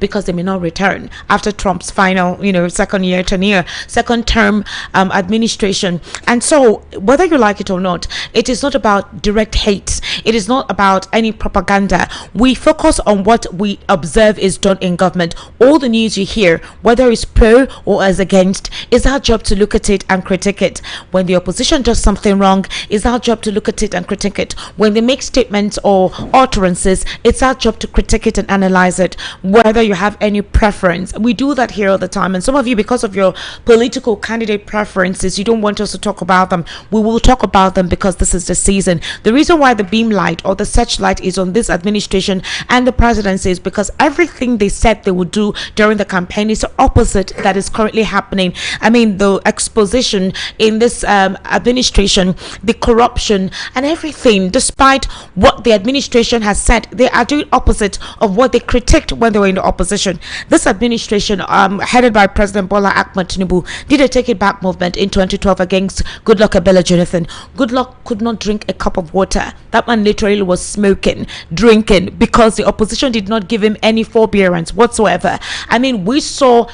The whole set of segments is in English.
because they may not return after Trump's final, second term administration. And so, whether you like it or not, it is not about direct hate. It is not about any propaganda. We focus on what we observe is done in government. All the news you hear, whether it's pro or as against, it's our job to look at it and critique it. When the opposition does something wrong, it's our job to look at it and critique it. When they make statements or utterances, it's our job to critique it and analyze it. Whether you have any preference, we do that here all the time. And some of you, because of your political candidate preferences, you don't want us to talk about them. We will talk about them because this is the season. The reason why the beam light or the searchlight is on this administration and the presidency is because everything they said they would do during the campaign is the opposite that is currently happening. I mean, the exposition in this administration, the corruption and everything, despite what the administration has said, they are doing opposite of what they critiqued when they were in the opposition. This administration, headed by President Ballot Tinubu, did a Take It Back movement in 2012 against Goodluck Ebele Jonathan. Goodluck could not drink a cup of water. That man literally was smoking, drinking, because the opposition did not give him any forbearance whatsoever. I mean, we saw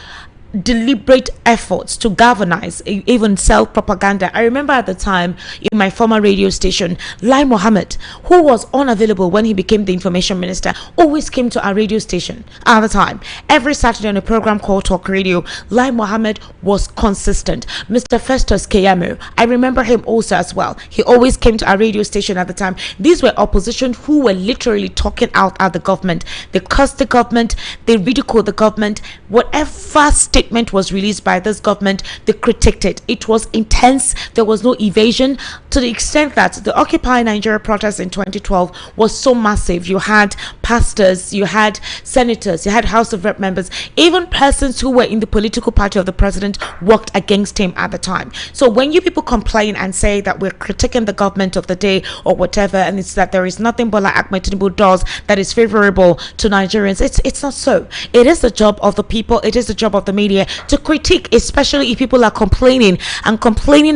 deliberate efforts to galvanize, even sell propaganda. I remember at the time in my former radio station, Lai Mohammed, who was unavailable when he became the information minister, always came to our radio station at the time. Every Saturday on a program called Talk Radio, Lai Mohammed was consistent. Mr. Festus Keyamo, I remember him also as well. He always came to our radio station at the time. These were opposition who were literally talking out at the government. They cursed the government, they ridiculed the government. Whatever statement was released by this government, they critiqued it. It was intense. There was no evasion, to the extent that the Occupy Nigeria protest in 2012 was so massive. You had pastors, you had senators, you had House of Rep members, even persons who were in the political party of the president worked against him at the time. So when you people complain and say that we're critiquing the government of the day or whatever, and it's that there is nothing Bola Ahmed Tinubu does that is favorable to Nigerians, it's not so. It is the job of the people, it is the job of the media to critique, especially if people are complaining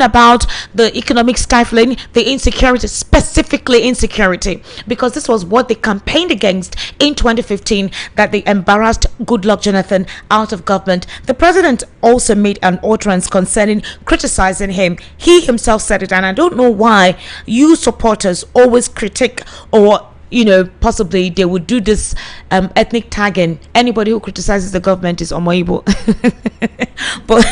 about the economic stifling, the insecurity, specifically insecurity, because this was what they campaigned against in 2015, that they embarrassed Goodluck Jonathan out of government. The president also made an utterance concerning criticizing him. He himself said it, and I don't know why you supporters always critique, or possibly they would do this ethnic tagging. Anybody who criticizes the government is Omoibo. But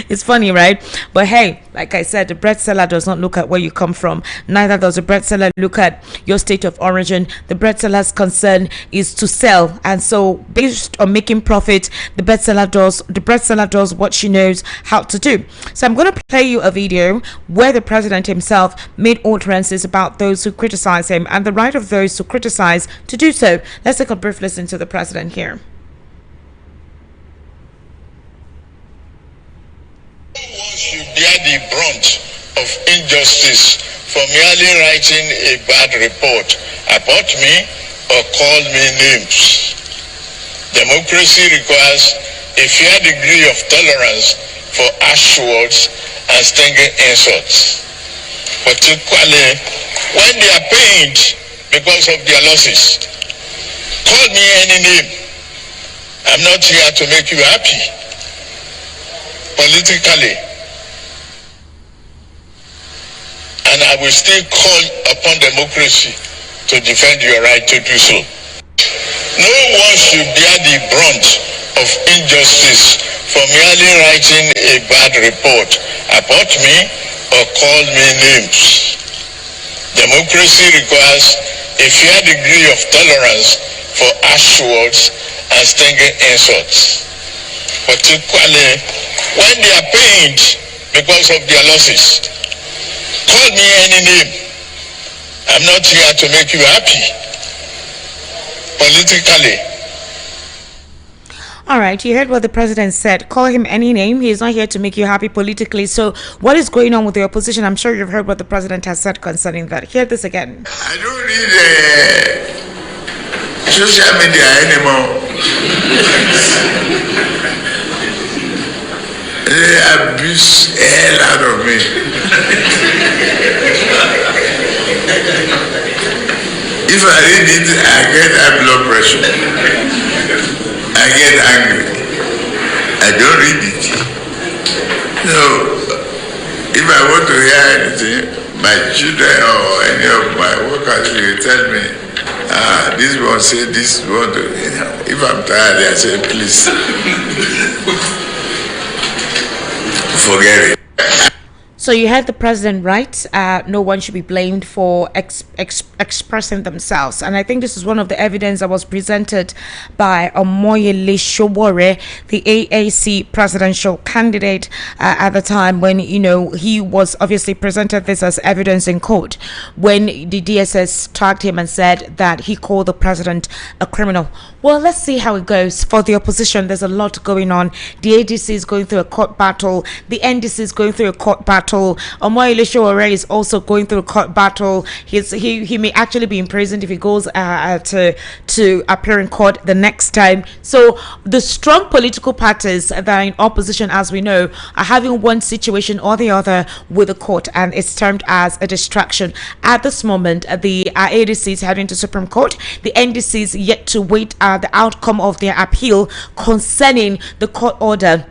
it's funny, right? But hey, like I said, the bread seller does not look at where you come from. Neither does the bread seller look at your state of origin. The bread seller's concern is to sell, and so based on making profit, the bread seller does what she knows how to do. So I'm going to play you a video where the president himself made utterances about those who criticize him and the right of those to criticize to do so. Let's take a brief listen to the president here. No one should bear the brunt of injustice for merely writing a bad report about me or call me names. Democracy requires a fair degree of tolerance for harsh words and stinging insults, particularly when they are pained because of their losses. Call me any name. I'm not here to make you happy politically, and I will still call upon democracy to defend your right to do so. No one should bear the brunt of injustice for merely writing a bad report about me or call me names. Democracy requires a fair degree of tolerance for harsh words and stinging insults, particularly when they are pained because of their losses. Call me any name. I'm not here to make you happy politically. All right, you heard what the president said. Call him any name. He is not here to make you happy politically. So what is going on with the opposition? I'm sure you've heard what the president has said concerning that. Hear this again. I don't read social media anymore. They abuse the hell out of me. If I read it, I get high blood pressure. I I get angry. I don't read it. So, if I want to hear anything, my children or any of my workers will tell me, this one say this one. If I'm tired, I say, please, forget it. So you heard the president, right? No one should be blamed for expressing themselves. And I think this is one of the evidence that was presented by Omoyele Sowore, the AAC presidential candidate at the time, when, you know, he was obviously presented this as evidence in court when the DSS tagged him and said that he called the president a criminal. Well, let's see how it goes. For the opposition, there's a lot going on. The ADC is going through a court battle. The NDC is going through a court battle. Omoyele Sowore is also going through a court battle. He may actually be imprisoned if he goes to appear in court the next time. So the strong political parties that are in opposition, as we know, are having one situation or the other with the court, and it's termed as a distraction. At this moment, the ADC is heading to Supreme Court. The NDC is yet to wait the outcome of their appeal concerning the court order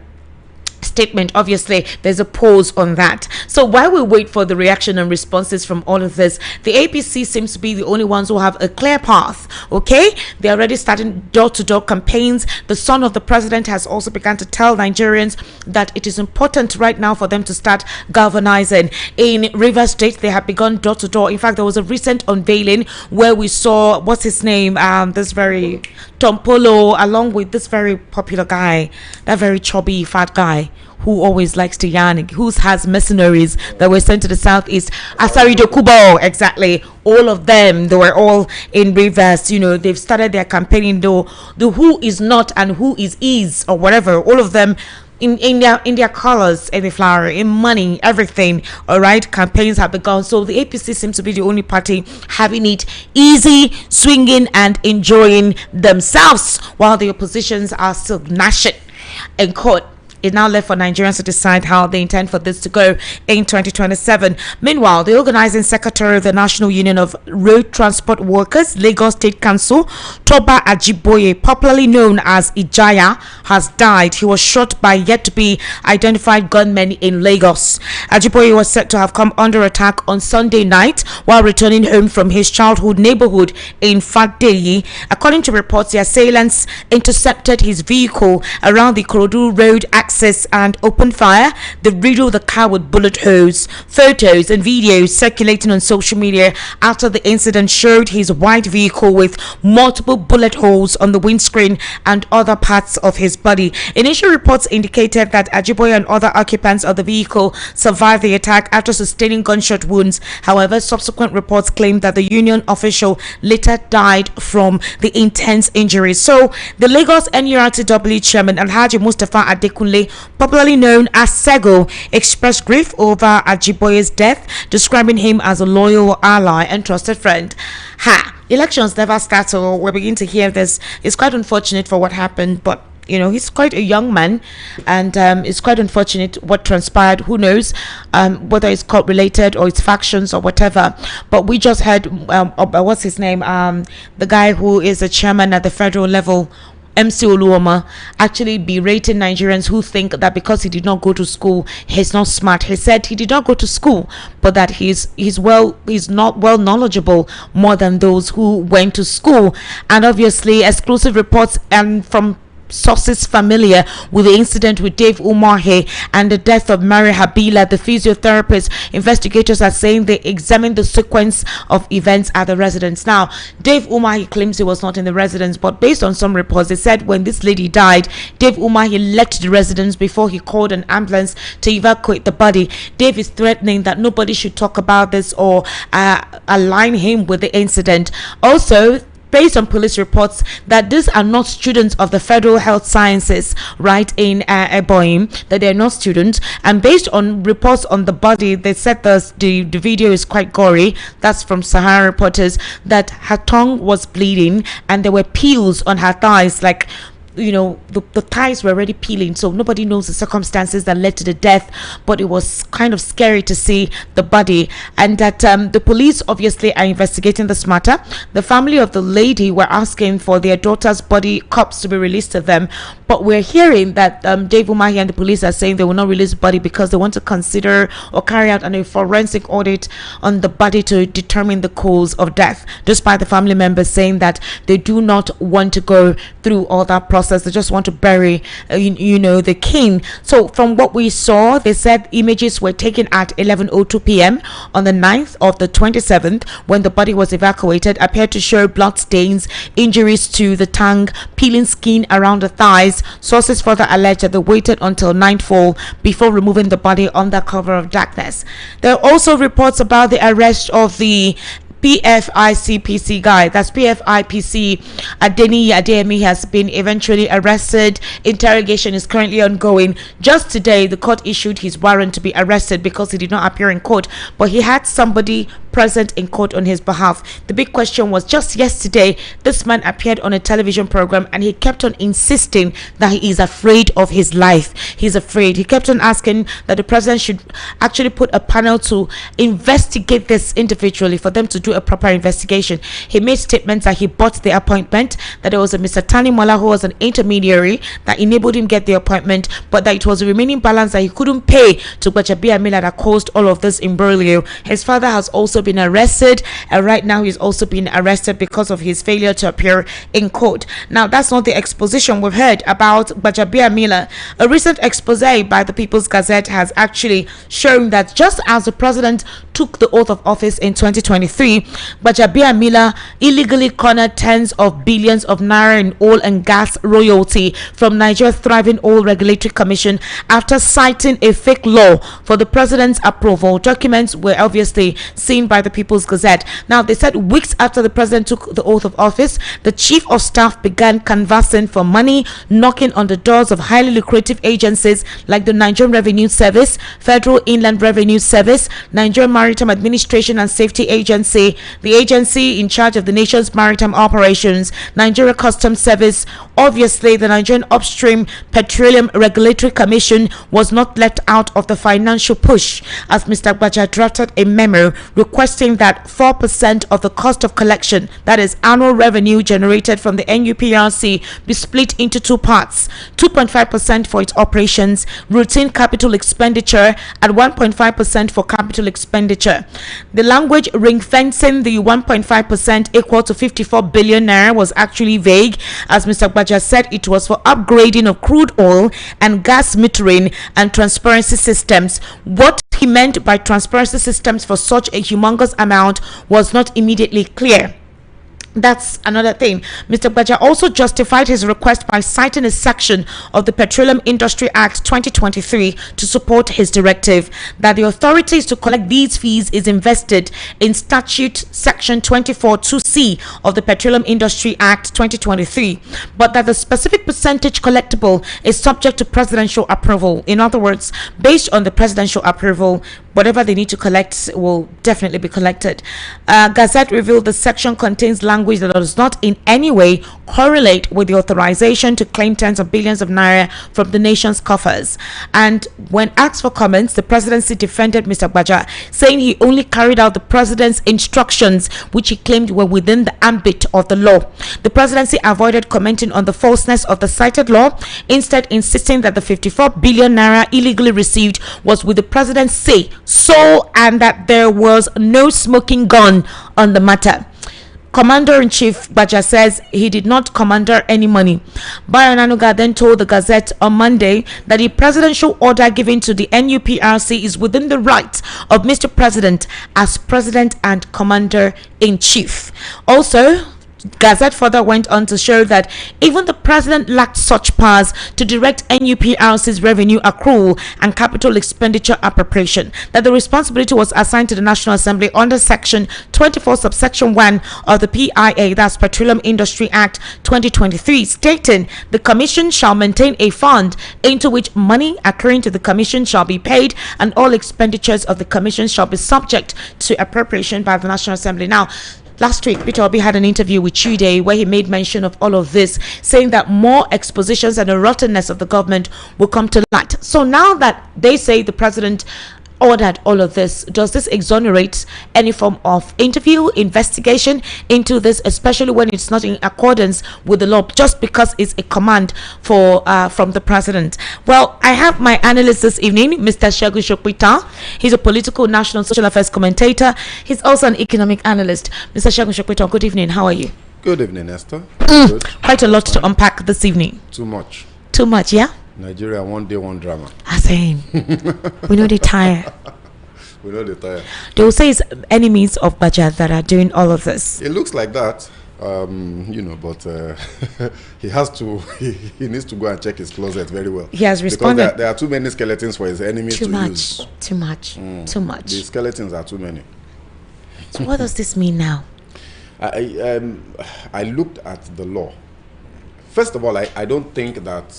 statement. Obviously, there's a pause on that. So while we wait for the reaction and responses from all of this, the APC seems to be the only ones who have a clear path. Okay, they're already starting door-to-door campaigns. The son of the president has also begun to tell Nigerians that it is important right now for them to start galvanizing. In Rivers State, they have begun door-to-door. In fact, there was a recent unveiling where we saw, what's his name, this very Tom Polo, along with this very popular guy, that very chubby fat guy who always likes to yarn, who has mercenaries that were sent to the southeast. Asari Dokubo, exactly. All of them, they were all in Rivers. You know, they've started their campaigning, though the who is not and who is or whatever, all of them in their colors, in the flower, in money, everything. All right, campaigns have begun. So the APC seems to be the only party having it easy, swinging and enjoying themselves, while the oppositions are still gnashing in court. It's now left for Nigerians to decide how they intend for this to go in 2027. Meanwhile, the organizing secretary of the National Union of Road Transport Workers, Lagos State Council, Toba Ajiboye, popularly known as Ijaya, has died. He was shot by yet to be identified gunmen in Lagos. Ajiboye was said to have come under attack on Sunday night while returning home from his childhood neighborhood in Fadeyi. According to reports, the assailants intercepted his vehicle around the Korodu Road access and opened fire. They riddled the car with bullet holes. Photos and videos circulating on social media after the incident showed his white vehicle with multiple bullet holes on the windscreen and other parts of his body. Initial reports indicated that Ajiboye and other occupants of the vehicle survived the attack after sustaining gunshot wounds. However, subsequent reports claimed that the union official later died from the intense injuries. So the Lagos NURTW chairman Alhaji Mustafa Adekunle, popularly known as Sego, expressed grief over Ajiboye's death, describing him as a loyal ally and trusted friend. Elections never start, so we're beginning to hear this. It's quite unfortunate for what happened, but you know, he's quite a young man, and it's quite unfortunate what transpired. Who knows whether it's court related or it's factions or whatever. But we just heard what's his name, the guy who is a chairman at the federal level, MC Oluoma, actually berating Nigerians who think that because he did not go to school, he's not smart. He said he did not go to school, but that he's not well knowledgeable more than those who went to school. And obviously, exclusive reports and from sources familiar with the incident with Dave Umahi and the death of Mary Habila, the physiotherapist. Investigators are saying they examined the sequence of events at the residence. Now, Dave Umahi claims he was not in the residence, but based on some reports, they said when this lady died, Dave Umahi left the residence before he called an ambulance to evacuate the body. Dave is threatening that nobody should talk about this or align him with the incident. Also, based on police reports, that these are not students of the Federal Health Sciences, right, in Eboim, that they're not students. And based on reports on the body, they said the video is quite gory. That's from Sahara reporters, that her tongue was bleeding and there were peels on her thighs, like the thighs were already peeling, so nobody knows the circumstances that led to the death, but it was kind of scary to see the body. And that the police obviously are investigating this matter. The family of the lady were asking for their daughter's body corpse to be released to them, but we're hearing that Dave Umahi and the police are saying they will not release the body because they want to consider or carry out a forensic audit on the body to determine the cause of death, despite the family members saying that they do not want to go through all that process. They just want to bury the king. So from what we saw, they said images were taken at 11:02 p.m. on the 9th of the 27th when the body was evacuated, appeared to show blood stains, injuries to the tongue, peeling skin around the thighs. Sources further allege that they waited until nightfall before removing the body under cover of darkness. There are also reports about the arrest of the PFICPC guy, that's PFIPC Adeni Adeyemi, has been eventually arrested. Interrogation is currently ongoing. Just today, the court issued his warrant to be arrested because he did not appear in court, but he had somebody present in court on his behalf. The big question was, just yesterday, this man appeared on a television program and he kept on insisting that he is afraid of his life. He's afraid. He kept on asking that the president should actually put a panel to investigate this individually, for them to do a proper investigation. He made statements that he bought the appointment, that there was a Mr. Tani Mola who was an intermediary that enabled him get the appointment, but that it was the remaining balance that he couldn't pay to Gbajabiamila that caused all of this imbroglio. His father has also been arrested, and right now he's also been arrested because of his failure to appear in court. Now, that's not the exposition we've heard about Gbajabiamila. A recent expose by the People's Gazette has actually shown that just as the president took the oath of office in 2023, Gbajabiamila illegally cornered tens of billions of naira in oil and gas royalty from Nigeria's thriving oil regulatory commission after citing a fake law for the president's approval. Documents were obviously seen by the People's Gazette. Now, they said weeks after the president took the oath of office, the chief of staff began canvassing for money, knocking on the doors of highly lucrative agencies like the Nigerian Revenue Service, Federal Inland Revenue Service, Nigerian Maritime Administration and Safety Agency, the agency in charge of the nation's maritime operations, Nigeria Customs Service. Obviously, the Nigerian Upstream Petroleum Regulatory Commission was not left out of the financial push, as Mr. Gbaja drafted a memo requesting that 4% of the cost of collection, that is annual revenue generated from the NUPRC, be split into two parts: 2.5% for its operations, routine capital expenditure, and 1.5% for capital expenditure. The language ring-fencing the 1.5% equal to 54 billion naira was actually vague, as Mr. Gbaja said it was for upgrading of crude oil and gas metering and transparency systems. What he meant by transparency systems for such a humongous amount was not immediately clear. That's another thing. Mr. Gbaja also justified his request by citing a section of the Petroleum Industry Act 2023 to support his directive that the authorities to collect these fees is invested in Statute Section 24(2)(c) of the Petroleum Industry Act 2023, but that the specific percentage collectible is subject to presidential approval. In other words, based on the presidential approval, whatever they need to collect will definitely be collected. Gazette revealed the section contains language that does not in any way correlate with the authorization to claim tens of billions of naira from the nation's coffers. And when asked for comments, the presidency defended Mr. Gbaja, saying he only carried out the president's instructions, which he claimed were within the ambit of the law. The presidency avoided commenting on the falseness of the cited law, instead insisting that the 54 billion naira illegally received was with the president's say so, and that there was no smoking gun on the matter. Commander-in-Chief Gbaja says he did not commander any money. Bayo Nanuga then told the Gazette on Monday that the presidential order given to the NUPRC is within the rights of Mr. President as President and Commander-in-Chief. Also, Gazette further went on to show that even the president lacked such powers to direct NUPRC's revenue accrual and capital expenditure appropriation, that the responsibility was assigned to the National Assembly under Section 24 subsection 1 of the PIA, that's Petroleum Industry Act 2023, stating the commission shall maintain a fund into which money accruing to the commission shall be paid, and all expenditures of the commission shall be subject to appropriation by the National Assembly. Now, last week, Peter Obi had an interview with Chude where he made mention of all of this, saying that more expositions and the rottenness of the government will come to light. So now that they say the president ordered all of this, does this exonerate any form of interview, investigation into this, especially when it's not in accordance with the law, just because it's a command for from the president? Well, I have my analyst this evening, Mr. Segun Sokwita. He's a political, national, social affairs commentator. He's also an economic analyst. Mr. Segun Sokwita, good evening. How are you? Good evening, Esther. Good. Quite a lot to unpack this evening. Too much. Too much, yeah? Nigeria, one day, one drama. I say, we know they tire. We know they tire. They will say it's enemies of Baja that are doing all of this. It looks like that, but he has to, he needs to go and check his closet very well. He has responded. Because there are too many skeletons for his enemies to use. Too much. The skeletons are too many. So what does this mean now? I looked at the law. First of all, I don't think that,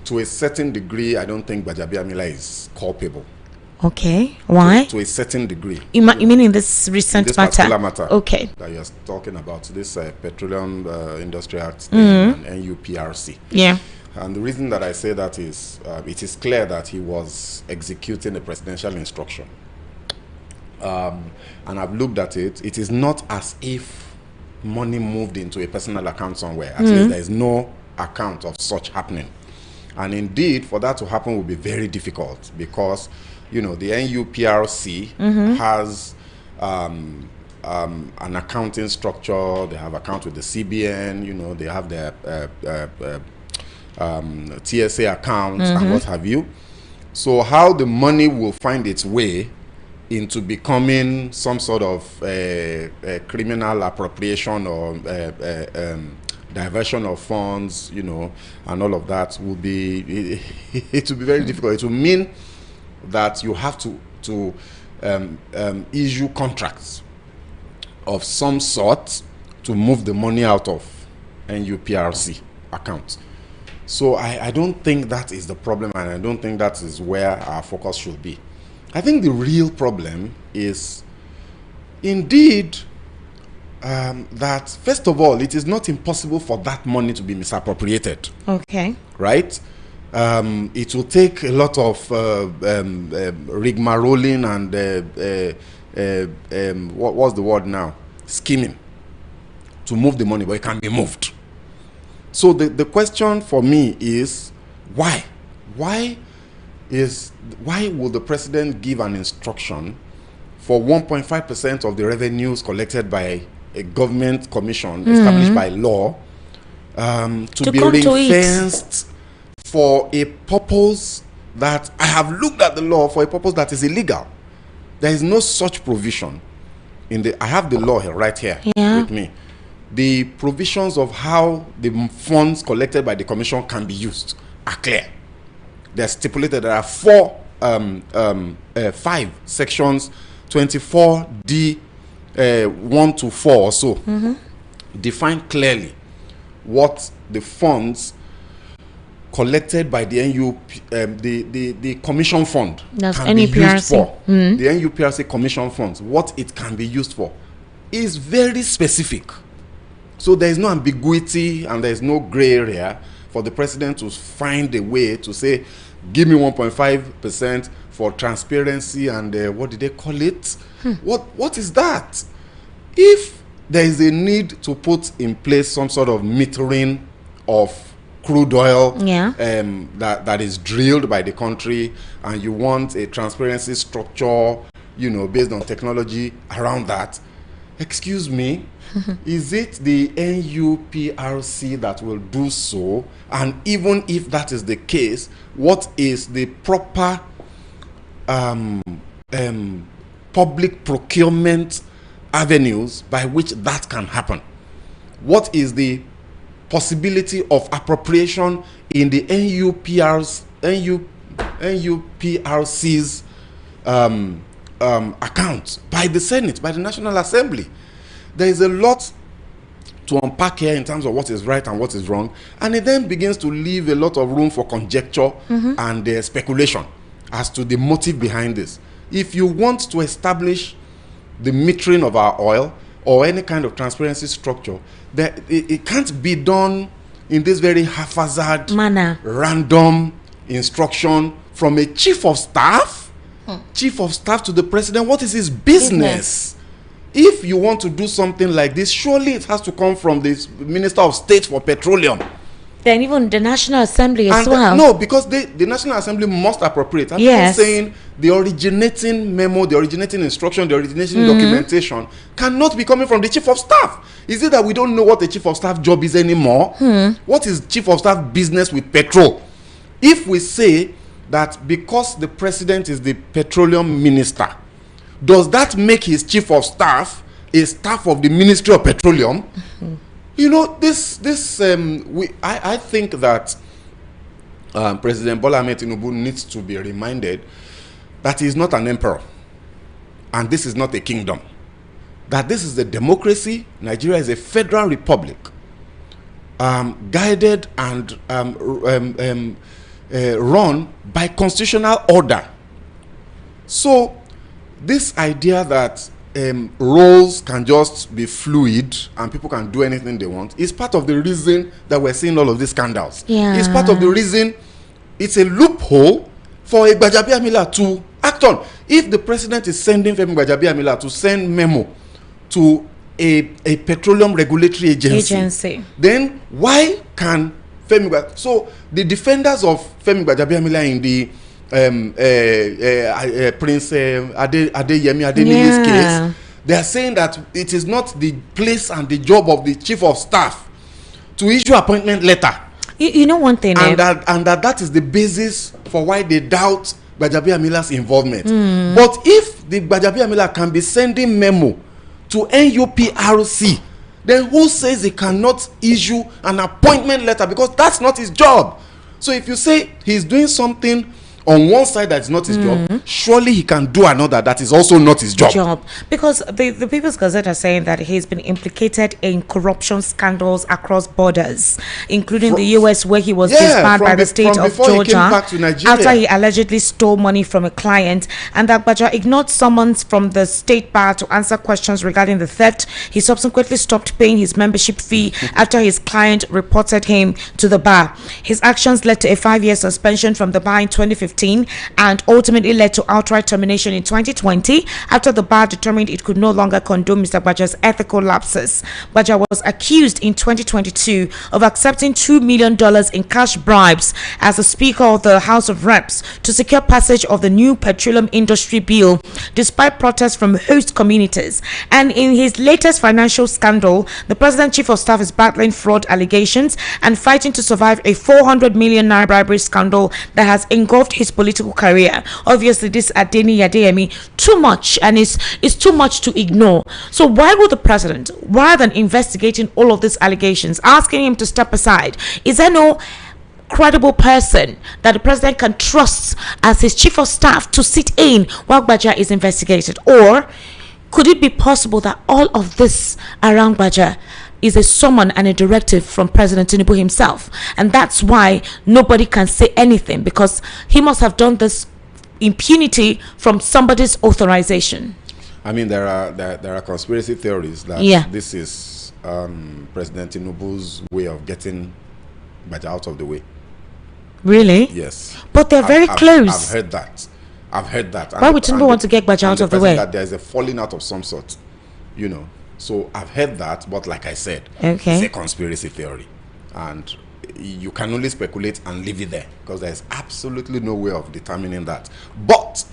to a certain degree, I don't think Gbajabiamila is culpable. Okay, why? To a certain degree. You mean in this recent this matter? Particular matter? Okay. That you're talking about, this Petroleum Industry Act and NUPRC. Yeah. And the reason that I say that is, it is clear that he was executing a presidential instruction. And I've looked at it. It is not as if money moved into a personal account somewhere. At least there is no account of such happening. And indeed, for that to happen will be very difficult because, the NUPRC has an accounting structure. They have account with the CBN, they have their TSA accounts and what have you. So how the money will find its way into becoming some sort of criminal appropriation or diversion of funds, and all of that will be, it will be very difficult. It will mean that you have to issue contracts of some sort to move the money out of NUPRC accounts. So I don't think that is the problem, and I don't think that is where our focus should be. I think the real problem is indeed that, first of all, it is not impossible for that money to be misappropriated. Okay. Right? It will take a lot of rigmaroling and what's the word now? Scheming to move the money, but it can be moved. So the question for me is why? Why will the president give an instruction for 1.5% of the revenues collected by a government commission established by law to be ring-fenced for a purpose that I have looked at the law for a purpose that is illegal? There is no such provision in the. I have the law here, right here with me. The provisions of how the funds collected by the commission can be used are clear. They're stipulated. There are 5 sections, 24D 1 to 4 or so, define clearly what the funds collected by the the commission fund can be used for. The NUPRC commission funds, what it can be used for, is very specific. So there is no ambiguity and there is no gray area for the president to find a way to say, give me 1.5% for transparency and what did they call it? What is that? If there is a need to put in place some sort of metering of crude oil that is drilled by the country, and you want a transparency structure, based on technology around that, excuse me, is it the NUPRC that will do so? And even if that is the case, what is the proper public procurement avenues by which that can happen? What is the possibility of appropriation in the NUPRC's account by the Senate, by the National Assembly? There is a lot to unpack here in terms of what is right and what is wrong, and it then begins to leave a lot of room for conjecture and speculation as to the motive behind this. If you want to establish the metering of our oil or any kind of transparency structure, that it can't be done in this very haphazard manner, random instruction from a chief of staff. Chief of staff to the president. What is his business? If you want to do something like this, surely it has to come from the Minister of State for Petroleum. Then even the National Assembly as well. No, because the National Assembly must appropriate. I'm not saying the originating memo, the originating instruction, the originating documentation cannot be coming from the Chief of Staff. Is it that we don't know what the Chief of Staff job is anymore? What is Chief of Staff business with petrol? If we say that because the president is the petroleum minister, does that make his Chief of Staff a staff of the Ministry of Petroleum? You know, I think that President Bola Ahmed Tinubu needs to be reminded that he is not an emperor, and this is not a kingdom. That this is a democracy. Nigeria is a federal republic, guided and run by constitutional order. So, this idea that roles can just be fluid and people can do anything they want is part of the reason that we're seeing all of these scandals. It's part of the reason. It's a loophole for a Gbajabiamila to act on. If the president is sending Femi Gbajabiamila to send memo to a petroleum regulatory agency, then why can Femi so the defenders of Femi Gbajabiamila in the Prince Adeyemi Adeniyi's case, they are saying that it is not the place and the job of the Chief of Staff to issue appointment letter. You know one thing, and that is the basis for why they doubt Gbajabiamila's involvement. But if the Gbajabiamila can be sending memo to NUPRC, then who says he cannot issue an appointment letter? Because that's not his job. So if you say he's doing something on one side that is not his job, surely he can do another that is also not his job. Because the People's Gazette are saying that he's been implicated in corruption scandals across borders, including the US, where he was disbarred by the state of Georgia after he allegedly stole money from a client, and that Baja ignored summons from the state bar to answer questions regarding the theft. He subsequently stopped paying his membership fee after his client reported him to the bar. His actions led to a 5-year suspension from the bar in 2015 and ultimately led to outright termination in 2020 after the bar determined it could no longer condone Mr. Baja's ethical lapses. Baja was accused in 2022 of accepting $2 million in cash bribes as the Speaker of the House of Reps to secure passage of the new petroleum industry bill, despite protests from host communities. And in his latest financial scandal, the President Chief of Staff is battling fraud allegations and fighting to survive a 400 million naira bribery scandal that has engulfed his political career. Obviously, this Adeyemi too much, and it's too much to ignore. So why would the president, rather than investigating all of these allegations, asking him to step aside? Is there no credible person that the president can trust as his chief of staff to sit in while Baja is investigated? Or could it be possible that all of this around Baja is a summon and a directive from President Tinubu himself, and that's why nobody can say anything, because he must have done this impunity from somebody's authorization? I mean, there are conspiracy theories that this is President Tinubu's way of getting Baja out of the way. Really? Yes. But they're very close. I've heard that. Why would Tinubu want to get Baja out of the way? That there is a falling out of some sort, you know. So I've heard that, but like I said, it's a conspiracy theory, and you can only speculate and leave it there, because there's absolutely no way of determining that. But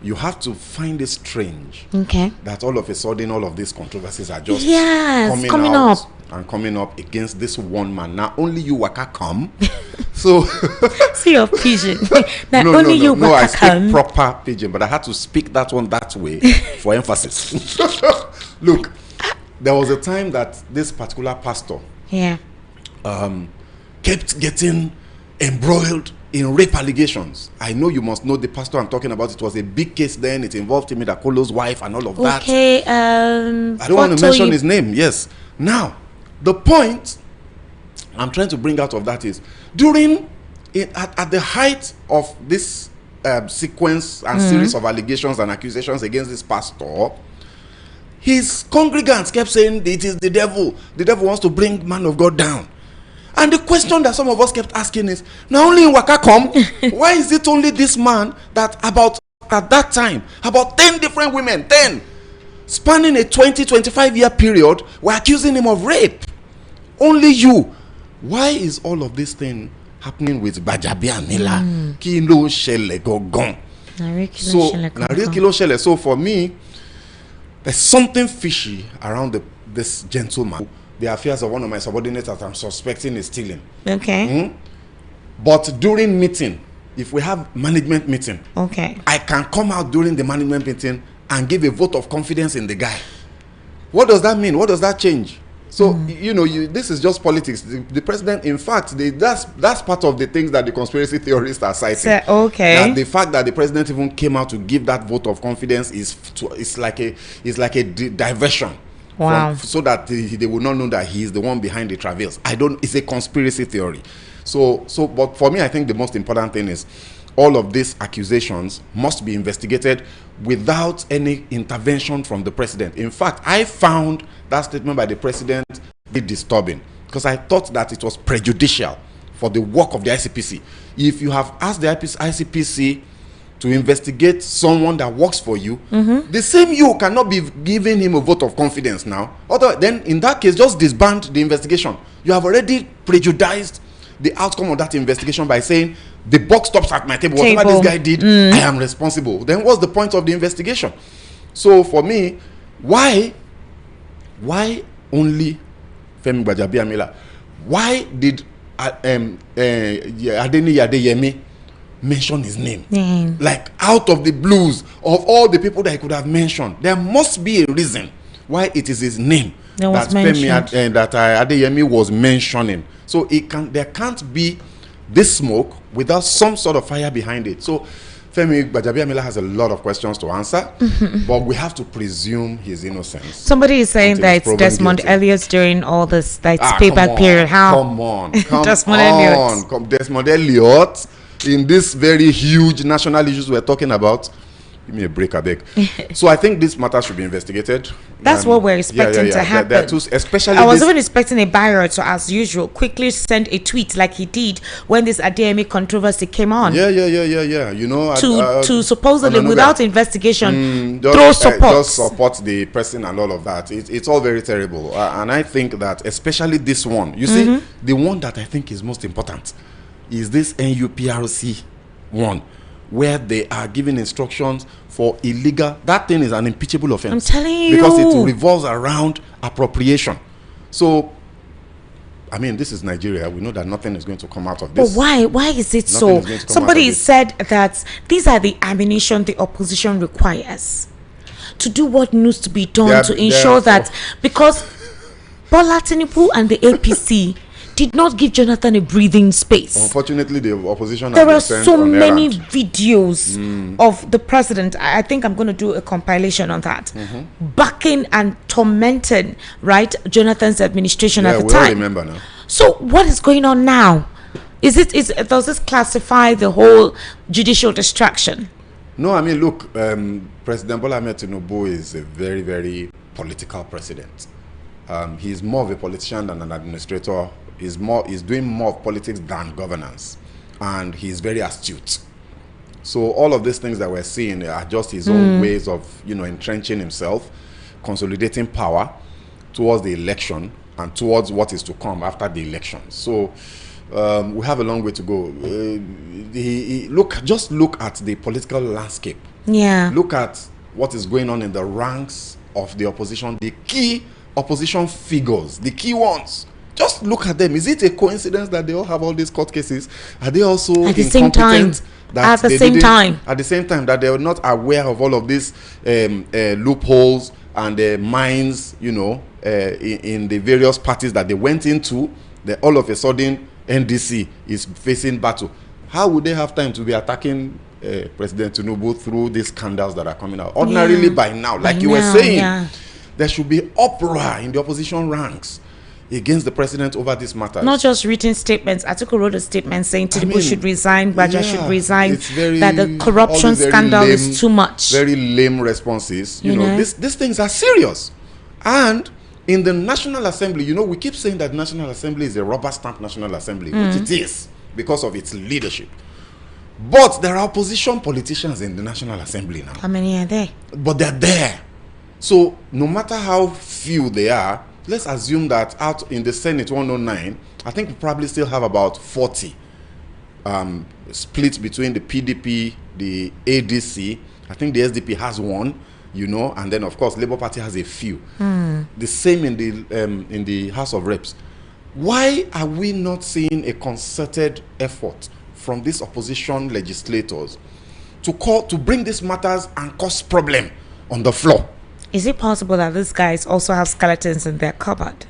you have to find it strange that all of a sudden all of these controversies are just coming up against this one man. Now only you waka come. So see your pigeon. No, I speak proper pigeon, but I had to speak that one that way for emphasis. Look, there was a time that this particular pastor kept getting embroiled in rape allegations. I know you must know the pastor I'm talking about. It was a big case then. It involved Timi Dakolo's wife and all of that. I don't want to mention his name. Yes. Now, the point I'm trying to bring out of that is, at the height of this sequence and series of allegations and accusations against this pastor, his congregants kept saying it is the devil. The devil wants to bring man of God down. And the question that some of us kept asking is, now only in Waka come, why is it only this man that at that time, about 10 different women, 10, spanning a 20-25 year period, were accusing him of rape? Only you. Why is all of this thing happening with Gbajabiamila? Kilo shele gogon. So for me, there's something fishy around this gentleman. The affairs of one of my subordinates that I'm suspecting is stealing. Okay. But during meeting, if we have management meeting, okay, I can come out during the management meeting and give a vote of confidence in the guy. What does that mean? What does that change? So this is just politics. The president, in fact, that's part of the things that the conspiracy theorists are citing. Okay. That the fact that the president even came out to give that vote of confidence is like a diversion. Wow. So that they will not know that he is the one behind the travails. It's a conspiracy theory. But for me, I think the most important thing is all of these accusations must be investigated without any intervention from the president. In fact, I found that statement by the president very disturbing because I thought that it was prejudicial for the work of the ICPC. If you have asked the ICPC to investigate someone that works for you, the same you cannot be giving him a vote of confidence now. Then in that case, just disband the investigation. You have already prejudiced the outcome of that investigation by saying the buck stops at my table. Whatever this guy did, I am responsible. Then what's the point of the investigation? So for me, why only Femi Gbajabiamila? Why did Adeni Adeyemi mention his name? Like out of the blues, of all the people that he could have mentioned, there must be a reason why it is his name that Adeyemi was mentioning. So there can't be this smoke without some sort of fire behind it. So Femi Gbajabiamila has a lot of questions to answer, but we have to presume his innocence. Somebody is saying that it's Desmond Elliott during all this, that it's payback period. How? Come on. Desmond Elliott in this very huge national issues we're talking about. Give me a break, I beg. So I think this matter should be investigated. That's what we're expecting to happen. Especially I was even expecting a buyer to, as usual, quickly send a tweet like he did when this ADM controversy came on. Yeah. To supposedly, without investigation, throw support. Just support the person and all of that. It's all very terrible. And I think that especially this one, you see, the one that I think is most important is this NUPRC one, where they are giving instructions for illegal. That thing is an impeachable offense. I'm telling you, because it revolves around appropriation. So I mean, this is Nigeria. We know that nothing is going to come out of this. But why is it so? Somebody said that these are the ammunition the opposition requires to do what needs to be done to ensure that, because Bola Tinubu and the APC did not give Jonathan a breathing space. Unfortunately, the opposition there are so many videos of the president. I think I'm going to do a compilation on that, backing and tormenting, right, Jonathan's administration at the time. I remember now. So what is going on now? Does this classify the whole judicial distraction? No, I mean, look, President Bola Tinubu is a very, very political president. He's more of a politician than an administrator. He's doing more of politics than governance, and he's very astute. So all of these things that we're seeing are just his own ways of, entrenching himself, consolidating power towards the election and towards what is to come after the election. So we have a long way to go. Just look at the political landscape. Yeah. Look at what is going on in the ranks of the opposition, the key opposition figures, the key ones. Just look at them. Is it a coincidence that they all have all these court cases? Are they also at the same time? At the same time that they are not aware of all of these loopholes and mines, in the various parties that they went into? That all of a sudden NDC is facing battle. How would they have time to be attacking President Tinubu through these scandals that are coming out? Ordinarily, by now, like you were saying, there should be uproar in the opposition ranks. against the president over this matter. Not just written statements. Atiku wrote a statement saying Tinubu should resign, Baja should resign, that the corruption scandal is too much. Very lame responses. You know, these things are serious. And in the National Assembly, you know, we keep saying that National Assembly is a rubber stamp National Assembly, which it is because of its leadership. But there are opposition politicians in the National Assembly now. How many are there? But they're there. So no matter how few they are, let's assume that out in the Senate 109, I think we probably still have about 40 split between the PDP, the ADC. I think the SDP has one, you know, and then of course Labour Party has a few. The same in the House of Reps. Why are we not seeing a concerted effort from these opposition legislators to bring these matters and cause problem on the floor? Is it possible that these guys also have skeletons in their cupboard?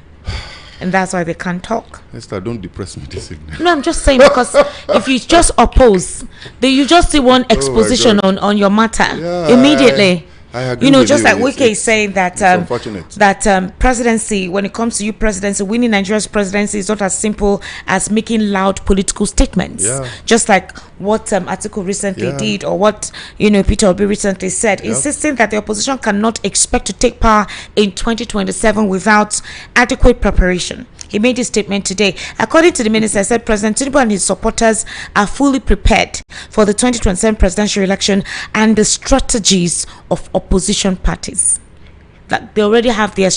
And that's why they can't talk? Esther, don't depress me this evening. No, I'm just saying, because if you just oppose, then you just see one exposition on your matter immediately. I agree, you know, with just you. like Wike is saying that presidency, when it comes to you presidency, winning Nigeria's presidency is not as simple as making loud political statements. Just like what Atiku recently did, or what, you know, Peter Obi recently said, insisting that the opposition cannot expect to take power in 2027 without adequate preparation. He made this statement today. According to the minister, said President Tinubu and his supporters are fully prepared for the 2027 presidential election and the strategies of opposition parties. That they already have the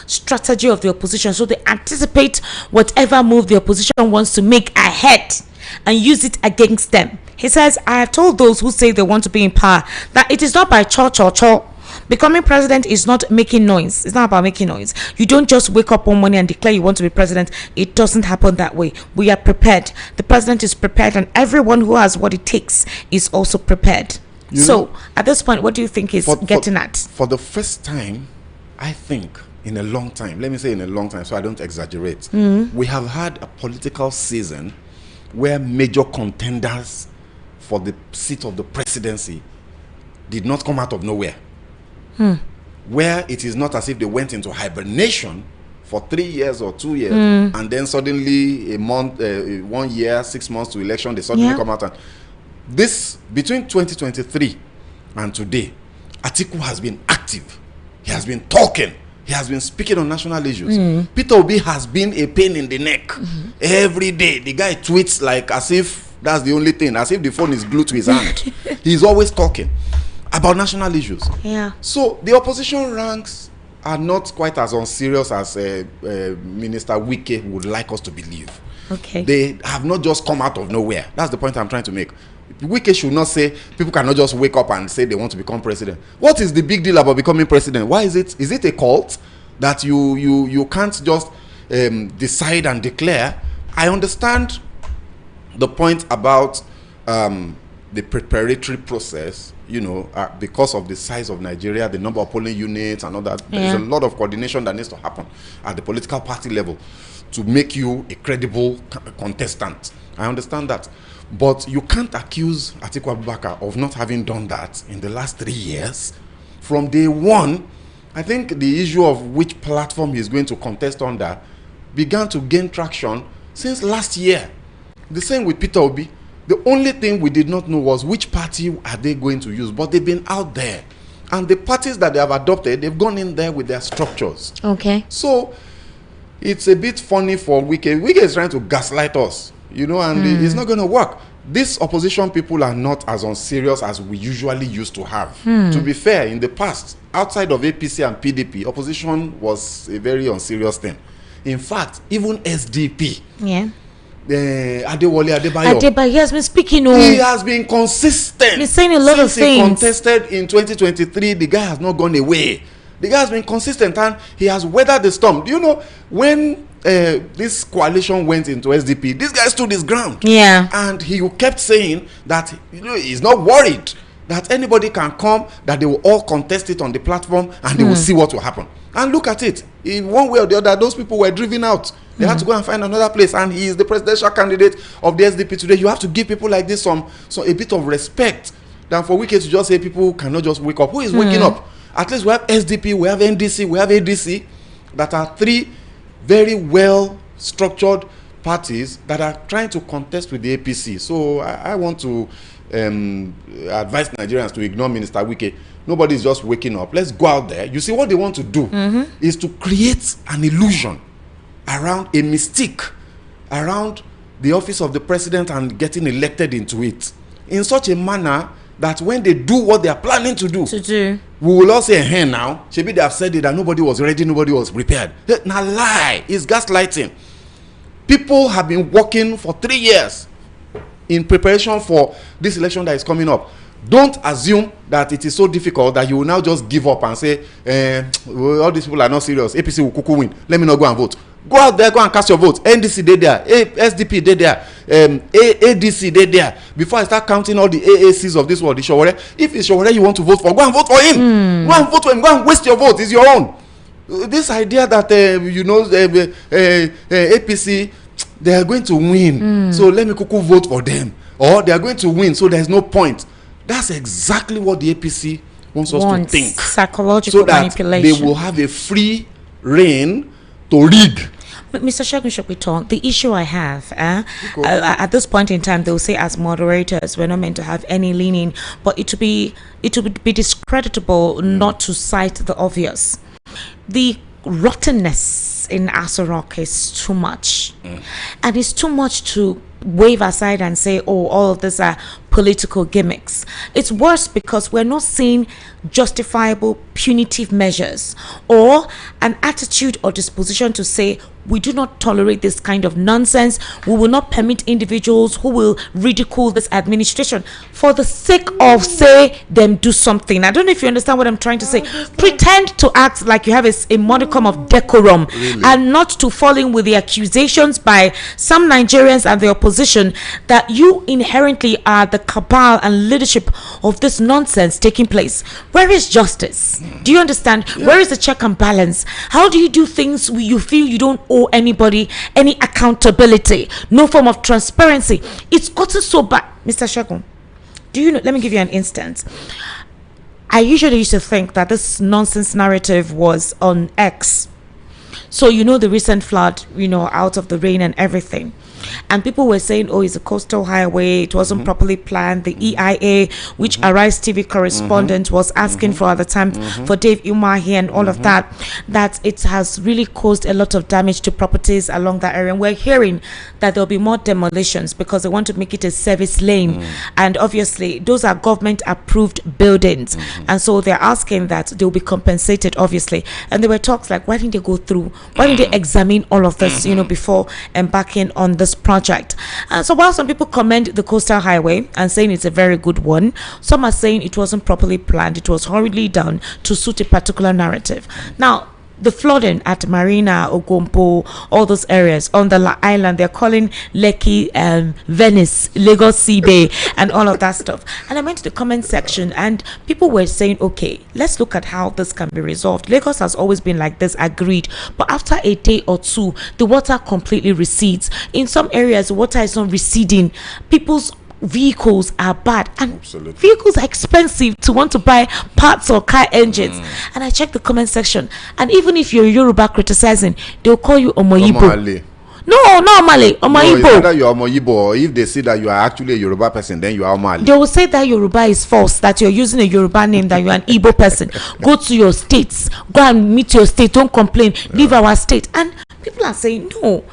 strategy of the opposition, so they anticipate whatever move the opposition wants to make ahead and use it against them. He says, I have told those who say they want to be in power that it is not by cho. Becoming president is not making noise. It's not about making noise. You don't just wake up one morning and declare you want to be president. It doesn't happen that way. We are prepared. The president is prepared, and everyone who has what it takes is also prepared. So, at this point, what do you think is getting at? For the first time, I think, in a long time, let me say in a long time so I don't exaggerate, we have had a political season where major contenders for the seat of the presidency did not come out of nowhere. Where it is not as if they went into hibernation for 3 years or 2 years, and then suddenly a month, 1 year, 6 months to election, they suddenly come out. And this, between 2023 and today, Atiku has been active. He has been talking. He has been speaking on national issues. Peter Obi has been a pain in the neck. Every day, the guy tweets like as if that's the only thing, as if the phone is glued to his hand. He's always talking about national issues. So the opposition ranks are not quite as unserious as Minister Wike would like us to believe. They have not just come out of nowhere. That's the point I'm trying to make. Wike should not say people cannot just wake up and say they want to become president. What is the big deal about becoming president? Why is it? Is it a cult that you can't just decide and declare? I understand the point about the preparatory process, you know, because of the size of Nigeria, the number of polling units and all that. There's a lot of coordination that needs to happen at the political party level to make you a credible contestant. I understand that. But you can't accuse Atiku Abubakar of not having done that in the last 3 years. From day one, I think the issue of which platform he's going to contest under began to gain traction since last year. The same with Peter Obi. The only thing we did not know was which party are they going to use, but they've been out there. And the parties that they have adopted, they've gone in there with their structures. So it's a bit funny for Wike. Wike is trying to gaslight us, you know, and it's not going to work. These opposition people are not as unserious as we usually used to have. To be fair, in the past, outside of APC and PDP, opposition was a very unserious thing. In fact, even SDP, Adebayo has been speaking. He has been consistent. He's saying a lot of things. He contested in 2023. The guy has not gone away. The guy has been consistent and he has weathered the storm. Do you know when this coalition went into SDP, this guy stood his ground. And he kept saying that, you know, he's not worried that anybody can come, that they will all contest it on the platform and they will see what will happen. And look at it. In one way or the other, those people were driven out. They had to go and find another place, and he is the presidential candidate of the SDP today. You have to give people like this a bit of respect than for Wike to just say people cannot just wake up. Who is waking up? At least we have SDP, we have NDC, we have ADC, that are three very well structured parties that are trying to contest with the APC. So I want to advise Nigerians to ignore Minister Wike. Nobody is just waking up. Let's go out there. You see, what they want to do is to create an illusion around a mystique around the office of the president and getting elected into it in such a manner that when they do what they are planning to do, we will all say, hey, now, maybe they have said it that nobody was ready, nobody was prepared. Now, lie. It's gaslighting. People have been working for 3 years in preparation for this election that is coming up. Don't assume that it is so difficult that you will now just give up and say, all these people are not serious. APC will cuckoo win. Let me not go and vote. Go out there, go and cast your vote. NDC they there, SDP they there, ADC they there. Before I start counting all the AACs of this world, the Showore, if it's Showore you want to vote for, go and vote for him. Go and vote for him. Go and waste your vote. It's your own. This idea that APC they are going to win, so let me cuckoo vote for them, or they are going to win, so there is no point. That's exactly what the APC wants us to think. Psychological so that manipulation. They will have a free reign to rig. But Mr. Segun Shokwiton, the issue I have, at this point in time, they will say as moderators, we're not meant to have any leaning, but it would be discreditable not to cite the obvious. The rottenness in Aso Rock is too much, and it's too much to wave aside and say, oh, all of these are political gimmicks. It's worse because we're not seeing justifiable punitive measures or an attitude or disposition to say we do not tolerate this kind of nonsense. We will not permit individuals who will ridicule this administration for the sake of say them do something. I don't know if you understand what I'm trying to say. Pretend to act like you have a modicum of decorum, and not to fall in with the accusations by some Nigerians and the opposition that you inherently are the cabal and leadership of this nonsense taking place. Where is justice? Do you understand? Where is the check and balance? How do you do things where you feel you don't owe anybody any accountability, no form of transparency? It's gotten so bad. Mr. Segun, do you know, let me give you an instance. I usually used to think that this nonsense narrative was on X. So you know the recent flood, out of the rain and everything. And people were saying, oh, it's a coastal highway, it wasn't properly planned. The EIA, which Arise TV correspondent was asking for at the time, for Dave Umahi and all of that it has really caused a lot of damage to properties along that area. And we're hearing that there'll be more demolitions because they want to make it a service lane. And obviously, those are government approved buildings. And so they're asking that they'll be compensated, obviously. And there were talks like, why didn't they go through? Why didn't they examine all of this, before embarking on this project? And so while some people commend the coastal highway and saying it's a very good one, some are saying it wasn't properly planned, it was hurriedly done to suit a particular narrative. Now the flooding at Marina, Ogompo, all those areas on the island, they're calling Lekki, Venice, Lagos Sea Bay, and all of that stuff. And I went to the comment section, and people were saying, okay, let's look at how this can be resolved. Lagos has always been like this, agreed. But after a day or two, the water completely recedes. In some areas, the water is not receding. People's vehicles are bad, and vehicles are expensive to want to buy parts or car engines. And I checked the comment section, and even if you're Yoruba criticizing, they'll call you Omoyibo. No, not Omale, Omoyibo. No, either you're Omoyibo, or if they say that you are actually a Yoruba person, then you are Omale. They will say that Yoruba is false, that you're using a Yoruba name, that you're an Igbo person. Go to your states, go and meet your state, don't complain, leave our state. And people are saying, no,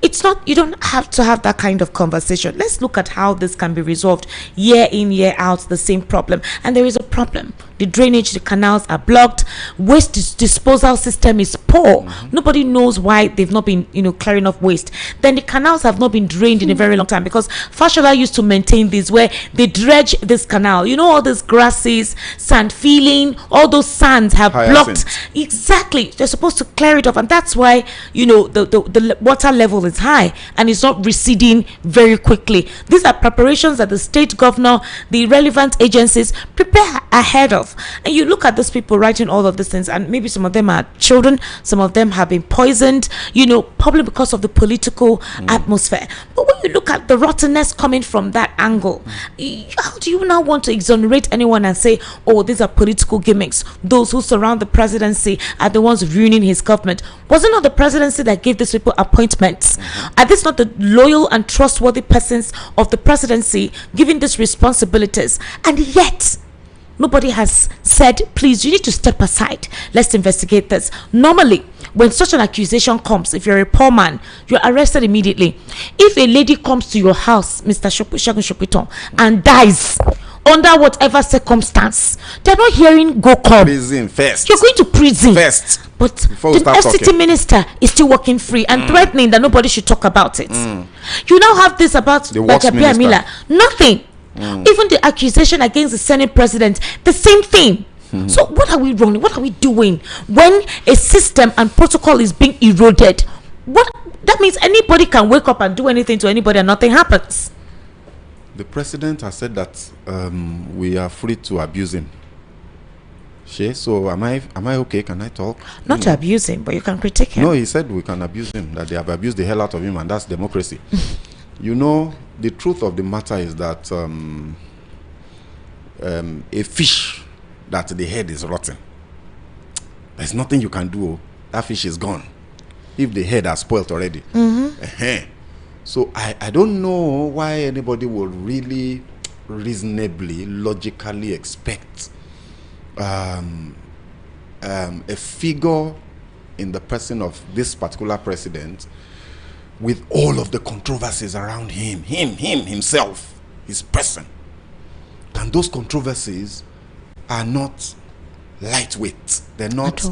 it's not, you don't have to have that kind of conversation. Let's look at how this can be resolved year in, year out, the same problem. And there is a problem. The drainage, the canals are blocked. Waste disposal system is poor. Nobody knows why they've not been, clearing off waste. Then the canals have not been drained in a very long time, because Fashola used to maintain this, where they dredge this canal. All these grasses, sand filling, all those sands have blocked. Exactly. They're supposed to clear it off. And that's why, the water level is is high and it's not receding very quickly. These are preparations that the state governor, the relevant agencies prepare ahead of. And you look at these people writing all of these things, and maybe some of them are children, some of them have been poisoned, probably because of the political atmosphere. But when you look at the rottenness coming from that angle, how do you now want to exonerate anyone and say, oh, these are political gimmicks? Those who surround the presidency are the ones ruining his government. Was it not the presidency that gave these people appointments? Are these not the loyal and trustworthy persons of the presidency given these responsibilities? And yet nobody has said, please, you need to step aside, let's investigate this. Normally, when such an accusation comes, if you're a poor man, you're arrested immediately. If a lady comes to your house, Mr. Segun Sopiton, and dies under whatever circumstance, they're not hearing go come prison first. You're going to prison first. But the FCT minister is still working free and threatening that nobody should talk about it. You now have this about the works minister. Mila. Nothing. Even the accusation against the Senate president, the same thing. So what are we running? What are we doing when a system and protocol is being eroded? What that means, anybody can wake up and do anything to anybody and nothing happens. The president has said that we are free to abuse him. So am I okay? Can I talk? Not to abuse him, but you can critique him. No, he said we can abuse him, that they have abused the hell out of him, and that's democracy. The truth of the matter is that a fish that the head is rotten, there's nothing you can do. That fish is gone if the head has spoiled already. So I don't know why anybody would really reasonably, logically expect a figure in the person of this particular president, with all of the controversies around himself, his person. And those controversies are not lightweight. They're not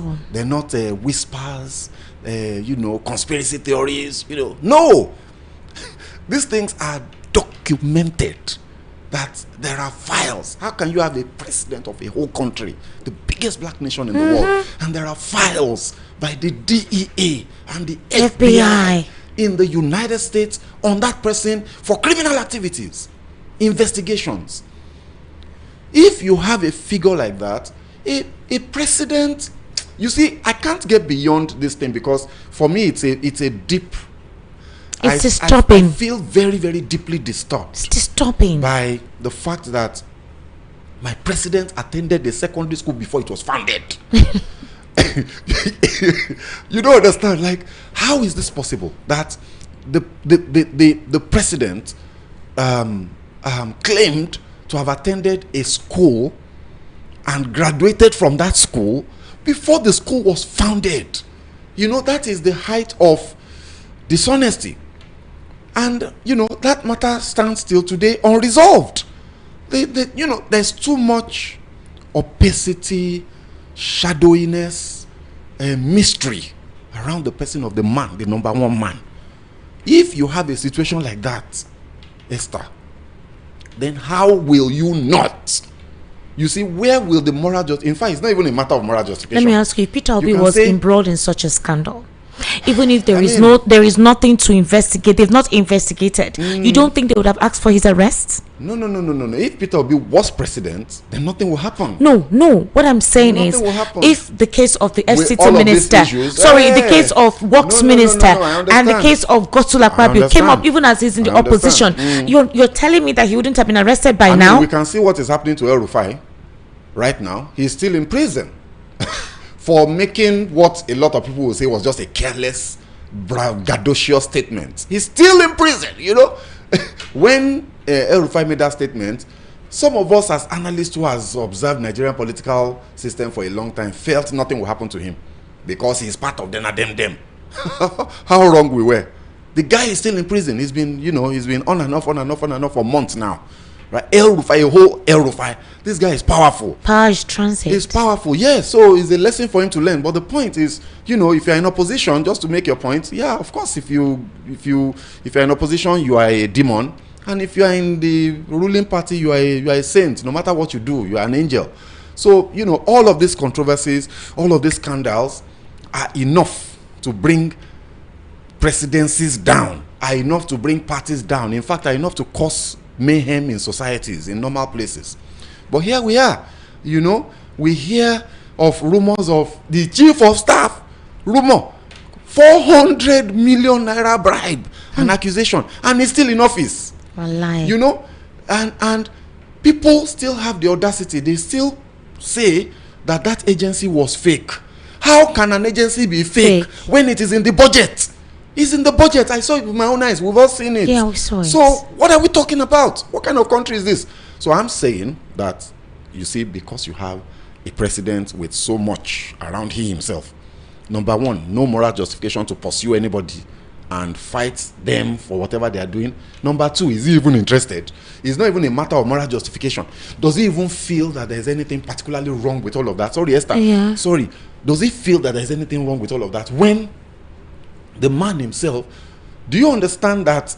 whispers, conspiracy theories, No! These things are documented, that there are files. How can you have a president of a whole country, the biggest black nation in the world, and there are files by the DEA and the FBI in the United States on that person for criminal activities, investigations? If you have a figure like that, a president, you see, I can't get beyond this thing, because for me it's a deep, it's disturbing. I feel very, very deeply disturbed. It's disturbing by the fact that my president attended the secondary school before it was founded. You don't understand, like, how is this possible that the president claimed to have attended a school and graduated from that school before the school was founded? That is the height of dishonesty. And that matter stands still today unresolved. There's too much opacity, shadowiness, mystery around the person of the man, the number one man. If you have a situation like that, Esther, then how will you not? You see, where will the moral justice? In fact, it's not even a matter of moral justification. Let me ask you, Peter Obi was embroiled in such a scandal. Even if there is nothing to investigate, they've not investigated. You don't think they would have asked for his arrest? No. If Peter Obi was president, then nothing will happen. No. What I'm saying is, if the case of the FCT minister, the case of works minister, and the case of Godswill Akpabio came up even as he's in the opposition, you're telling me that he wouldn't have been arrested by now? We can see what is happening to El-Rufai right now. He's still in prison for making what a lot of people will say was just a careless, braggadocious statement. He's still in prison, When El-Rufai made that statement, some of us as analysts who has observed Nigerian political system for a long time felt nothing will happen to him because he's part of them. How wrong we were. The guy is still in prison. He's been on and off for months now. Right? El-Rufai, a whole El-Rufai. This guy is powerful. Power is transit. He's powerful, yes. So it's a lesson for him to learn. But the point is, if you're in opposition, just to make your point, yeah, of course, if you're in opposition, you are a demon. And if you are in the ruling party, you are a saint. No matter what you do, you are an angel. So, all of these controversies, all of these scandals are enough to bring presidencies down, are enough to bring parties down. In fact, are enough to cause mayhem in societies, in normal places. But here we are, we hear of rumors of the chief of staff, 400 million naira bribe, an accusation, and he's still in office. And people still have the audacity. They still say that agency was fake. How can an agency be fake when it is in the budget? It's in the budget. I saw it with my own eyes. We've all seen it. Yeah, we saw it. So what are we talking about? What kind of country is this? So I'm saying that, you see, because you have a president with so much around himself, number one, no moral justification to pursue anybody and fight them for whatever they are doing. Number two, is he even interested? It's not even a matter of moral justification. Does he even feel that there's anything particularly wrong with all of that? Sorry, Esther. Yeah. Sorry. Does he feel that there's anything wrong with all of that? When the man himself, do you understand that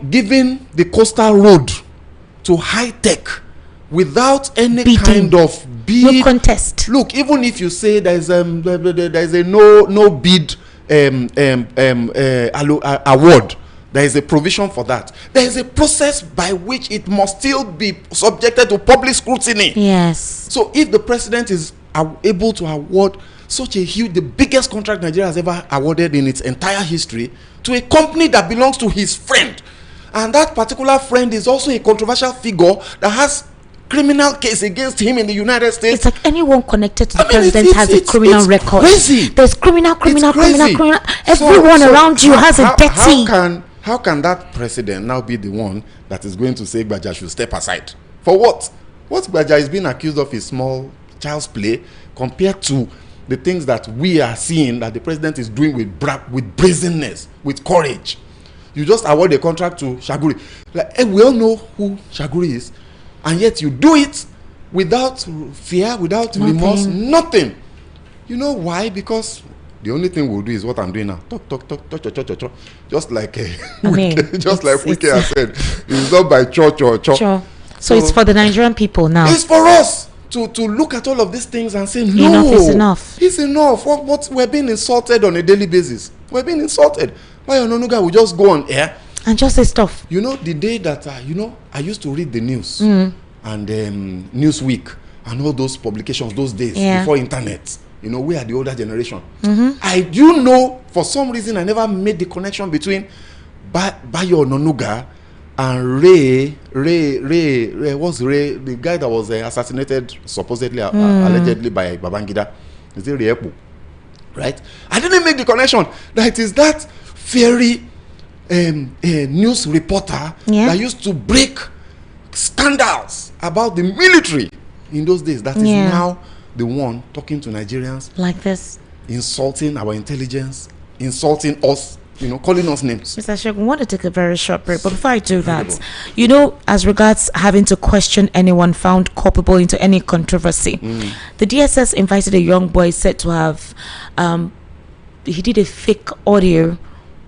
giving the coastal road to high tech without any kind of bid, no contest? Look, even if you say there's a no bid award, there is a provision for that. There is a process by which it must still be subjected to public scrutiny. Yes. So if the president is able to award such a huge, the biggest contract Nigeria has ever awarded in its entire history, to a company that belongs to his friend, and that particular friend is also a controversial figure that has criminal case against him in the United States. It's like anyone connected to the president has a criminal record. Crazy. There's criminal. Everyone around you has a dirty. How can that president now be the one that is going to say Gbaja should step aside? For what? What Gbaja is being accused of is small child's play compared to the things that we are seeing that the president is doing with brazenness, with courage. You just award a contract to Shaguri. We all know who Shaguri is, and yet you do it without fear, without remorse, nothing. You know why? Because the only thing we'll do is what I'm doing now. Talk. Just like Wike has said, it's not by church or church. Sure. So it's for the Nigerian people now. It's for us to look at all of these things and say, no, enough is enough. It's enough. What we're being insulted on a daily basis. We're being insulted. Why Ononuga will just go on air and just say stuff. The day that I used to read the news and Newsweek and all those publications those days before internet. We are the older generation. I do know, for some reason, I never made the connection between Bayo Ononuga and Ray, what's Ray? The guy that was assassinated, supposedly, allegedly by Babangida. Is it Ray Epo? Right? I didn't make the connection that it is that fiery news reporter that used to break scandals about the military in those days. That is now the one talking to Nigerians like this, insulting our intelligence, insulting us, calling us names. Mr. Shegun, I want to take a very short break, but before I do that, as regards having to question anyone found culpable into any controversy, the DSS invited a young boy said to have he did a fake audio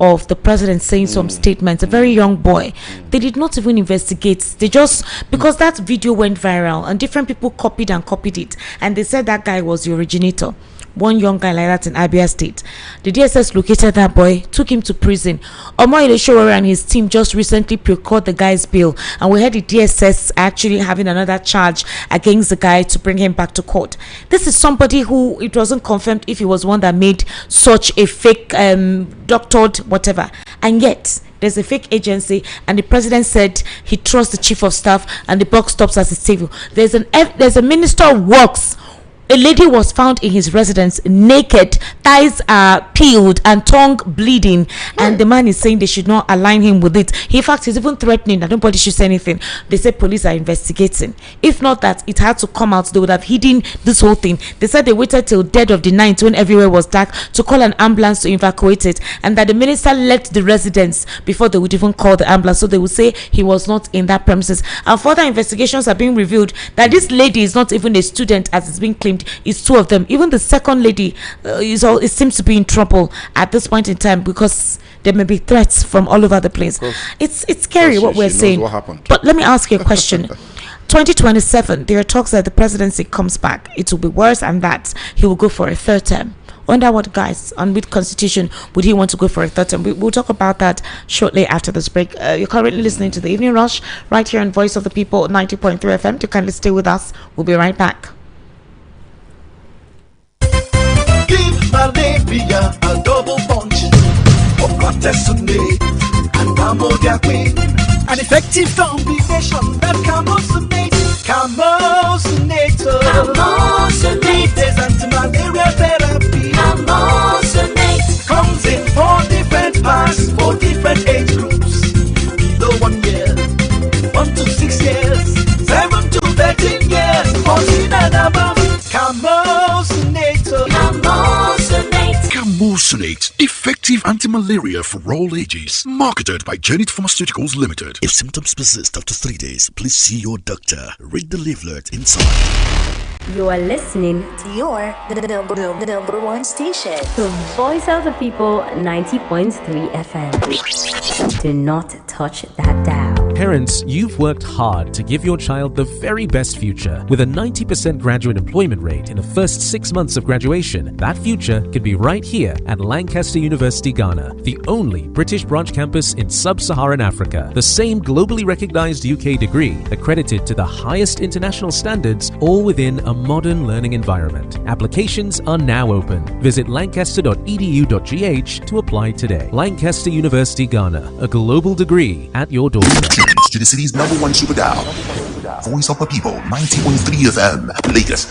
of the president saying some statements, a very young boy. They did not even investigate. They just, because that video went viral and different people copied it, and they said that guy was the originator. One young guy like that in Abia State. The DSS located that boy, took him to prison. Omoyele Sowore and his team just recently procured the guy's bail, and we heard the DSS actually having another charge against the guy to bring him back to court. This is somebody who, it wasn't confirmed if he was one that made such a fake doctored whatever, and yet there's a fake agency, and the president said he trusts the chief of staff, and the buck stops at his table. There's a minister of works. A lady was found in his residence naked, thighs are peeled and tongue bleeding, and the man is saying they should not align him with it. In fact, he's even threatening that nobody should say anything. They say police are investigating. If not that, it had to come out. They would have hidden this whole thing. They said they waited till dead of the night when everywhere was dark to call an ambulance to evacuate it, and that the minister left the residence before they would even call the ambulance, so they would say he was not in that premises. And further investigations are being revealed that this lady is not even a student as it's being claimed. It's two of them. Even the second lady it seems to be in trouble at this point in time because there may be threats from all over the place. It's scary what we're saying. What happened. But let me ask you a question. 2027, there are talks that the presidency comes back. It will be worse, and that he will go for a third term. Under what guise and with constitution would he want to go for a third term? We'll talk about that shortly after this break. You're currently listening to the Evening Rush right here on Voice of the People 90.3 FM. To kindly stay with us. We'll be right back. Give malaria a double punch. And Camodia Queen, an effective combination that Camosunator, there's anti-malaria therapy. Comes in 4 different packs for different age groups. Below 1 year, 1 to 6 years, 7 to 13 years, 14 and above. Camosunator. Camosunate, effective anti-malaria for all ages. Marketed by Janet Pharmaceuticals Limited. If symptoms persist after 3 days, please see your doctor. Read the leaflet inside. You are listening to the number one station, the Voice of the People 90.3 FM. Do not touch that dial. Parents, you've worked hard to give your child the very best future. With a 90% graduate employment rate in the first 6 months of graduation, that future could be right here at Lancaster University, Ghana, the only British branch campus in sub-Saharan Africa. The same globally recognized UK degree, accredited to the highest international standards, all within a modern learning environment. Applications are now open. Visit lancaster.edu.gh to apply today. Lancaster University, Ghana, a global degree at your doorstep. To the city's #1 super dial. Voice of the People, 90.3 FM. Latest.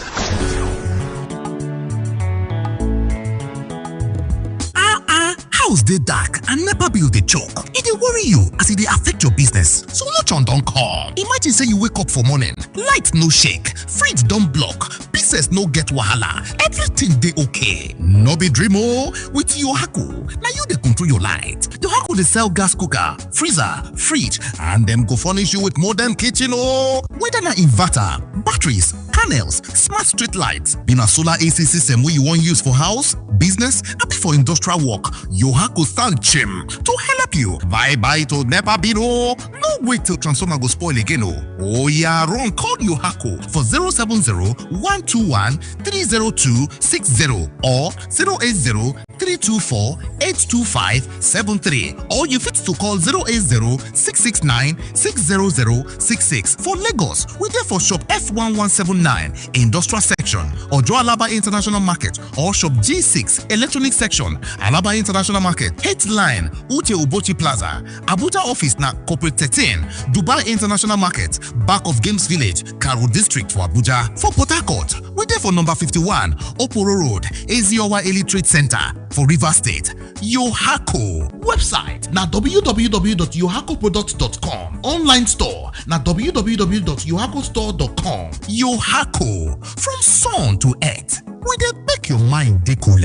House dey dark and NEPA bill dey choke. E dey worry you as e dey affect your business. So much on don come. Imagine say you wake up for morning, light no shake, fridge don block, business no get wahala, everything dey okay. No be dream o. With Yohaku, na you dey control your light. Yohaku dey sell gas cooker, freezer, fridge, and dem go furnish you with modern kitchen o. Whether na inverter, batteries, panels, smart street lights, be na solar AC system wey you wan use for house, business, abi for industrial work, Yohaku stand chim to help you. Bye to NEPA bill o. No wait till transformer go spoil again o. Oya run call Yohaku for 070-121-30260 or 080-324-82573, or you fit to call 080-669-60066. For Lagos, we there for shop F1179 industrial section, or Alaba International Market, or shop G6 electronic section, Alaba International Market, H-Line, Ute Ubochi Plaza, Abuja office na Corporate 13, Dubai International Market, back of Games Village, Karo District for Abuja. For Port Harcourt, we there for number 51, Oporo Road, Eziowa Elite Trade Center. For River State, Yohaku. Website na www.yohakuproducts.com. Online store na www.yohakustore.com. Yohaku, from sun to earth, we dey make your mind dey cool.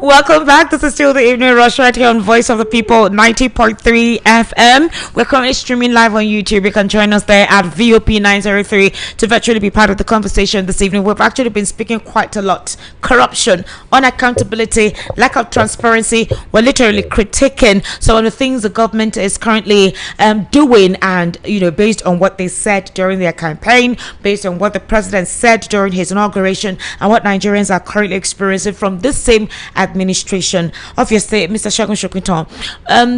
Welcome back. This is still the Evening Rush right here on Voice of the People 90.3 FM. We're currently streaming live on YouTube. You can join us there at VOP 903 to virtually be part of the conversation this evening. We've actually been speaking quite a lot. Corruption, unaccountability, lack of transparency. We're literally critiquing some of the things the government is currently doing, and based on what they said during their campaign, based on what the president said during his inauguration, and what Nigerians are currently experiencing from this same administration. Obviously, Mr. Segun Shokinton,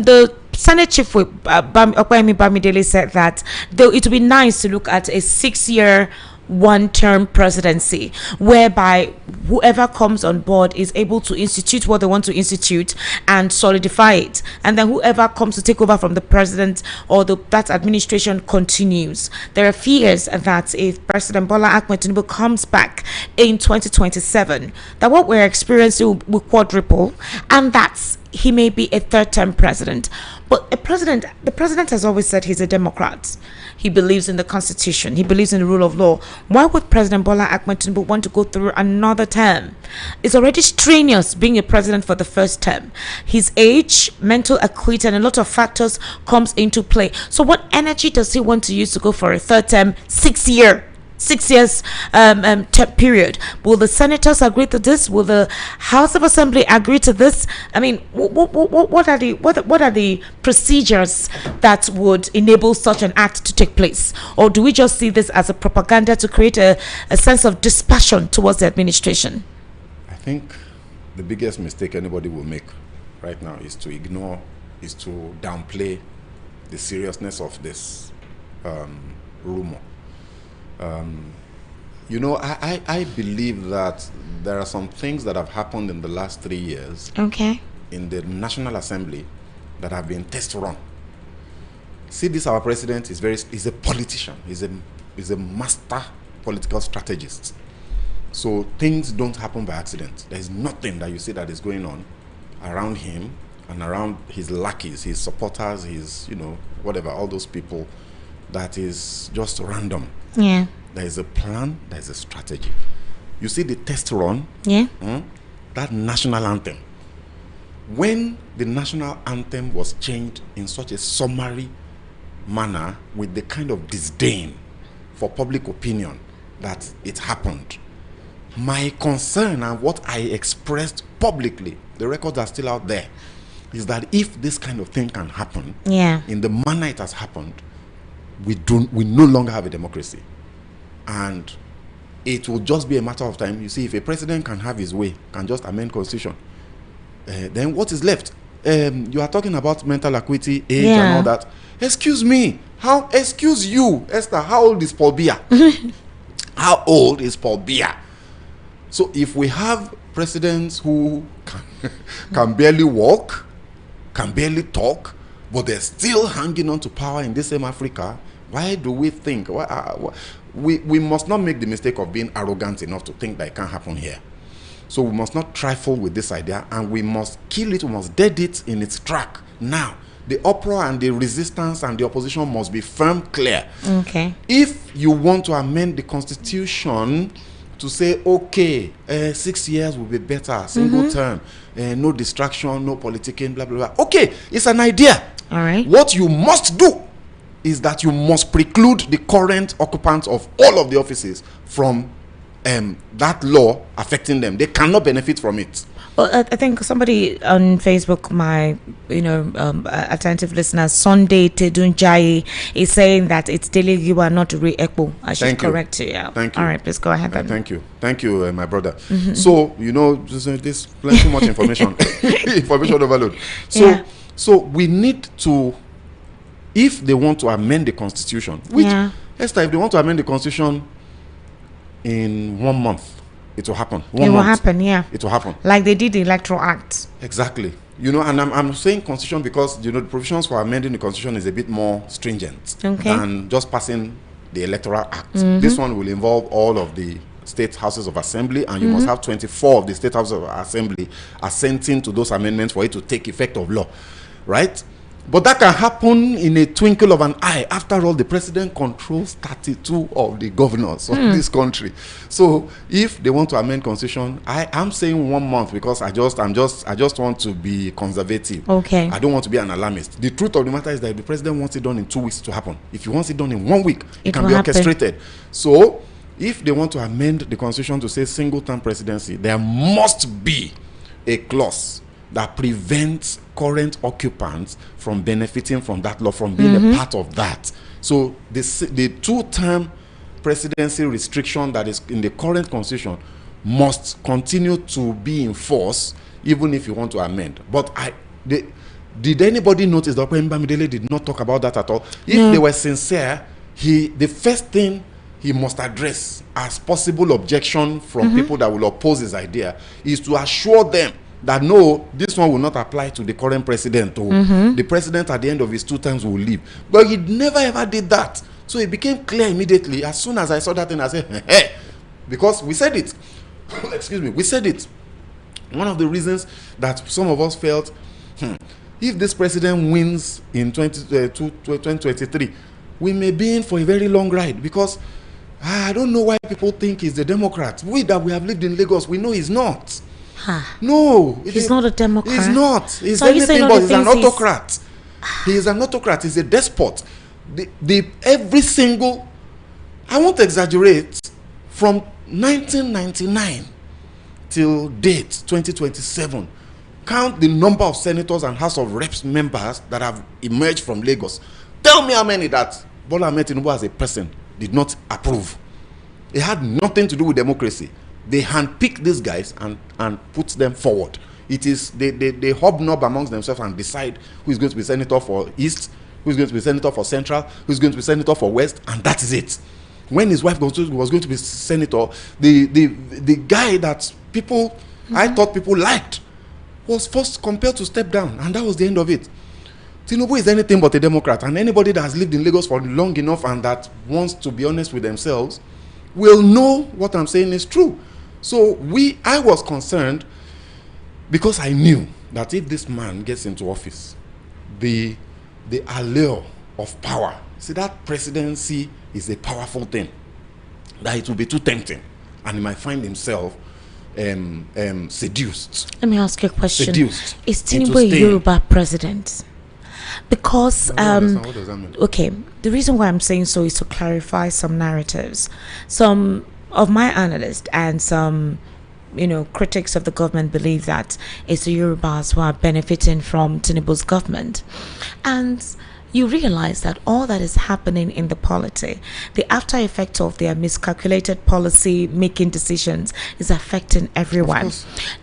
the Senate Chief Whip Okwemi Bamidele said that though it would be nice to look at a 6-year one-term presidency whereby whoever comes on board is able to institute what they want to institute and solidify it, and then whoever comes to take over from the president or that administration continues. There are fears that if President Bola Ahmed Tinubu comes back in 2027, that what we're experiencing will quadruple, and that's he may be a third-term president, but the president has always said he's a Democrat. He believes in the Constitution. He believes in the rule of law. Why would President Bola Ahmed Tinubu want to go through another term? It's already strenuous being a president for the first term. His age, mental acuity, and a lot of factors comes into play. So what energy does he want to use to go for a third term, 6 years period? Will the senators agree to this? Will the House of Assembly agree to this? I mean, what are the procedures that would enable such an act to take place? Or do we just see this as a propaganda to create a sense of dispassion towards the administration? I think the biggest mistake anybody will make right now is to downplay the seriousness of this rumor. I believe that there are some things that have happened in the last 3 years in the National Assembly that have been test run. See, this our president is a politician. He's a master political strategist. So things don't happen by accident. There is nothing that you see that is going on around him and around his lackeys, his supporters, his, whatever, all those people, that is just random. Yeah. There is a plan, there is a strategy. You see the test run, that national anthem. When the national anthem was changed in such a summary manner with the kind of disdain for public opinion that it happened, my concern and what I expressed publicly, the records are still out there, is that if this kind of thing can happen in the manner it has happened, we no longer have a democracy. And it will just be a matter of time. You see, if a president can have his way, can just amend constitution, then what is left? You are talking about mental acuity, age, and all that. Excuse me, excuse you, Esther, how old is Paul Biya? How old is Paul Biya? So if we have presidents who can barely walk, can barely talk, but they're still hanging on to power in this same Africa, why do we think? We must not make the mistake of being arrogant enough to think that it can't happen here. So we must not trifle with this idea, and we must kill it, we must dead it in its track. Now, the uproar and the resistance and the opposition must be firm, clear. Okay. If you want to amend the constitution to say, okay, 6 years will be better, single term, no distraction, no politicking, blah, blah, blah. Okay, it's an idea. All right. What you must do is that you must preclude the current occupants of all of the offices from that law affecting them. They cannot benefit from it. Well, I think somebody on Facebook, my attentive listener, Sunday Tedunjai, is saying that it's daily you are not re-echo. I should correct you. Yeah. Thank you. All right, please go ahead. Thank you, my brother. So there's plenty much information, information overload. So we need to, if they want to amend the constitution, which Esther, if they want to amend the constitution in 1 month, it will happen. It will happen. It will happen. Like they did the Electoral Act. Exactly. And I'm saying constitution because the provisions for amending the constitution is a bit more stringent than just passing the Electoral Act. This one will involve all of the state houses of assembly, and you must have 24 of the state houses of assembly assenting to those amendments for it to take effect of law, right? But that can happen in a twinkle of an eye. After all, the president controls 32 of the governors of this country. So if they want to amend constitution, I'm saying 1 month because I just want to be conservative. Okay. I don't want to be an alarmist. The truth of the matter is that if the president wants it done in 2 weeks to happen, if he wants it done in 1 week, it can be orchestrated. So if they want to amend the constitution to say single-term presidency, there must be a clause that prevents current occupants from benefiting from that law, from being a part of that. So the 2-term presidency restriction that is in the current constitution must continue to be in force, even if you want to amend. But did anybody notice that Bamidele did not talk about that at all? If they were sincere, the first thing he must address as possible objection from people that will oppose his idea is to assure them that no, this one will not apply to the current president. The president at the end of his 2 terms will leave. But he never ever did that. So it became clear immediately. As soon as I saw that thing, I said, hey, because we said it. Excuse me, we said it. One of the reasons that some of us felt if this president wins in 2023, we may be in for a very long ride, because I don't know why people think he's a Democrat. We that we have lived in Lagos, we know he's not. No, he's not a Democrat. He's not. He's so anything but he's an autocrat. He is an autocrat. He's a despot. Every single, I won't exaggerate, from 1999 till date 2027, count the number of senators and House of Reps members that have emerged from Lagos. Tell me how many that Bola Ahmed Tinubu as a person did not approve. It had nothing to do with democracy. They handpick these guys and put them forward. It is they hobnob amongst themselves and decide who is going to be senator for East, who is going to be senator for Central, who is going to be senator for West, and that is it. When his wife was going to be senator, the guy that people I thought people liked was first compelled to step down, and that was the end of it. Tinubu is anything but a Democrat, and anybody that has lived in Lagos for long enough and that wants to be honest with themselves will know what I'm saying is true. So I was concerned because I knew that if this man gets into office, the allure of power, see, that presidency is a powerful thing, that it will be too tempting, and he might find himself seduced. Let me ask you a question. Seduced. Is Tinubu a Yoruba president? Because what does that mean? okay, the reason why I'm saying so is to clarify some narratives. Some of my analysts and some critics of the government believe that it's the Yorubas who are benefiting from Tinubu's government, and you realize that all that is happening in the polity, the after effect of their miscalculated policy making decisions, is affecting everyone.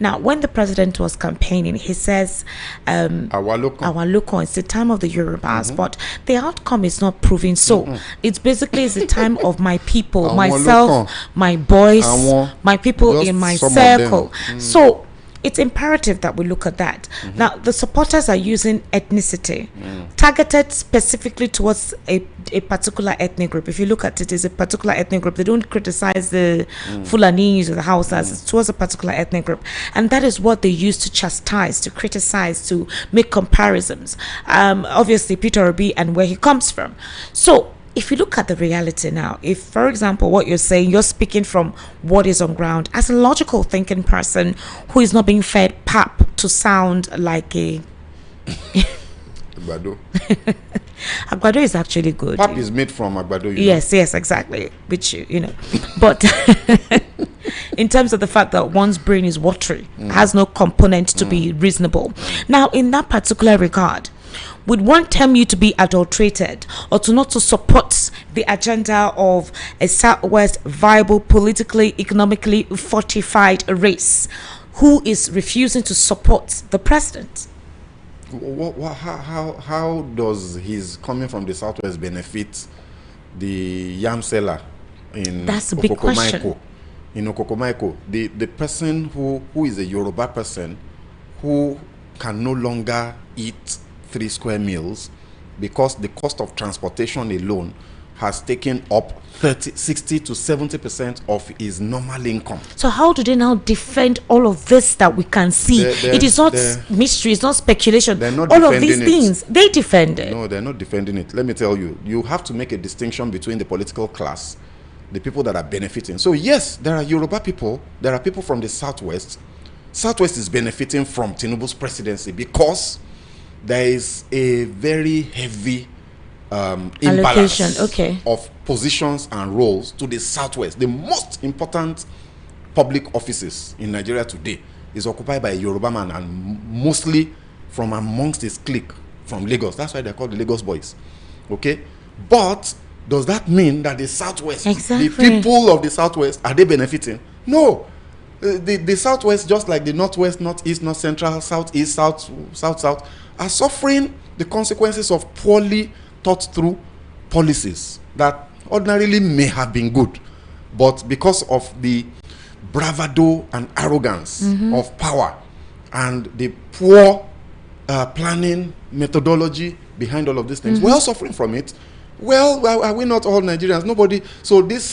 Now, when the president was campaigning, he says, our local, it's the time of the Yorubas, but the outcome is not proving so. It's basically the time of my people, myself, my boys, my people in my circle. So it's imperative that we look at that. Now, the supporters are using ethnicity targeted specifically towards a particular ethnic group. If you look at it, it's a particular ethnic group. They don't criticize the Fulanis or the Hausas. It's towards a particular ethnic group. And that is what they use to chastise, to criticize, to make comparisons. Obviously, Peter Obi and where he comes from. So if you look at the reality now, if, for example, what you're saying, you're speaking from what is on ground, as a logical thinking person who is not being fed pap to sound like a Agbado. Agbado is actually good. Pap is made from Agbado. Yes, exactly. Which, but in terms of the fact that one's brain is watery, has no component to be reasonable. Now, in that particular regard, would one term you to be adulterated or to not to support the agenda of a Southwest viable, politically, economically fortified race who is refusing to support the president? How does his coming from the Southwest benefit the yam seller in That's a big question. In Okokomaiko, the person who is a Yoruba person who can no longer eat 3 square meals because the cost of transportation alone has taken up 60 to 70% of his normal income. So how do they now defend all of this that we can see? It is not mystery, it's not speculation. They're not all of these things, they defend it. No, they're not defending it. Let me tell you, you have to make a distinction between the political class, the people that are benefiting. So yes, there are Yoruba people, there are people from the Southwest. Southwest is benefiting from Tinubu's presidency because there is a very heavy imbalance of positions and roles to the Southwest. The most important public offices in Nigeria today is occupied by a Yoruba man, and mostly from amongst his clique from Lagos. That's why they're called the Lagos boys. Okay? But does that mean that the Southwest, the people of the Southwest, are they benefiting? No. The Southwest, just like the Northwest, Northeast, North Central, Southeast, South, are suffering the consequences of poorly thought through policies that ordinarily may have been good, but because of the bravado and arrogance of power and the poor planning methodology behind all of these things, we're all suffering from it. Well, are we not all Nigerians? Nobody. So this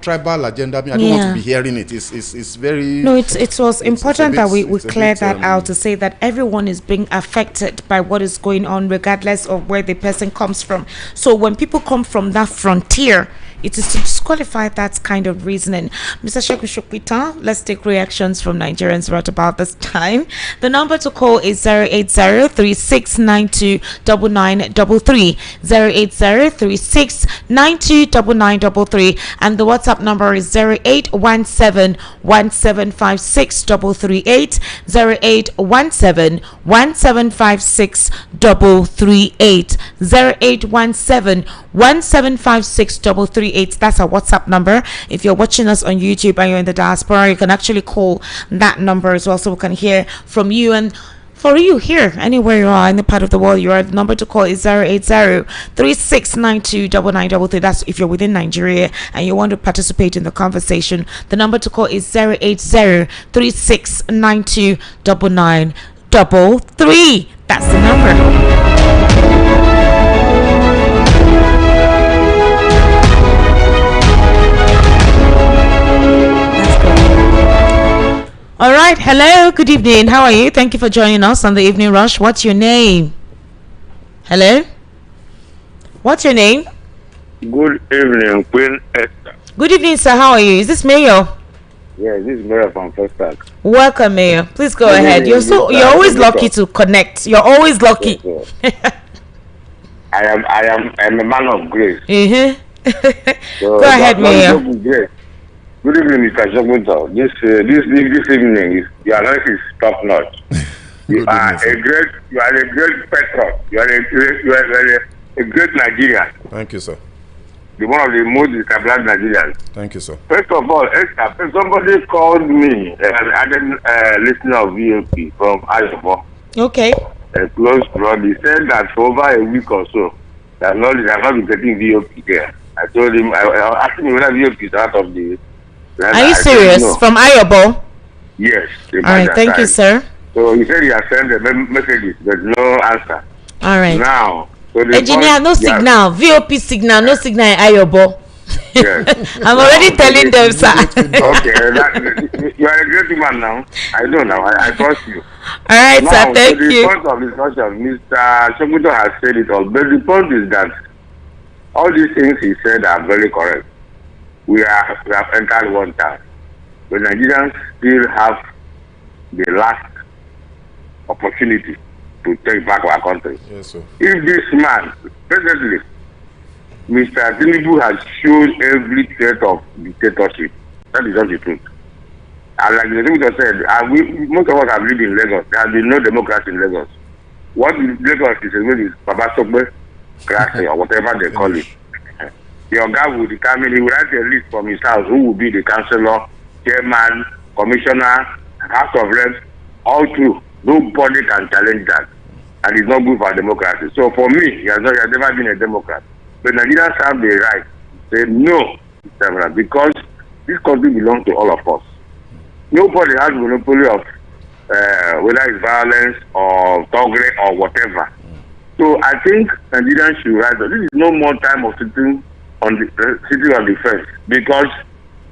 tribal agenda, I mean, I don't want to be hearing it. It's very. No, it was important that we clear that out to say that everyone is being affected by what is going on, regardless of where the person comes from. So when people come from that frontier, it is to disqualify that kind of reasoning. Mr. Sheku Shokita, let's take reactions from Nigerians right about this time. The number to call is 080-3692-9933, 080-3692-9933, and the WhatsApp number is 0817-1756-338, 0817-1756-338, 0817-1756-338. That's our WhatsApp number. If you're watching us on YouTube and you're in the diaspora, you can actually call that number as well, so we can hear from you. And for you here, anywhere you are in the part of the world you are, the number to call is 080-3692-9933. That's if you're within Nigeria and you want to participate in the conversation. The number to call is 080-3692-9933. That's the number. All right. Hello. Good evening. How are you? Thank you for joining us on the Evening Rush. What's your name? Hello. What's your name? Good evening, Queen Esther. Good evening, sir. How are you? Is this Mayor? Yeah, this is Mayor from First Tag. Welcome, Mayor. Please go ahead. You're always lucky to connect. You're always lucky. Yes, I'm a man of grace. So go ahead, Mayor. Good evening, Mr. Jogunto. This evening, your life is top notch. You are a great patriot. You are a great Nigerian. Thank you, sir. One of the most established Nigerians. Thank you, sir. First of all, somebody called me, an listener of VOP from Ayobo. Okay. A close friend. He said that for over a week or so, that knowledge has not been getting VOP there. I told him, I asked him whether VOP is out of the. Are you serious? No. From Ayobo? Yes. All right, thank you, sir. So he said he has sent the messages, there's no answer. All right. Now, so engineer, no signal. VOP signal, no signal in Ayobo. Yes. I'm already telling them, sir. Okay, you are a great man now. I know now. I trust you. All right, now, sir. Thank you. The point of discussion, Mr. Shoguto has said it all, but the point is that all these things he said are very correct. We have entered one time. The Nigerians still have the last opportunity to take back our country. Yes, sir. If this man, presently, Mr. Tinubu has shown every trait of dictatorship. That is not the truth. And like the Tinubu said, most of us have lived in Lagos. There has been no democracy in Lagos. What Lagos is is Baba Sokbe, Krasi, or whatever they call it. Your guy will determine, he will write a list from his house who will be the councillor, chairman, commissioner, house of reps, all through. Nobody can challenge that. And it's not good for democracy. So for me, he has never been a Democrat. But Nigerians have the right to say no, because this country belongs to all of us. Nobody has monopoly of whether it's violence or thuggery or whatever. So I think Nigerians should rise up. This is no more time of sitting on the fence, because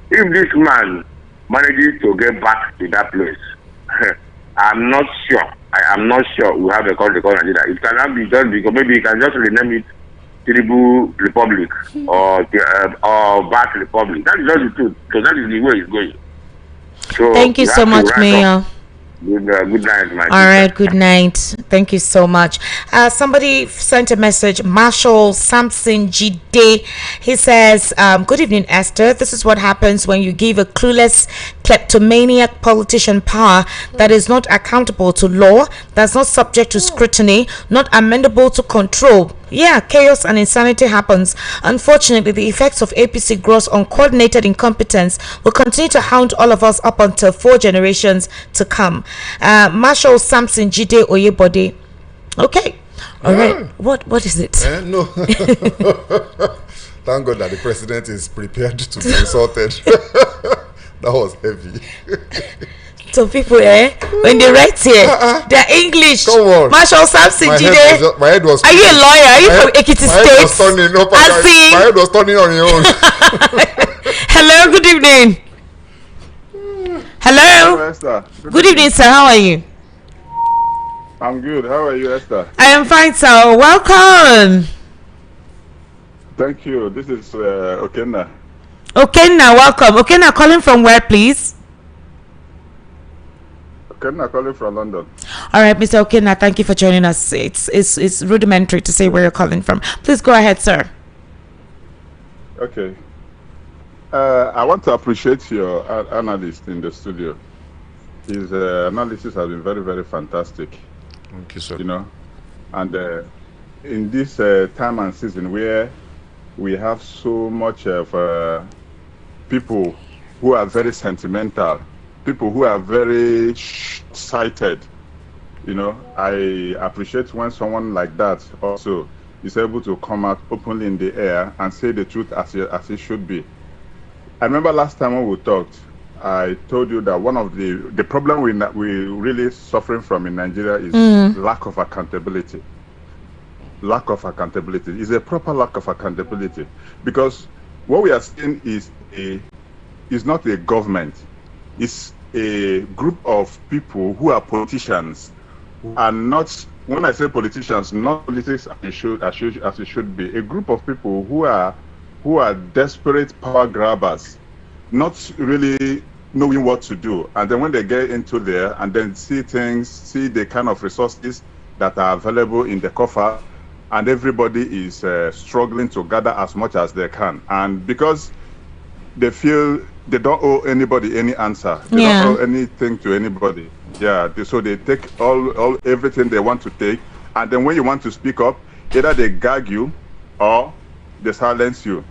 if this man manages to get back to that place, I'm not sure. I am not sure we have a country called Nigeria. It cannot be just because maybe you can just rename it Tinubu Republic or Bat Republic. That is just the truth, because that is the way it's going. So thank you so much, Mayor. Good night, my all right, good night. Thank you so much. Somebody sent a message, Marshall Samson Jide. He says, good evening, Esther. This is what happens when you give a clueless kleptomaniac politician power that is not accountable to law, that's not subject to scrutiny, not amendable to control. Yeah, chaos and insanity happens. Unfortunately, the effects of APC gross uncoordinated incompetence will continue to hound all of us up until 4 generations to come. Marshall Samson Jide Oyebode. Okay. All right. What is it? No. Thank God that the president is prepared to be insulted. That was heavy. So people, when they write here, they're English. Come on. Marshall Samson, My head was. Are you a lawyer? Are you from Ekiti State? My head was turning on your own. Hello, good evening. Hello. Esther. Good evening, sir. How are you? I'm good. How are you, Esther? I am fine, sir. Welcome. Thank you. This is Okenna. Okenna, welcome. Okenna, calling from where, please? Okenna, calling from London. All right, Mr. Okenna, thank you for joining us. It's rudimentary to say where you're calling from. Please go ahead, sir. Okay. I want to appreciate your analyst in the studio. His analysis has been very, very fantastic. Thank you, sir. You know, and in this time and season where we have so much of people who are very sentimental, people who are very sighted, you know, I appreciate when someone like that also is able to come out openly in the air and say the truth as it should be. I remember last time when we talked, I told you that one of the problem we really suffering from in Nigeria is lack of accountability. Lack of accountability is a proper lack of accountability, because what we are seeing is not a government, it's a group of people who are politicians, who are not. When I say politicians, not politics as it should be. A group of people who are desperate power grabbers, not really knowing what to do, and then when they get into there and then see the kind of resources that are available in the coffer, and everybody is struggling to gather as much as they can, and because they feel they don't owe anybody any answer, they don't owe anything to anybody. So they take all everything they want to take, and then when you want to speak up, either they gag you or they silence you.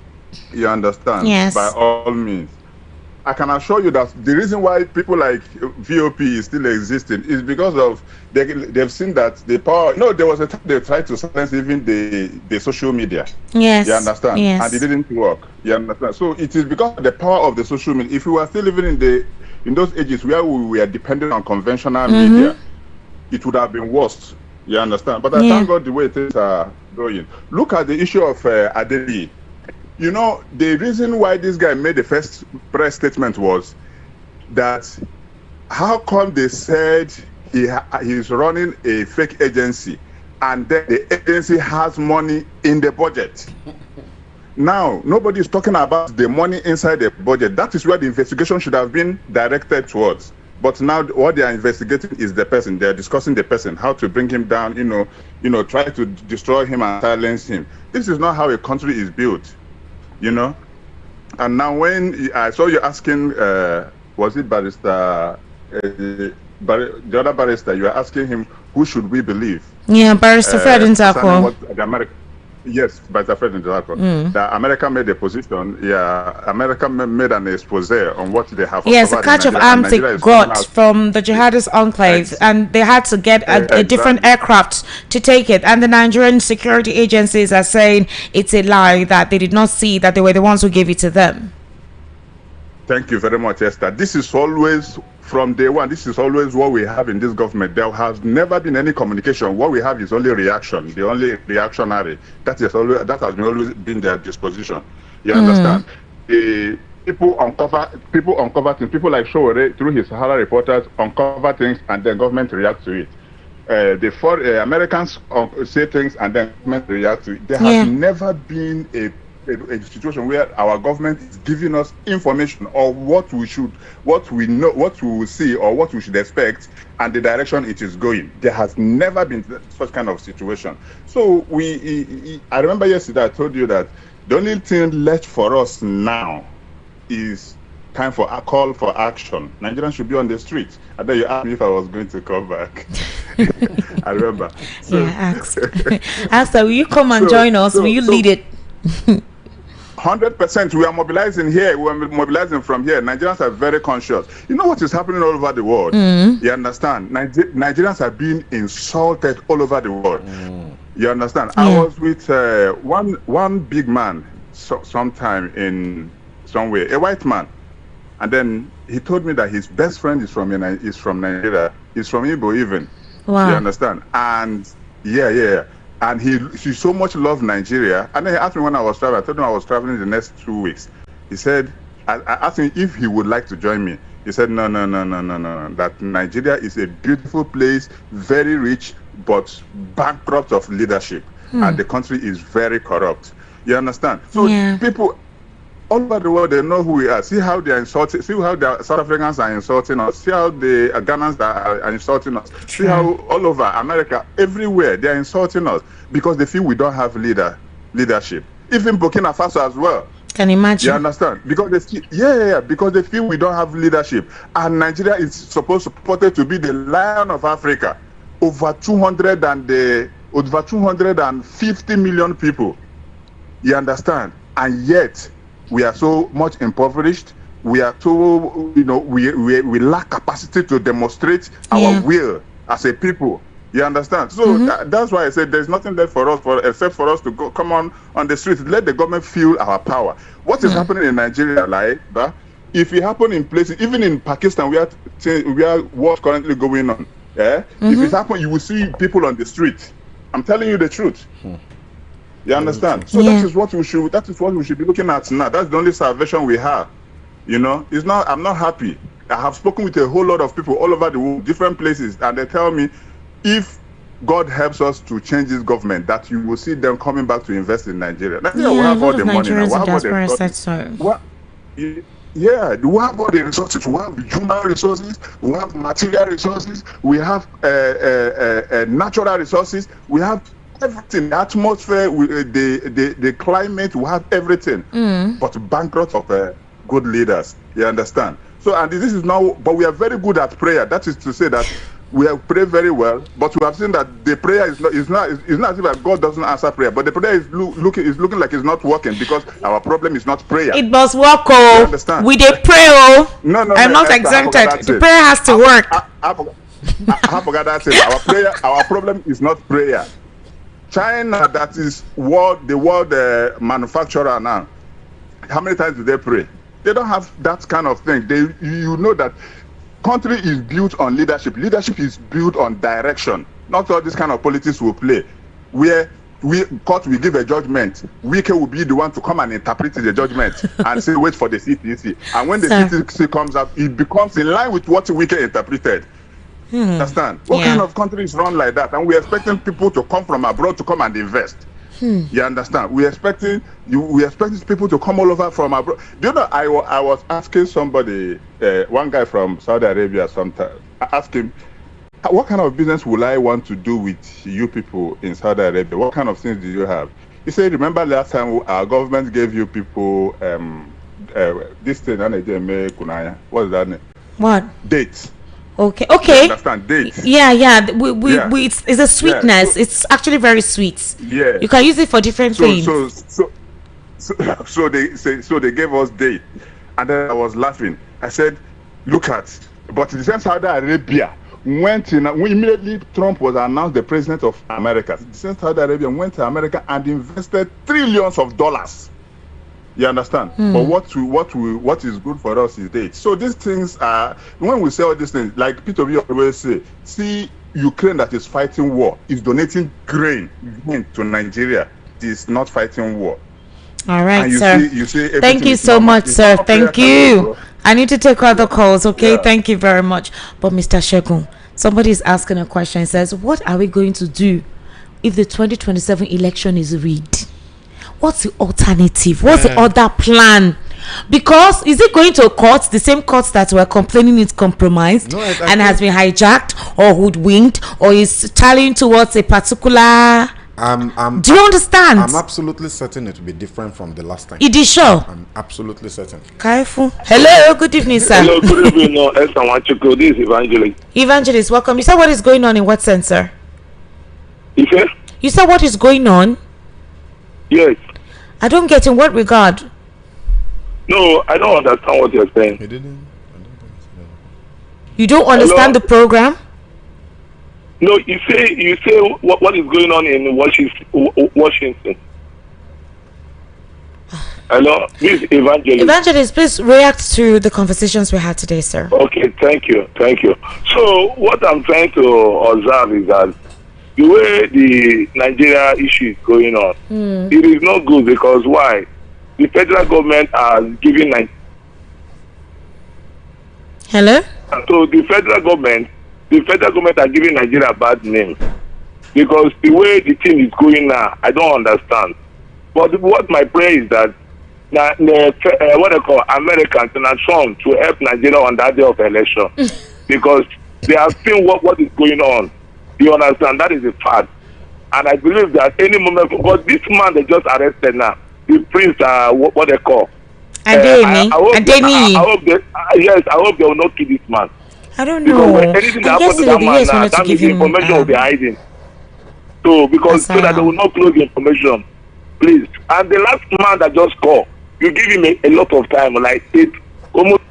You understand? Yes. By all means. I can assure you that the reason why people like VOP is still existing is because of they've seen that the power. No, there was a time they tried to silence even the social media. Yes. You understand? Yes. And it didn't work. You understand? So it is because of the power of the social media. If we were still living in those ages where we were dependent on conventional media, it would have been worse. You understand? But I thank God the way things are going. Look at the issue of ADC. You know, the reason why this guy made the first press statement was that how come they said he's running a fake agency and then the agency has money in the budget. Now, nobody is talking about the money inside the budget. That is where the investigation should have been directed towards. But now what they are investigating is the person. They are discussing the person, how to bring him down, try to destroy him and silence him. This is not how a country is built. You know, and now when I saw you asking, was it Barrister, the other barrister, you are asking him, who should we believe? Yeah, Barrister Fred Nzako. Yes, Barrister Fred Nzako. The America made a position, America made an expose on what they have. Yes, a catch of arms they got from the jihadist enclave, and they had to get a different aircraft to take it. And the Nigerian security agencies are saying it's a lie, that they did not see that they were the ones who gave it to them. Thank you very much, Esther. This is always, from day one, this is always what we have in this government. There has never been any communication. What we have is only reaction, the only reactionary. That has always been their disposition. You understand? People uncover things. People like Showore, through his Sahara reporters, uncover things, and then government reacts to it. Americans say things, and then government reacts to it. There has never been a situation where our government is giving us information or what we know, what we will see, or what we should expect, and the direction it is going. There has never been such kind of situation. So I remember yesterday I told you that the only thing left for us now is time for a call for action. Nigerians should be on the streets. And then you asked me if I was going to come back. I remember. So, asked will you come and join us? Will you lead it? 100%. We are mobilizing here. We are mobilizing from here. Nigerians are very conscious. You know what is happening all over the world? You understand? Nigerians are being insulted all over the world. You understand? I was with one big man sometime in somewhere, a white man, And then he told me that his best friend is from Nigeria. He's from Igbo even. Wow. You understand? And yeah. And he so much loved Nigeria. And then he asked me when I was traveling. I told him I was traveling the next 2 weeks. He said, I asked him if he would like to join me. He said, no. That Nigeria is a beautiful place, very rich, but bankrupt of leadership. And the country is very corrupt. You understand? So people all over the world, they know who we are. See how they are insulting. See how the South Africans are insulting us. See how the Ghanaians are insulting us. See how all over America, everywhere, they are insulting us because they feel we don't have leadership. Even Burkina Faso as well. Can imagine. You understand? Because they feel, because they feel we don't have leadership. And Nigeria is supposed to be the lion of Africa. Over 250 million people. You understand? And yet, we are so much impoverished. We are so, we lack capacity to demonstrate our will as a people. You understand? So that's why I said there's nothing left for us except for us to come on the streets. Let the government feel our power. What is happening in Nigeria, if it happen in places, even in Pakistan, we are what's currently going on. If it happen, you will see people on the street. I'm telling you the truth. You understand? So that is what we should be looking at now. That's the only salvation we have. It's not. I'm not happy. I have spoken with a whole lot of people all over the world, different places, and they tell me, if God helps us to change this government, that you will see them coming back to invest in Nigeria. Nigeria will have all the money now. We have all the resources. We have human resources. We have material resources. We have natural resources. We have everything. The atmosphere, the climate. We have everything. But bankrupt of good leaders. You understand? So, and this is now. But we are very good at prayer. That is to say that we have prayed very well, but we have seen that the prayer is not as if like God doesn't answer prayer, but the prayer is looking like it's not working because our problem is not prayer. It must work, oh. Understand? We dey pray, oh. No, I'm not exempted. The prayer has to work. I forgot that. Our problem is not prayer. China, that is the world manufacturer now. How many times do they pray? They don't have that kind of thing. You know that. Country is built on leadership. Leadership is built on direction. Not all this kind of politics will play. Where court will give a judgment, Wike will be the one to come and interpret the judgment and say wait for the CTC. And when the CTC comes up, it becomes in line with what Wike interpreted. Understand? What kind of country is run like that? And we're expecting people to come from abroad to come and invest. You understand? We're expecting people to come all over from abroad. Do you know, I was asking somebody, one guy from Saudi Arabia sometime, I asked him, what kind of business will I want to do with you people in Saudi Arabia? What kind of things do you have? He said, remember last time our government gave you people this thing, what is that name? What? Dates. Okay. You understand? Dates. Yeah. It's a sweetness. So, it's actually very sweet. Yeah. You can use it for different things. So they gave us dates, and then I was laughing. I said, but the same Saudi Arabia went in when immediately Trump was announced the president of America. The same Saudi Arabia went to America and invested trillions of dollars. You understand? But what is good for us is dates. So these things are, when we say all these things, like Peter B always say, see Ukraine that is fighting war is donating grain to Nigeria. It is not fighting war. All right, sir. You see thank you so much, sir. Thank you. I need to take other calls, okay? Thank you very much. But Mr. Shegun, somebody is asking a question. It says, what are we going to do if the 2027 election is rigged? What's the alternative? What's the other plan? Because is it going to court, the same courts that were complaining it's compromised and has been hijacked or hoodwinked or is tallying towards a particular... do you understand? I'm absolutely certain it will be different from the last time. It is sure? I'm absolutely certain. Kaifu. Hello, good evening, sir. Hello, good evening. This is Evangelist. Evangelist, welcome. You said what is going on in what sense, sir? You said what is going on? Yes. I don't get in what regard. No, I don't understand what you're saying. You don't understand the program? No, you say what is going on in Washington. Hello, this is Evangelist. Evangelist, please react to the conversations we had today, sir. Okay, thank you. So what I'm trying to observe is that the way the Nigeria issue is going on, it is not good because why? The federal government has given Hello? So the federal government are giving Nigeria a bad name because the way the thing is going now, I don't understand. But what my prayer is that what they call Americans and Trump to help Nigeria on that day of election because they have seen what is going on. You understand? That is a fact. And I believe that any moment, because this man they just arrested now, the prince, what they call. I hope they will not kill this man. I don't know. Because anything that happens to that man now, that means the information will be hiding. So that they will not close the information. Please. And the last man that just called, you give him a lot of time, like almost.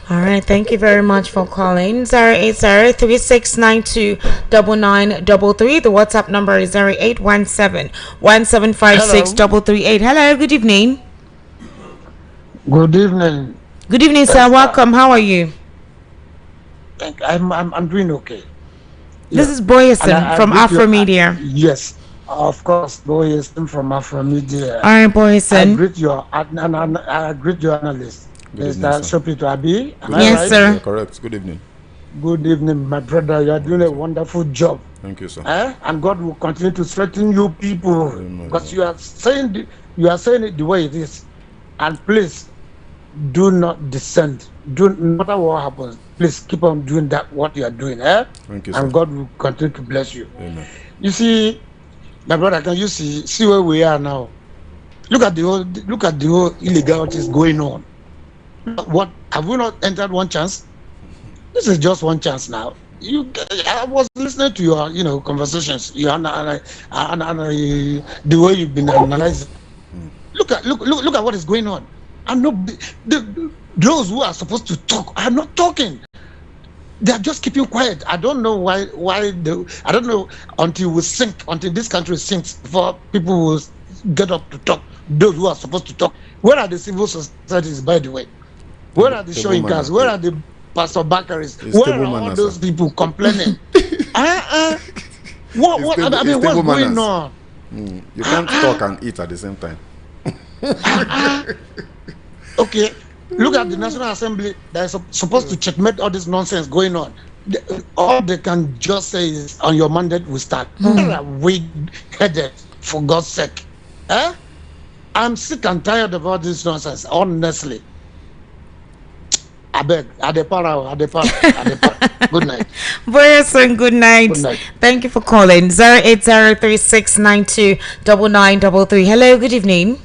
All right, thank you very much for calling. 08036929933. The WhatsApp number is 0817-1756-338. Hello, good evening. Good evening. Good evening, sir. Welcome. How are you? I'm doing okay. This is Boyesen from Afro Media. Yes, of course, Boyesen from Afro Media. All right, Boyesen. I greet your analyst. Mr. Sopito Abi. Yes, right? Sir. Yeah, correct. Good evening. Good evening, my brother. You are doing a wonderful job. Thank you, sir. And God will continue to strengthen you people because you are saying it the way it is. And please, do not descend. No matter what happens, please keep on doing what you are doing. Thank you, sir. And God will continue to bless you. Amen. You see, my brother, can you see where we are now? Look at the whole illegalities going on. What have we not entered one chance? This is just one chance now. I was listening to your conversations, the way you've been analyzing. Look at what is going on. And those who are supposed to talk are not talking. They are just keeping quiet. I don't know why I don't know until this country sinks before people will get up to talk. Those who are supposed to talk. Where are the civil societies, by the way? Where are the showing cars? Where are the Pastor Bakaris? Where are all those people complaining? What's going on? You can't talk and eat at the same time. Okay, look at the National Assembly that is supposed to checkmate all this nonsense going on. All they can just say is, on your mandate we start. Where are we headed, for God's sake? I'm sick and tired of all this nonsense, honestly. I beg, Adepara. Good night. Boyesen, good night. Thank you for calling. 08036929933. Hello, good evening.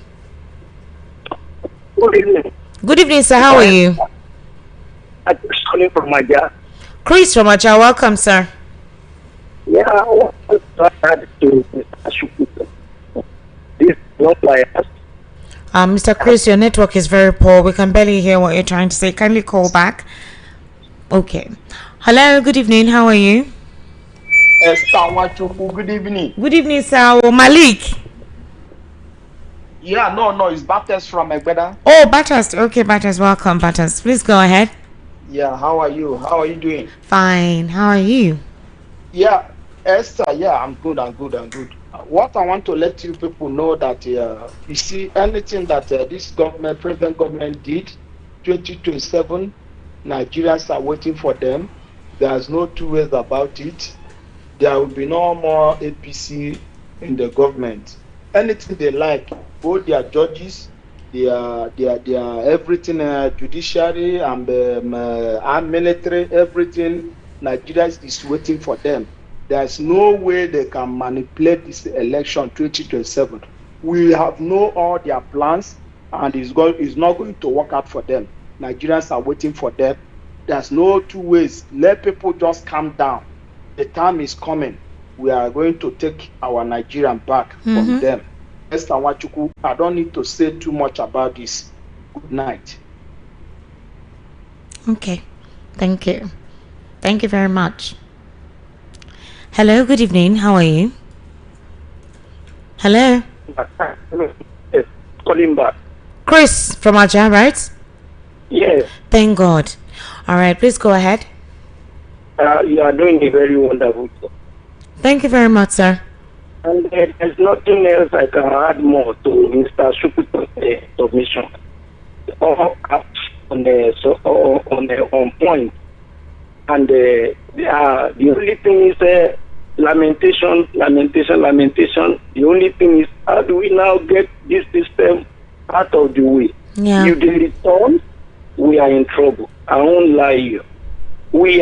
Good evening. Good evening, sir. How are you? I'm just calling from Maja. Chris from Maja, welcome, sir. Yeah, I want to add to Mr. Shuku. This not biased. Mr. Chris, your network is very poor. We can barely hear what you're trying to say. Kindly call back. Okay. Hello, good evening. How are you? Good evening. Good evening, sir. Malik. Yeah, no, it's Baptist from Egbeda. Oh, Baptist. Okay, Baptist. Welcome, Baptist. Please go ahead. Yeah, how are you? How are you doing? Fine. How are you? Yeah, Esther. Yeah, I'm good. What I want to let you people know that you see anything that this present government did, 2027, Nigerians are waiting for them. There's no two ways about it. There will be no more APC in the government. Anything they like, both their judges, their everything, judiciary and military, everything, Nigeria is waiting for them. There's no way they can manipulate this election 2027. We have know all their plans, and it's not going to work out for them. Nigerians are waiting for them. There's no two ways. Let people just calm down. The time is coming. We are going to take our Nigerian back from them. Esther Wachuku, I don't need to say too much about this. Good night. Okay. Thank you. Thank you very much. Hello, good evening. How are you? Hello? Yes, calling back. Chris from Aja, right? Yes. Thank God. All right, please go ahead. You are doing a very wonderful job. Thank you very much, sir. And there's nothing else I can add more to Mr. Shukuto's submission. All on point. And the only thing is lamentation. The only thing is, how do we now get this system out of the way? Yeah. If they return, we are in trouble. I won't lie to you.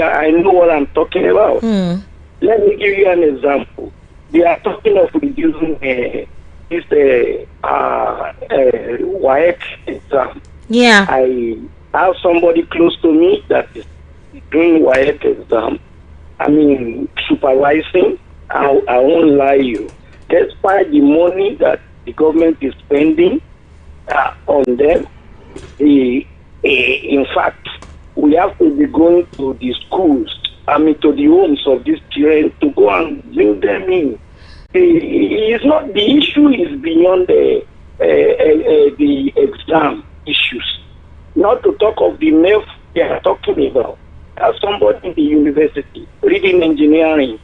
I know what I'm talking about. Let me give you an example. They are talking of reducing this WAEC exam. Yeah. I have somebody close to me that is doing WAEC exam. I mean, supervising. I won't lie to you. Despite the money that the government is spending on them, in fact, we have to be going to the schools, to the homes of these children to go and bring them in. It's not, the issue is beyond the exam issues. Not to talk of the MEF they are talking about. As somebody in the university reading engineering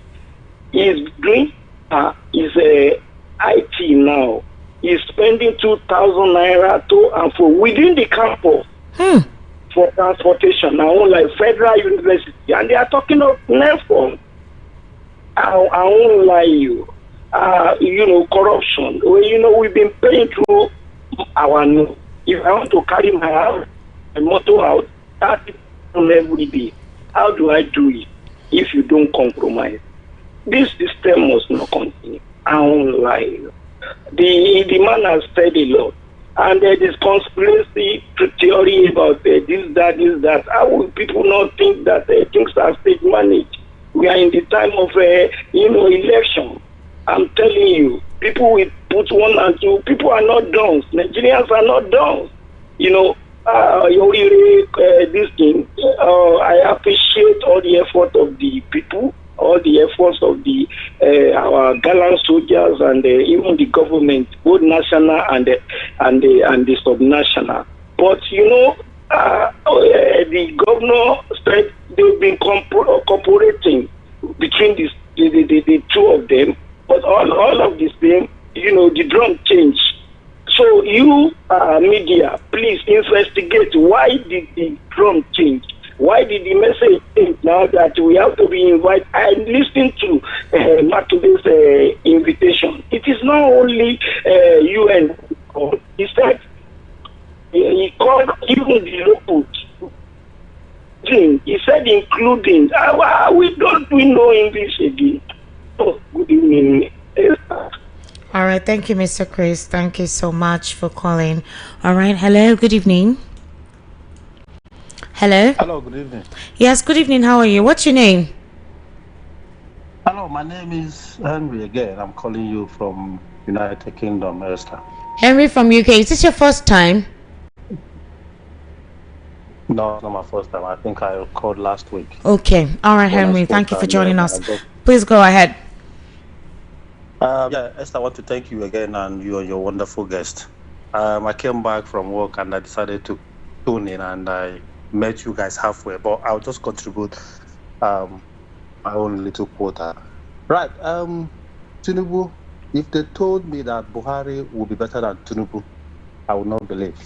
is doing IT now. He's spending 2,000 naira to and for within the campus. For transportation now, like Federal University, and they are talking of NEFON. I won't lie to you. Corruption. Well, we've been paying through our nose. If I want to carry my motor out, 30 every day. How do I do it if you don't compromise? This system must not continue. I won't lie to you. The man has said a lot. And there is conspiracy theory about this, that. How will people not think that things are state managed? We are in the time of election. I'm telling you, people will put one and two. People are not done. Nigerians are not done. This thing. I appreciate all the effort of the people, all the efforts of our gallant soldiers and even the government, both national and the subnational. But the governor said they've been cooperating between the two of them. But all of this thing, the drum changed. So you media, please investigate why did the drum change. Why did the message change now that we have to be invited? I listened to Matube's invitation. It is not only UN. He said he called even the local. He said including. We know English again. Oh, good evening. All right. Thank you, Mr. Chris. Thank you so much for calling. All right. Hello. Good evening. Hello. Hello, good evening. Yes, good evening. How are you? What's your name? Hello, my name is Henry again. I'm calling you from United Kingdom, Esther. Henry from UK. Is this your first time? No, it's not my first time. I think I called last week. Okay. All right, Henry. Thank you for joining us. Please go ahead. Esther, I want to thank you again, and you are your wonderful guest. I came back from work and I decided to tune in, and I met you guys halfway, but I'll just contribute my own little quota. Right. Tinubu, if they told me that Buhari would be better than Tinubu, I would not believe.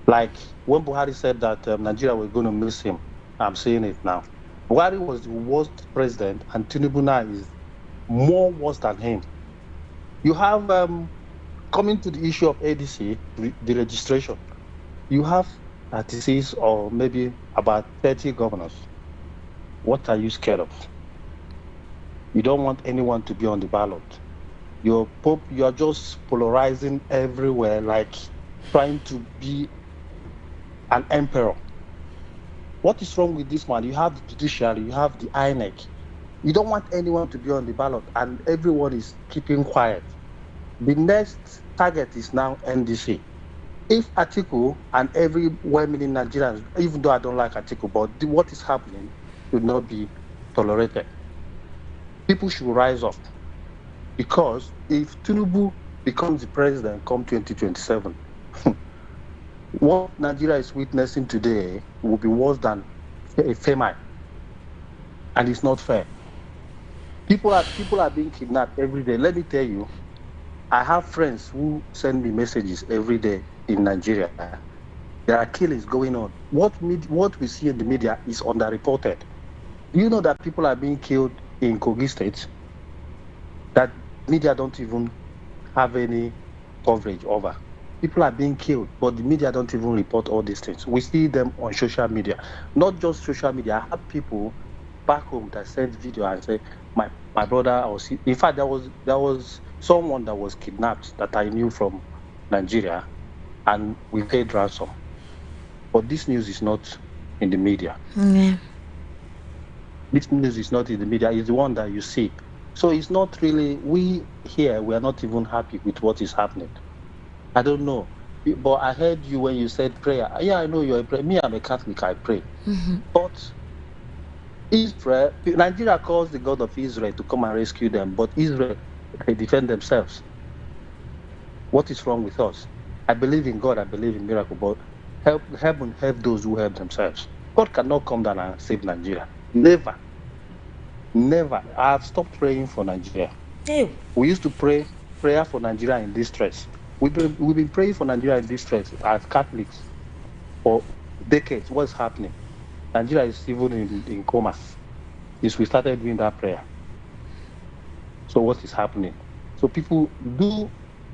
Like when Buhari said that Nigeria was going to miss him, I'm seeing it now. Buhari was the worst president, and Tinubu now is more worse than him. You have, coming to the issue of ADC, the registration, you have ADCs or maybe about 30 governors. What are you scared of? You don't want anyone to be on the ballot. You're just polarizing everywhere, like trying to be an emperor. What is wrong with this man? You have the judiciary, you have the INEC. You don't want anyone to be on the ballot, and everyone is keeping quiet. The next target is now NDC. If Atiku and every well-meaning Nigerians, even though I don't like Atiku, but what is happening should not be tolerated. People should rise up, because if Tinubu becomes the president come 2027, what Nigeria is witnessing today will be worse than a famine, and it's not fair. People are being kidnapped every day. Let me tell you, I have friends who send me messages every day in Nigeria. There are killings going on. What we see in the media is underreported. Do you know that people are being killed in Kogi State that media don't even have any coverage over? People are being killed, but the media don't even report all these things. We see them on social media. Not just social media. I have people back home that send video and say, my brother, in fact, there was someone that was kidnapped that I knew from Nigeria, and we paid ransom. But this news is not in the media. Yeah. This news is not in the media. It's the one that you see. So it's not really, we are not even happy with what is happening. I don't know. But I heard you when you said prayer. Yeah, I know you're a prayer. Me, I'm a Catholic, I pray. But Israel, Nigeria calls the God of Israel to come and rescue them, but Israel, they defend themselves. What is wrong with us? I believe in God, I believe in miracle, but help those who help themselves. God cannot come down and save Nigeria. Never. I have stopped praying for Nigeria. Ew. We used to pray for Nigeria in distress. We've been praying for Nigeria in distress as Catholics for decades. What's happening? Nigeria is even in coma since we started doing that prayer. So what is happening? So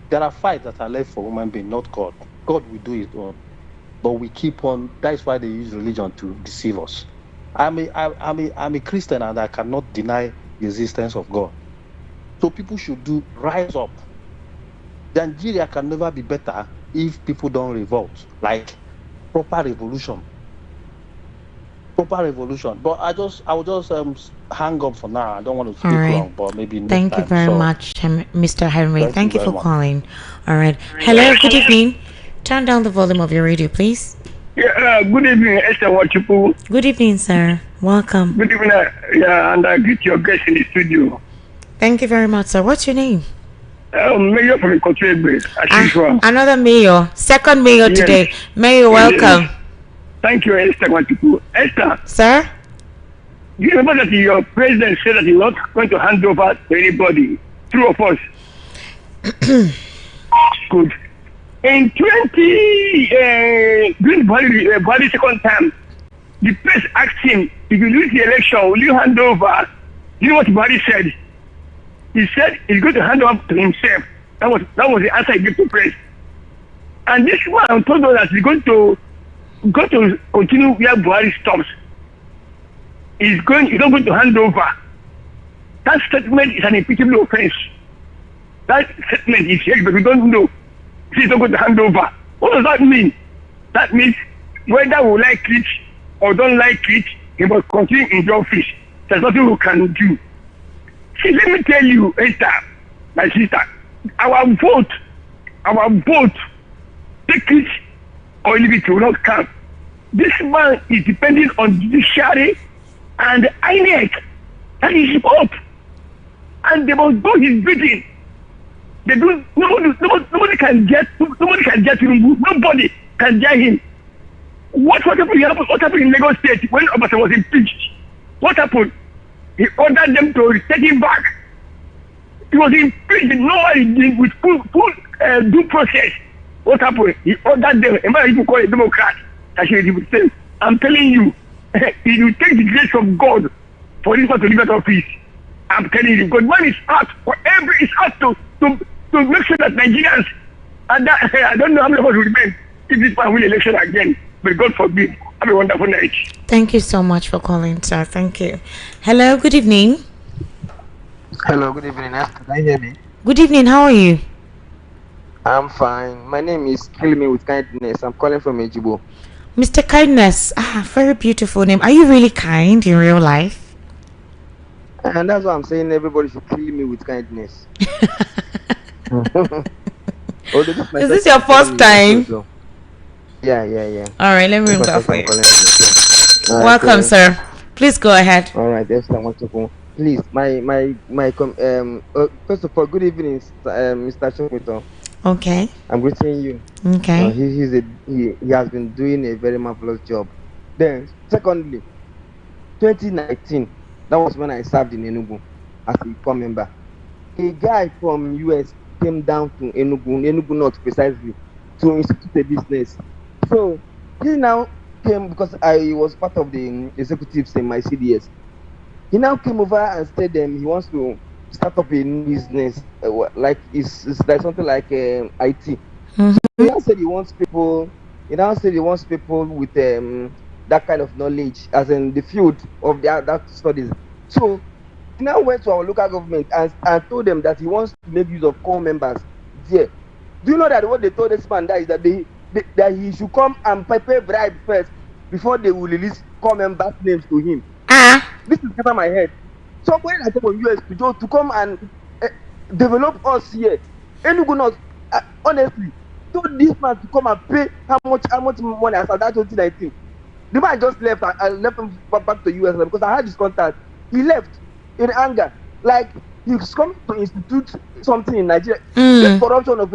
there are fights that are left for human beings, not God. God will do it all. But we keep on, that's why they use religion to deceive us. I'm a Christian and I cannot deny the existence of God. So people should rise up. Nigeria can never be better if people don't revolt, like proper revolution. But I will just hang up for now. I don't want to speak long, but maybe next Thank time. you very much, Mr. Henry. Thank you for much. calling. All right. Hello, good evening. Turn down the volume of your radio, please. Yeah, good evening, Esther Wachupu. Good evening, sir. Welcome. Good evening, and I greet your guest in the studio. Thank you very much, sir. What's your name? Mayor from Ikotuegbe, as usual. Another mayor, second mayor today. Mayor, welcome. Thank you, Esther Wachupu. Esther. Sir? Do you remember that your president said that he's not going to hand over to anybody? True of us? Good. In during Buhari's second term, the press asked him, if you lose the election, will you hand over? You know what Buhari said? He said he's going to hand over to himself. That was the answer he gave to press. And this one told us that he's going to continue where Buhari stops. He's not going to hand over. That statement is an impeachable offense. That statement is here, but we don't know. He's not going to hand over. What does that mean? That means whether we like it or don't like it, he must continue in the office. There's nothing we can do. See, let me tell you, Esther, my sister, our vote, take it or leave it, will not count. This man is depending on judiciary and INEC. That is his hope. And they must do his bidding. Nobody can get him. Nobody can get him. What happened in Lagos State when Obasa was impeached? What happened? He ordered them to take him back. He was impeached. Nobody with full due process. What happened? He ordered them. Am I even call a Democrat? I'm telling you, if you take the grace of God for this one to leave that office, I'm telling you, God man is out to make sure that Nigerians, and that, I don't know how many of us will remain if this man win election again, but God forbid. Have a wonderful night. Thank you so much for calling, sir. Thank you. Hello, good evening. Hello, good evening. Can you hear me? Good evening, how are you? I'm fine. My name is Kill Me With Kindness. I'm calling from Ejibo. Mr. Kindness, very beautiful name. Are you really kind in real life? And that's why I'm saying everybody should kill me with kindness. Is this your first time? Yeah. All right, let me ring that for you. Welcome, sir. Please go ahead. All right, yes, I want to go. Please, first of all, good evening, Mr. Shokmito. Okay. I'm greeting you. Okay. He has been doing a very marvelous job. Then, secondly, 2019, that was when I served in Enugu as a core member. A guy from US came down to Enugu North precisely, to institute a business. So he now came because I was part of the executives in my CDS. He now came over and said he wants to start up a new business, like it's like something like IT. So he now said he wants people. He now said he wants people with that kind of knowledge, as in the field of that studies. So he now went to our local government and told them that he wants to make use of core members there. Do you know that what they told this man that is that that he should come and pay bribe first before they will release core members' names to him? This is getting my head. Somebody that came from US to come and develop us here. Enugu North, honestly, told this man to come and pay how much money as at that 2019. The man just left and left him back to US because I had his contact. He left in anger, like he's coming to institute something in Nigeria. The corruption of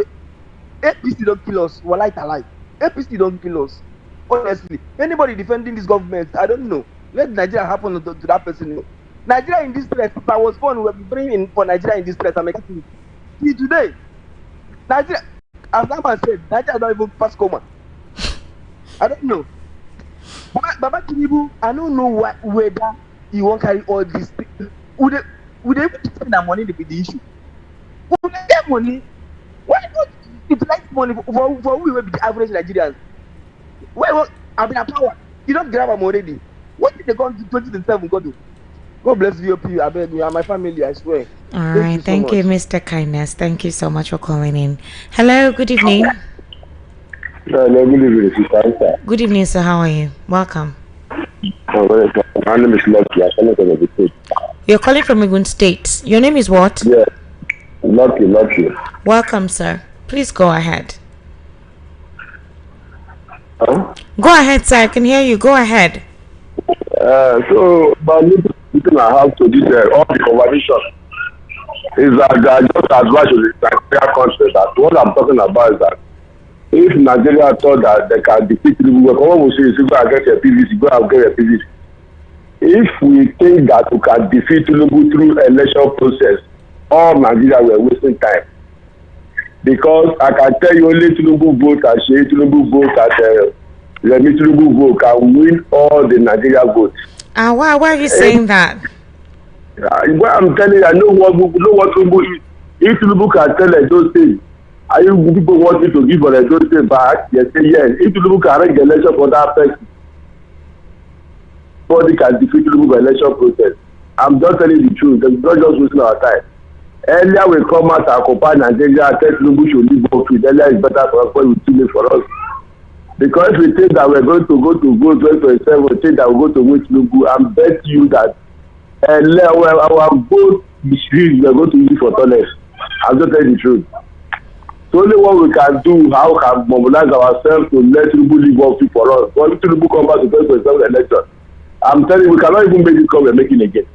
APC don't kill us. Wallahi talai. APC don't kill us. Honestly, anybody defending this government, I don't know. Let Nigeria happen to that person. Nigeria in distress. If I was born, we will be bringing for Nigeria in distress. I'm making see today. Nigeria, as that man said, Nigeria don't even pass coma. I don't know. Baba Tinubu, I don't know whether he won't carry all this. Would they spend that money to be the issue? Would they get money? Why not utilize money for we will be the average Nigerians? Where I mean, a power. You don't grab them already. What did they go to 2027 go do? God bless VOP. I beg you and my family, I swear. All right. Thank you, Mr. Kindness. Thank you so much for calling in. Hello. Good evening. Hello, good evening, sister. Good evening, sir. How are you? Welcome. My name is Lucky. I'm calling from the state. You're calling from Ogun State. Your name is what? Yeah, Lucky. Welcome, sir. Please go ahead. Huh? Go ahead, sir. I can hear you. Go ahead. So, but looking I have to this all the conversation is that I just advise the Nigeria country that what I'm talking about is that if Nigeria thought that they can defeat Tinubu, what we say is go and get your PVC, go and get your PVC. If we think that we can defeat Tinubu through election process, all Nigeria were wasting time. Because I can tell you only Tinubu vote and Shey Tinubu vote and Remi Tinubu vote can win all the Nigeria votes. Why are you saying that? Well, I'm telling you, I know what Tinubu is. If Tinubu can tell those things, are you people want me to give on those things back? Yes, say yes. If Tinubu can arrange election for that person, nobody can defeat Tinubu by election process. I'm just telling the truth. They're not just wasting our time. Earlier we come out and occupy Nigeria and tell Tinubu should leave off with. Earlier is better for us, but it's too late for us. Because we think that we're going to go 2027, we think that we're going to win Tinubu, and bet you that our vote is we're going to use for toilets. I'm just telling the truth. The only what we can do, how we can mobilize ourselves to let Tinubu leave off for us. When Tinubu come back to 2027 election, I'm telling you, we cannot even make this call we're making again.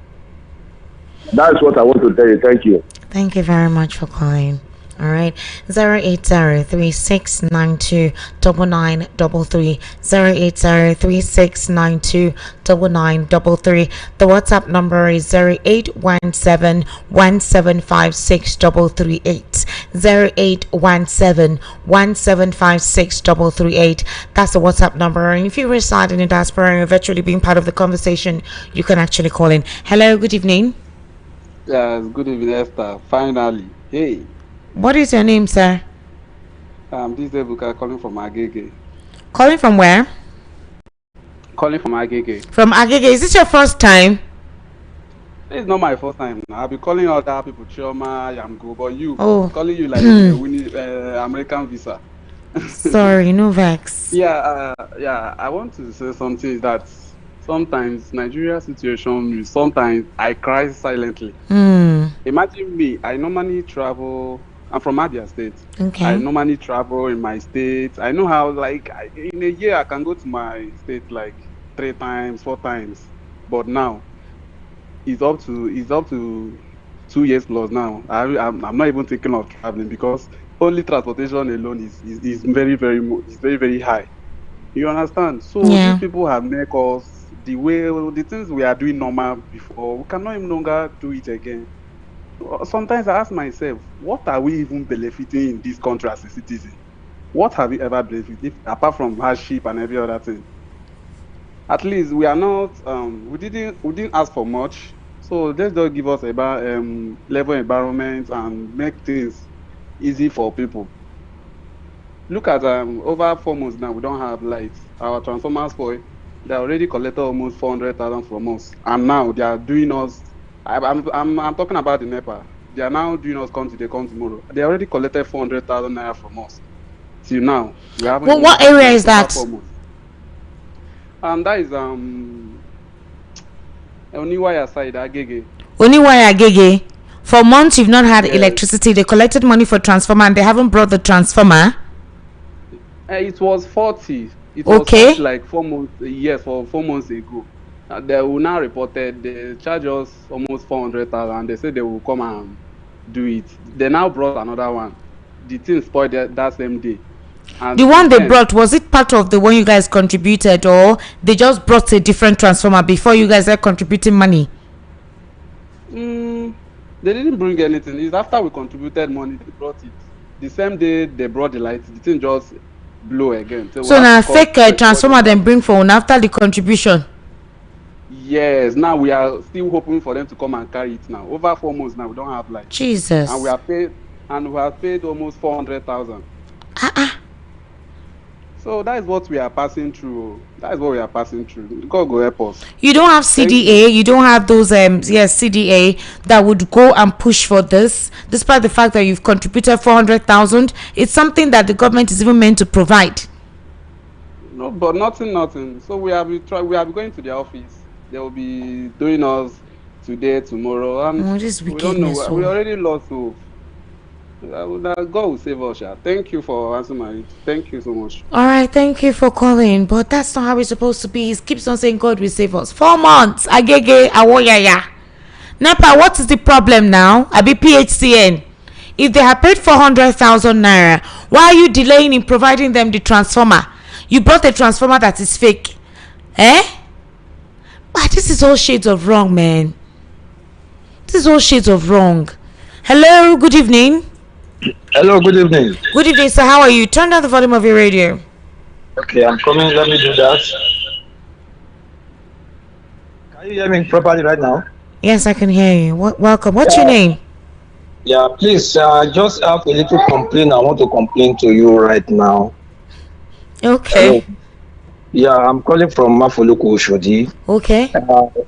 That's what I want to tell you. Thank you. Thank you very much for calling. All right, 08036929933, 08036929933. The WhatsApp number is 0817175638, 0817175638. That's the WhatsApp number. And if you reside in the diaspora and you're virtually being part of the conversation, you can actually call in. Hello, good evening. Yes, good evening, Esther. Finally, hey. What is your name, sir? This is Ebuka calling from Agege. Calling from where? Calling from Agege. From Agege. Is this your first time? It's not my first time. I'll be calling other people, Chioma, Yamgo, but you, calling you like we need American visa. Sorry, no vex. Yeah, I want to say something that sometimes Nigeria situation, sometimes I cry silently. Imagine me, I normally travel. I'm from Abia State. Okay. I normally travel in my state. I know how, like, in a year I can go to my state like 3 times, 4 times. But now, is up to 2 years plus now. I'm not even thinking of traveling because only transportation alone is very high. You understand? So these people have made us the things we are doing normal before, we cannot even longer do it again. Sometimes I ask myself, what are we even benefiting in this country as a citizen? What have we ever benefited apart from hardship and every other thing? At least we are not we didn't ask for much. So let's just give us about level environment and make things easy for people. Look at over 4 months now we don't have lights. Our transformers spoil. They already collected almost 400,000 from us, and now they are doing us. I'm talking about the NEPA. They are now doing us come today, come tomorrow. They already collected 400,000 naira from us. Till now, we haven't. Well, what area is that? That is Oniwaya side, Agege. Oniwaya Agege. For months you've not had electricity. They collected money for transformer and they haven't brought the transformer. It was 40. It was 40 like 4 months. Yes, for 4 months ago. They will now reported they charge us almost 400,000. And they said they will come and do it. They now brought another one. The thing spoiled that same day. And the one they brought, was it part of the one you guys contributed, or they just brought a different transformer before you guys are contributing money? They didn't bring anything. It's after we contributed money they brought it. The same day they brought the lights, the thing just blew again. So now fake transformer then bring phone after the contribution. Yes, now we are still hoping for them to come and carry it now. Over 4 months now we don't have lights. Jesus. And we have paid almost 400,000. So that is what we are passing through. That is what we are passing through. God will help us. You don't have CDA. You don't have those CDA that would go and push for this, despite the fact that you've contributed 400,000. It's something that the government is even meant to provide. No, but nothing. So we have been going to the office. They will be doing us today, tomorrow, and we don't know. We already lost hope. God will save us. Thank you for answering my. Thank you so much. All right, thank you for calling, but that's not how it's supposed to be. He keeps on saying God will save us. 4 months. Agege awoyaya. NEPA, what is the problem now? I be PHCN. If they have paid 400,000 naira, why are you delaying in providing them the transformer? You brought a transformer that is fake. But this is all shades of wrong, man. This is all shades of wrong. Hello, good evening. Hello, good evening. Good evening, sir. How are you? Turn down the volume of your radio. Okay, I'm coming. Let me do that. Can you hear me properly right now? Yes, I can hear you. Welcome. What's your name? Yeah, please. I just have a little complaint. I want to complain to you right now. Okay. Yeah, I'm calling from Mafoluku Oshodi. Okay.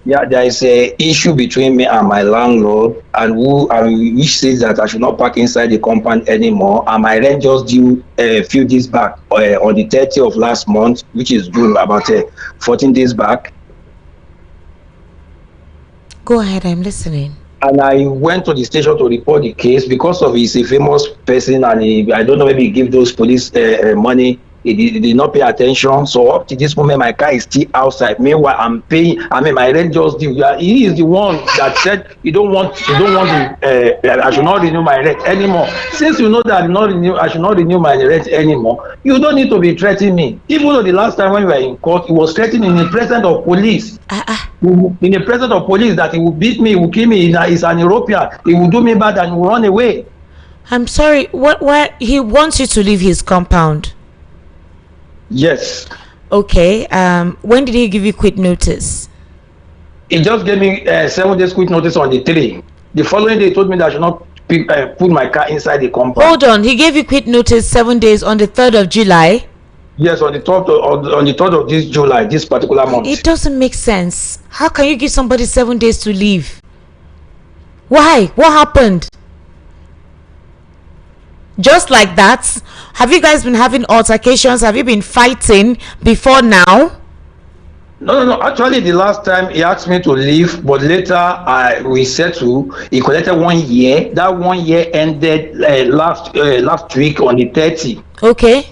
There is a issue between me and my landlord, which says that I should not park inside the compound anymore. And my rent just due a few days back, on the 30th of last month, which is due about 14 days back. Go ahead, I'm listening. And I went to the station to report the case because of he's a famous person, and I don't know, maybe he give those police money. He did not pay attention. So up to this moment, my car is still outside. Meanwhile, I'm paying. I mean, my rent just due. He is the one that said I should not renew my rent anymore. Since you know that I should not renew my rent anymore, you don't need to be threatening me. Even though the last time when we were in court, he was threatening in the presence of police. In the presence of police, that he will beat me, he will kill me. He's an European. He will do me bad and will run away. I'm sorry. What he wants you to leave his compound? Yes. Okay. When did he give you quit notice? He just gave me 7 days quit notice on the 3. The following day, he told me that I should not put my car inside the compound. Hold on. He gave you quit notice 7 days on the 3rd of July? Yes, on the 3rd of this July, this particular month. It doesn't make sense. How can you give somebody 7 days to leave? Why? What happened? Just like that? Have you guys been having altercations? Have you been fighting before now? No. Actually, the last time he asked me to leave, but later we settled. He collected 1 year. That 1 year ended last week on the 30th. Okay.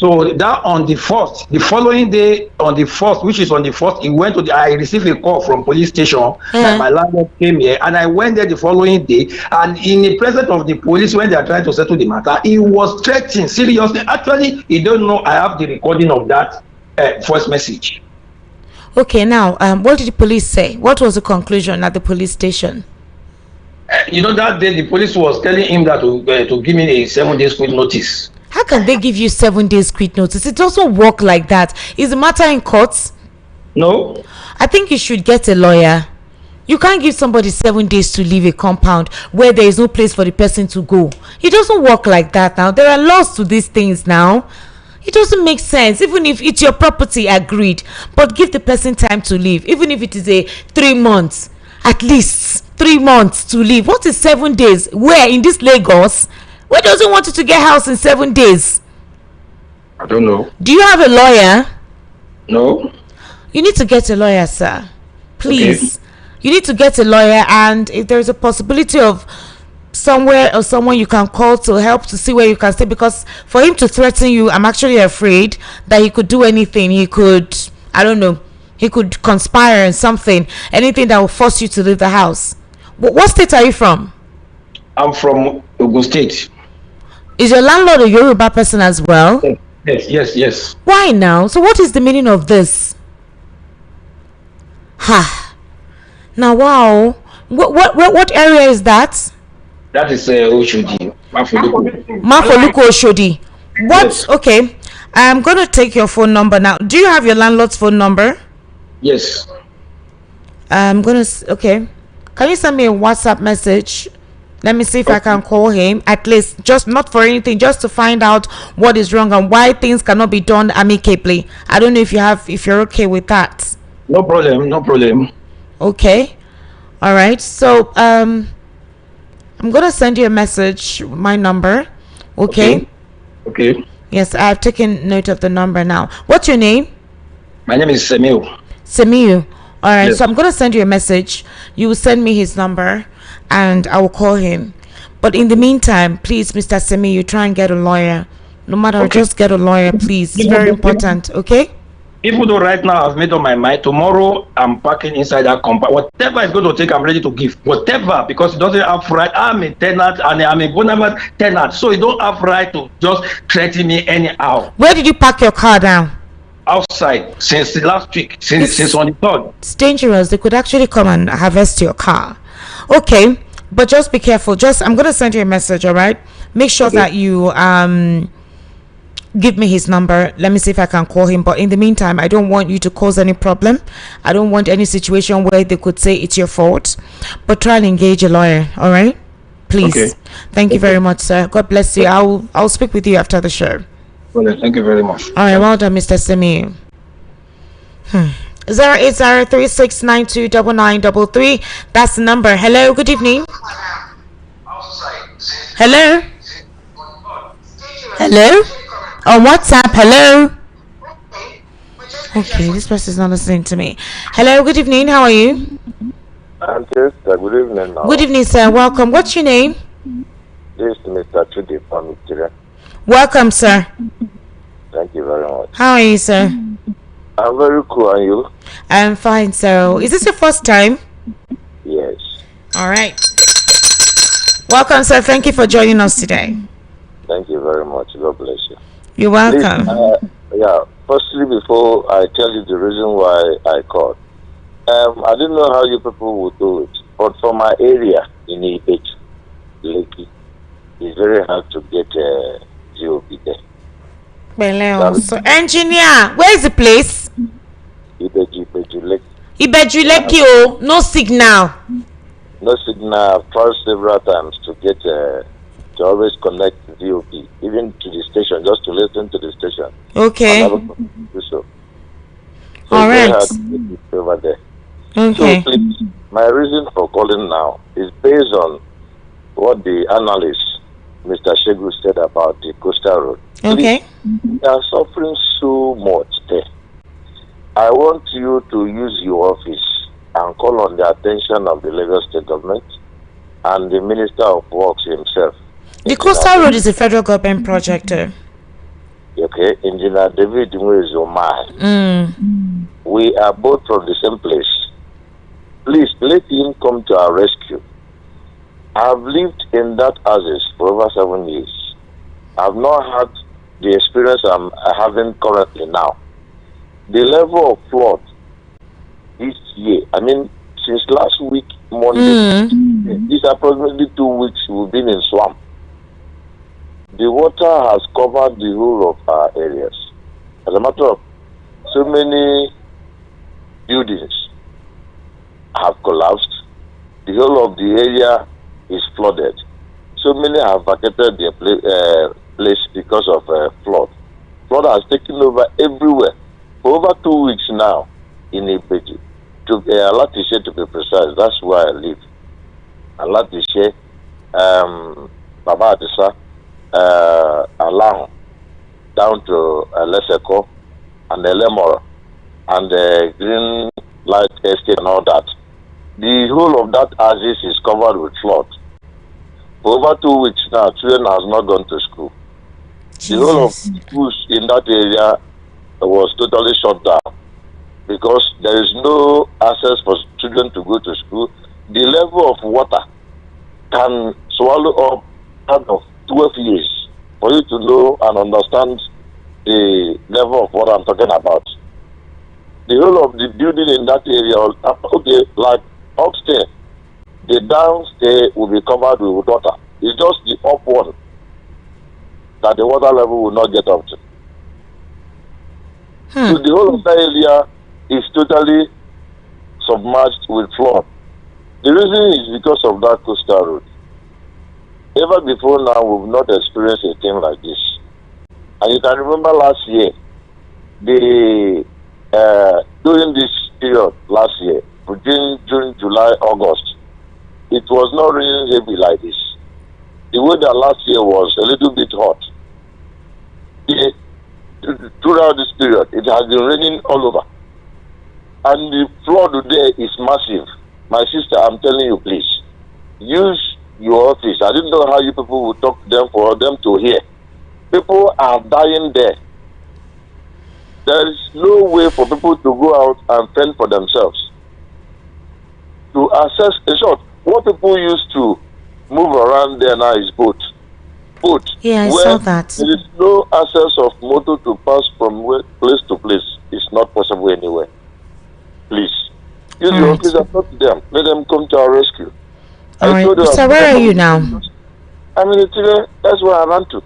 So that on the first, the following day, on the first, which is on the first, he went to the, I received a call from police station that my landlord came here, and I went there the following day, and in the presence of the police, when they are trying to settle the matter, he was threatening seriously. Actually, he don't know I have the recording of that voice message. Okay, now, what did the police say? What was the conclusion at the police station? You know, that day the police was telling him that to give me a 7 days quick notice. How can they give you 7 days quick notice? It doesn't work like that. Is the matter in court? No. I think you should get a lawyer. You can't give somebody 7 days to leave a compound where there is no place for the person to go. It doesn't work like that now. There are laws to these things now. It doesn't make sense. Even if it's your property, agreed. But give the person time to leave. Even if it is a 3 months. At least 3 months to leave. What is 7 days? Where? In this Lagos? Where doesn't want you to get house in 7 days? I don't know. Do you have a lawyer? No. You need to get a lawyer, sir. Please. Okay. You need to get a lawyer, and if there is a possibility of somewhere or someone you can call to help to see where you can stay, because for him to threaten you, I'm actually afraid that he could do anything. He could, I don't know, he could conspire and something, anything that will force you to leave the house. What state are you from? I'm from Ogun State. Is your landlord a Yoruba person as well? Yes. Why now? So what is the meaning of this? Ha. Now, wow. What area is that? That is Oshodi. Mafoluku Oshodi. What? Yes. Okay. I'm going to take your phone number now. Do you have your landlord's phone number? Yes. I'm going to... Okay. Can you send me a WhatsApp message? Let me see if I can call him, at least, just not for anything, just to find out what is wrong and why things cannot be done amicably. I don't know if you're okay with that. No problem. Okay. All right. So I'm gonna send you a message, my number. Okay. Yes, I've taken note of the number now. What's your name? My name is Semiu. All right. Yes. So I'm gonna send you a message. You will send me his number, and I will call him. But in the meantime, please, Mr. Semi, you try and get a lawyer. No matter, just get a lawyer, please. It's very important, okay? Even though right now I've made up my mind, tomorrow I'm parking inside that compound. Whatever it's going to take, I'm ready to give. Whatever, because it doesn't have right. I'm a tenant and I'm a vulnerable tenant, so you don't have right to just threaten me anyhow. Where did you park your car down? Outside since last week, since on the 3rd. It's dangerous. They could actually come and harvest your car. Okay, but just be careful. I'm going to send you a message, all right? Make sure that you give me his number. Let me see if I can call him. But in the meantime, I don't want you to cause any problem. I don't want any situation where they could say it's your fault. But try and engage a lawyer, all right? Please. Okay. Thank you very much, sir. God bless you. I'll speak with you after the show. Well, thank you very much. All right, well done, Mr. Semi. 08036929933. That's the number. Hello, good evening. Hello. On WhatsApp. Hello. Okay, this person is not listening to me. Hello, good evening. How are you? I'm just good evening now. Good evening, sir. Welcome. What's your name? This is Mr. Chudi from Nigeria. Welcome, sir. Thank you very much. How are you, sir? I'm very cool, and you? I'm fine, sir. Is this your first time? Yes. All right. Welcome, sir. Thank you for joining us today. Thank you very much. God bless you. You're welcome. Please, firstly, before I tell you the reason why I called, I didn't know how you people would do it, but for my area in Ibet, Lekki, it's very hard to get a GOP there. So, engineer, where is the place? Ibeju Lekki, no signal. No signal. I've tried several times to get to always connect the GOP, even to the station, just to listen to the station. Okay. So all right. Over there. Okay. So please, my reason for calling now is based on what the analyst, Mr. Shegu, said about the coastal road. Okay. They are suffering so much there. I want you to use your office and call on the attention of the Lagos State government and the Minister of Works himself. The coastal road is a federal government project. Okay. okay, Engineer David Umai. We are both from the same place. Please let him come to our rescue. I've lived in that houses for over 7 years. I've not had the experience I'm having currently now. The level of flood this year, I mean, since last week, Monday, this approximately 2 weeks, we've been in swamp. The water has covered the whole of our areas. As a matter of so many buildings have collapsed. The whole of the area is flooded. So many have vacated their place because of flood. Flood has taken over everywhere for over 2 weeks now in Ibeji. To Alatishe, to be precise, that's where I live. Alatishe, Baba Adisa, Alang, down to Leseko and Elemora and the Green Light Estate and all that. The whole of that axis is covered with flood. For over 2 weeks now, children has not gone to school. Jesus. The whole of schools in that area was totally shut down because there is no access for children to go to school. The level of water can swallow up part of 12 years for you to know and understand the level of what I'm talking about. The whole of the building in that area, okay, like upstairs, the downstairs will be covered with water. It's just the up one that the water level will not get up to. So the whole of that area is totally submerged with flood. The reason is because of that coastal road. Ever before now, we've not experienced a thing like this. And you can remember last year, during this period last year, June, July, August, it was not raining heavy like this. The weather last year was a little bit hot. Throughout this period, it has been raining all over. And the flood there is massive. My sister, I'm telling you, please, use your office. I didn't know how you people would talk to them for them to hear. People are dying there. There is no way for people to go out and fend for themselves. To access, in short, what people used to move around there now is boat. Yeah, I saw that. There is no access of motor to pass from place to place. It's not possible anywhere. Please. Use your office and talk to them. Let them come to our rescue. So where are you now? I'm in Itire. That's where I ran to.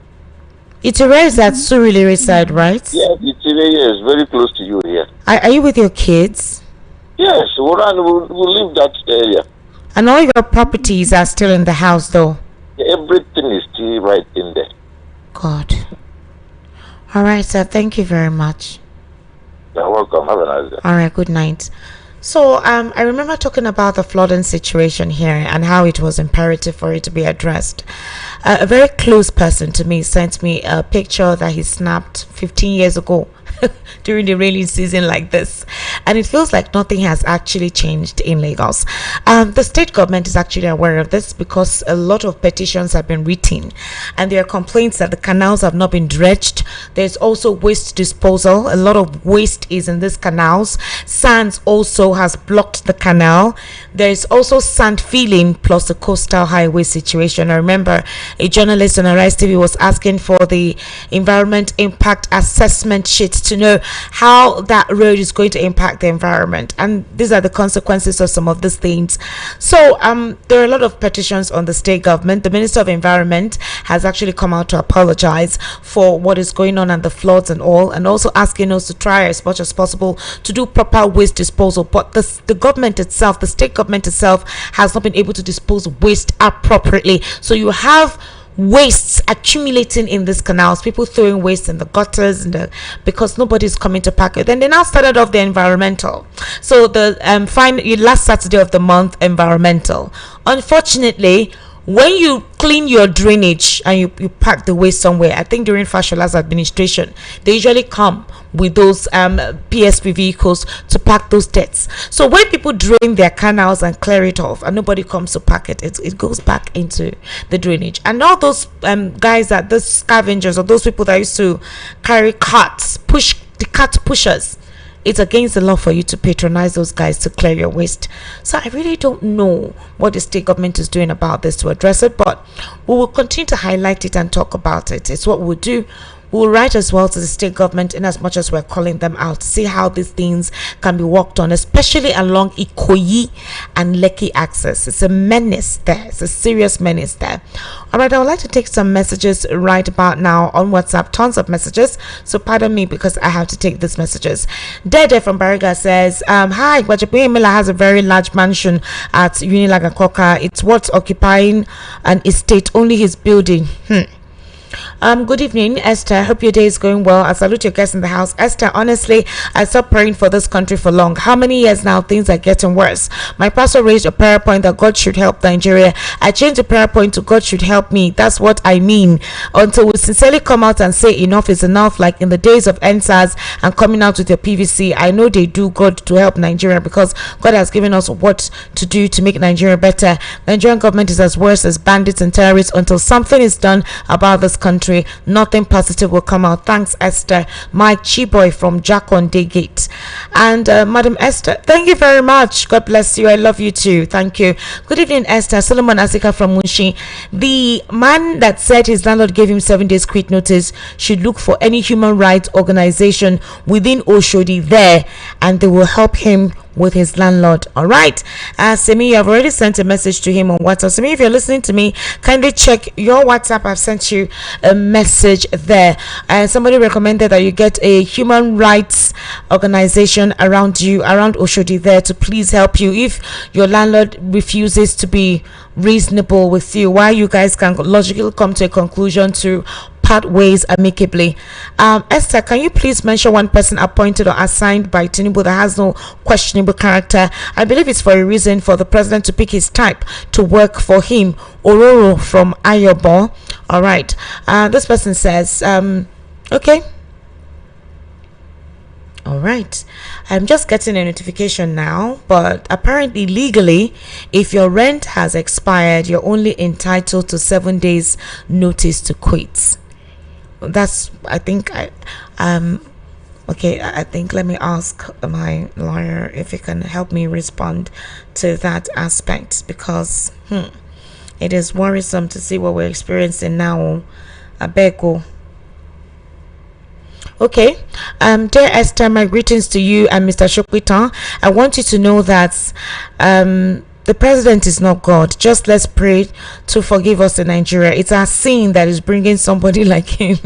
Itire is at Surulere side, right? Yeah, Itire is very close to you here. Are you with your kids? Yes, we'll leave that area. And all your properties are still in the house, though? Everything is still right in there. God. All right, sir. Thank you very much. You're welcome. Have a nice day. All right, good night. So I remember talking about the flooding situation here and how it was imperative for it to be addressed. A very close person to me sent me a picture that he snapped 15 years ago during the rainy season like this, and it feels like nothing has actually changed in Lagos. The state government is actually aware of this because a lot of petitions have been written, and there are complaints that the canals have not been dredged. There's also waste disposal. A lot of waste is in these canals. Sands also has blocked the canal. There is also sand filling plus the coastal highway situation. I remember a journalist on Arise TV was asking for the environment impact assessment sheet to know how that road is going to impact the environment, and these are the consequences of some of these things. So there are a lot of petitions on the state government. The Minister of Environment has actually come out to apologize for what is going on and the floods and all, and also asking us to try as much as possible to do proper waste disposal. But the government itself, the state government itself, has not been able to dispose of waste appropriately. So you have wastes accumulating in these canals, people throwing waste in the gutters because nobody's coming to pack it. Then they now started off the environmental. So the last Saturday of the month, environmental. Unfortunately, when you clean your drainage and you pack the waste somewhere, I think during Fashola's administration, they usually come with those PSP vehicles to pack those debts. So when people drain their canals and clear it off and nobody comes to pack it, it goes back into the drainage. And all those guys, that those scavengers or those people that used to carry carts, push the cart pushers, it's against the law for you to patronize those guys to clear your waste. So I really don't know what the state government is doing about this to address it, but we will continue to highlight it and talk about it. It's what we'll do. We'll write as well to the state government in as much as we're calling them out to see how these things can be worked on, especially along Ikoyi and Lekki access. It's a menace there. It's a serious menace there. All right, I would like to take some messages right about now on WhatsApp. Tons of messages. So pardon me because I have to take these messages. Dede from Bariga says, hi, Gwajabuye Miller has a very large mansion at Unilaga Koka. It's what's occupying an estate, only his building. Good evening, Esther. Hope your day is going well. I salute your guests in the house. Esther, honestly, I stopped praying for this country for long. How many years now? Things are getting worse. My pastor raised a prayer point that God should help Nigeria. I changed the prayer point to God should help me. That's what I mean. Until we sincerely come out and say enough is enough, like in the days of NSAS and coming out with your PVC, I know they do God to help Nigeria because God has given us what to do to make Nigeria better. Nigerian government is as worse as bandits and terrorists. Until something is done about this country, nothing positive will come out. Thanks, Esther. Mike Chiboy from Jack on Daygate. And Madam Esther, thank you very much. God bless you. I love you too. Thank you. Good evening, Esther. Solomon Asika from Munshi. The man that said his landlord gave him 7 days quit notice should look for any human rights organization within Oshodi there, and they will help him with his landlord. All right, Semi, I've already sent a message to him on WhatsApp. Semi, if you're listening to me, kindly check your WhatsApp. I've sent you a message there. Somebody recommended that you get a human rights organization around you, around Oshodi there, to please help you if your landlord refuses to be reasonable with you, while you guys can logically come to a conclusion to part ways amicably. Esther, can you please mention one person appointed or assigned by Tinubu that has no questionable character? I believe it's for a reason, for the president to pick his type to work for him. Ororo from Ayobo. All right. This person says, okay. All right, I'm just getting a notification now, but apparently legally, if your rent has expired, you're only entitled to 7 days notice to quit. That's, I think, okay, I think let me ask my lawyer if he can help me respond to that aspect, because it is worrisome to see what we're experiencing now. Abeko. Okay, dear Esther, my greetings to you and Mr. Shokwitan. I want you to know that the president is not God. Just let's pray to forgive us in Nigeria. It's our sin that is bringing somebody like him.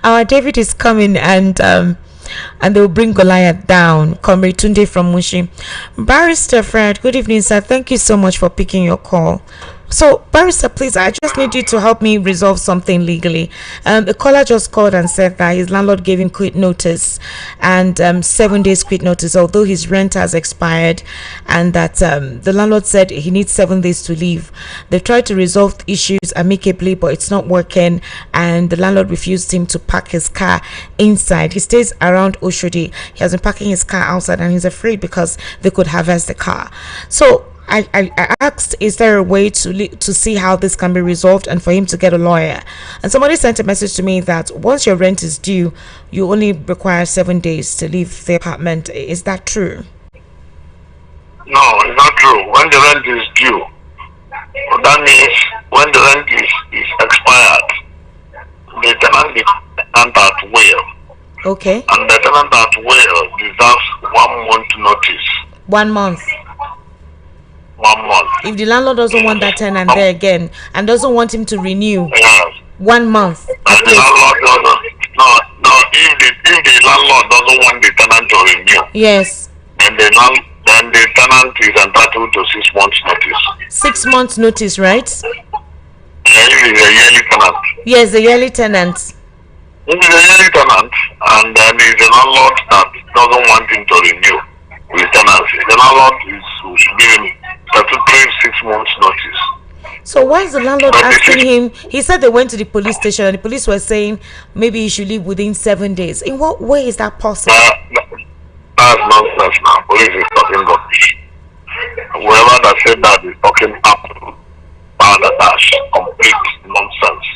Our David is coming, and they will bring Goliath down. Comrade Tunde from Mushi. Barrister Fred, good evening, sir. Thank you so much for picking your call. So, Barrister, please, I just need you to help me resolve something legally. The caller just called and said that his landlord gave him quit notice, and 7 days quit notice, although his rent has expired, and that the landlord said he needs 7 days to leave. They tried to resolve the issues amicably, but it's not working, and the landlord refused him to park his car inside. He stays around Oshodi. He has been parking his car outside, and he's afraid because they could harvest the car. So I asked, is there a way to see how this can be resolved, and for him to get a lawyer? And somebody sent a message to me that once your rent is due, you only require 7 days to leave the apartment. Is that true? No, it's not true. When the rent is due, that means when the rent is expired, the tenant is at will. Okay. And the tenant at will deserves 1 month notice. 1 month. 1 month. If the landlord doesn't want that tenant there again and doesn't want him to renew, 1 month. And the landlord doesn't. No. If the landlord doesn't want the tenant to renew, yes, then the tenant is entitled to 6 months notice. 6 months notice, right? Yeah, if it's a yearly tenant. Yes, the yearly tenant. If it's a yearly tenant, and then it's a landlord that doesn't want him to renew with tenancy, the landlord should give him statutory 6 months notice. So why is the landlord asking him? He said they went to the police station and the police were saying maybe he should leave within 7 days. In what way is that possible? That's nonsense now. Police is talking rubbish. Whoever that said that is talking up dash, complete nonsense.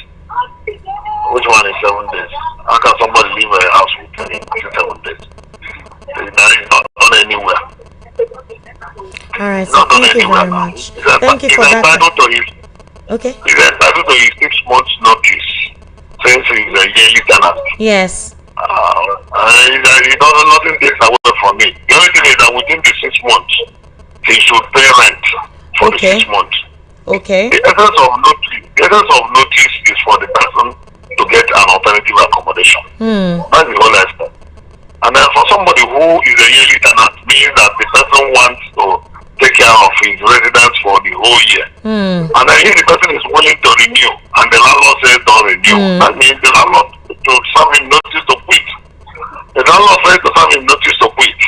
Which one is 7 days? How can somebody leave a house within 7 days? That is not done anywhere. All right, so thank you very much. Thank you for that. Okay. He's entitled to his 6 months notice since he's a yearly tenant. Yes. He doesn't nothing takes away from me. The only thing is that within the 6 months, he should pay rent for the 6 months. Okay. The essence of notice is for the person to get an alternative accommodation. That's the whole essence. And then for somebody who is a yearly tenant, means that the person wants to take care of his residence for the whole year. And then if the person is willing to renew, and the landlord says don't renew, that means the landlord to serve him notice to quit. The landlord says to serve him notice to quit.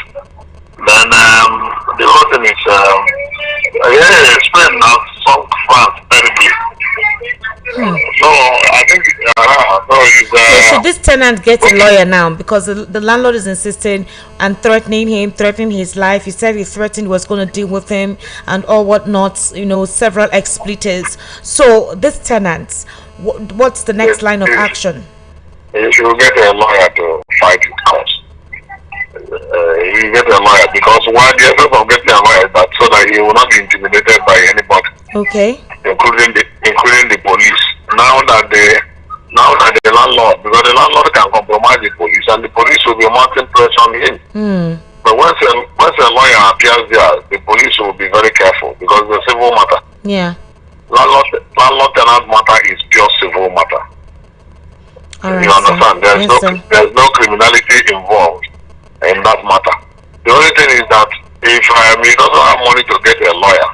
Then the whole thing is, Spain now sunk France terribly. So I think so should this tenant get a lawyer now, because the landlord is insisting and threatening his life? He said he threatened was going to deal with him and all whatnot, several expletives. So this tenant, what's the next line of action? He should get a lawyer to fight it cause. He get a lawyer, because why the essence of getting a lawyer is that so that he will not be intimidated by anybody. Okay. Including the police. Now that the landlord, because the landlord can compromise the police, and the police will be mounting pressure on him. But once a lawyer appears there, the police will be very careful, because it's a civil matter. Yeah. Landlord tenant matter is pure civil matter. All right, you understand? There's no criminality involved in that matter. The only thing is that if he doesn't have money to get a lawyer,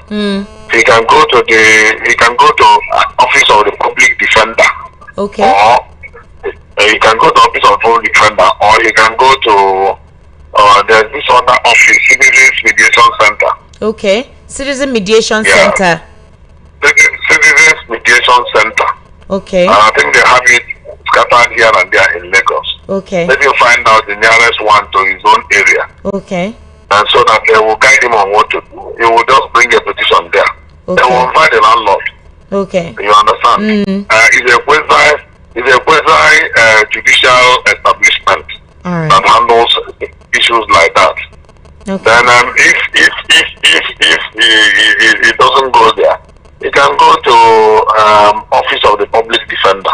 he can go to office of the public defender. Okay. Or he can go to office of the public defender, or he can go to there's this other office, Citizens Mediation Center. Okay. Citizen Mediation Center. Citizens Mediation Center. Okay. I think they have it scattered here and there in Lagos. Okay. Let him find out the nearest one to his own area. Okay. And so that they will guide him on what to do. He will just bring a petition there. Okay. They will invite the landlord. Okay. You understand? It's a quasi judicial establishment that handles issues like that. Okay. Then if he doesn't go there, he can go to office of the public defender.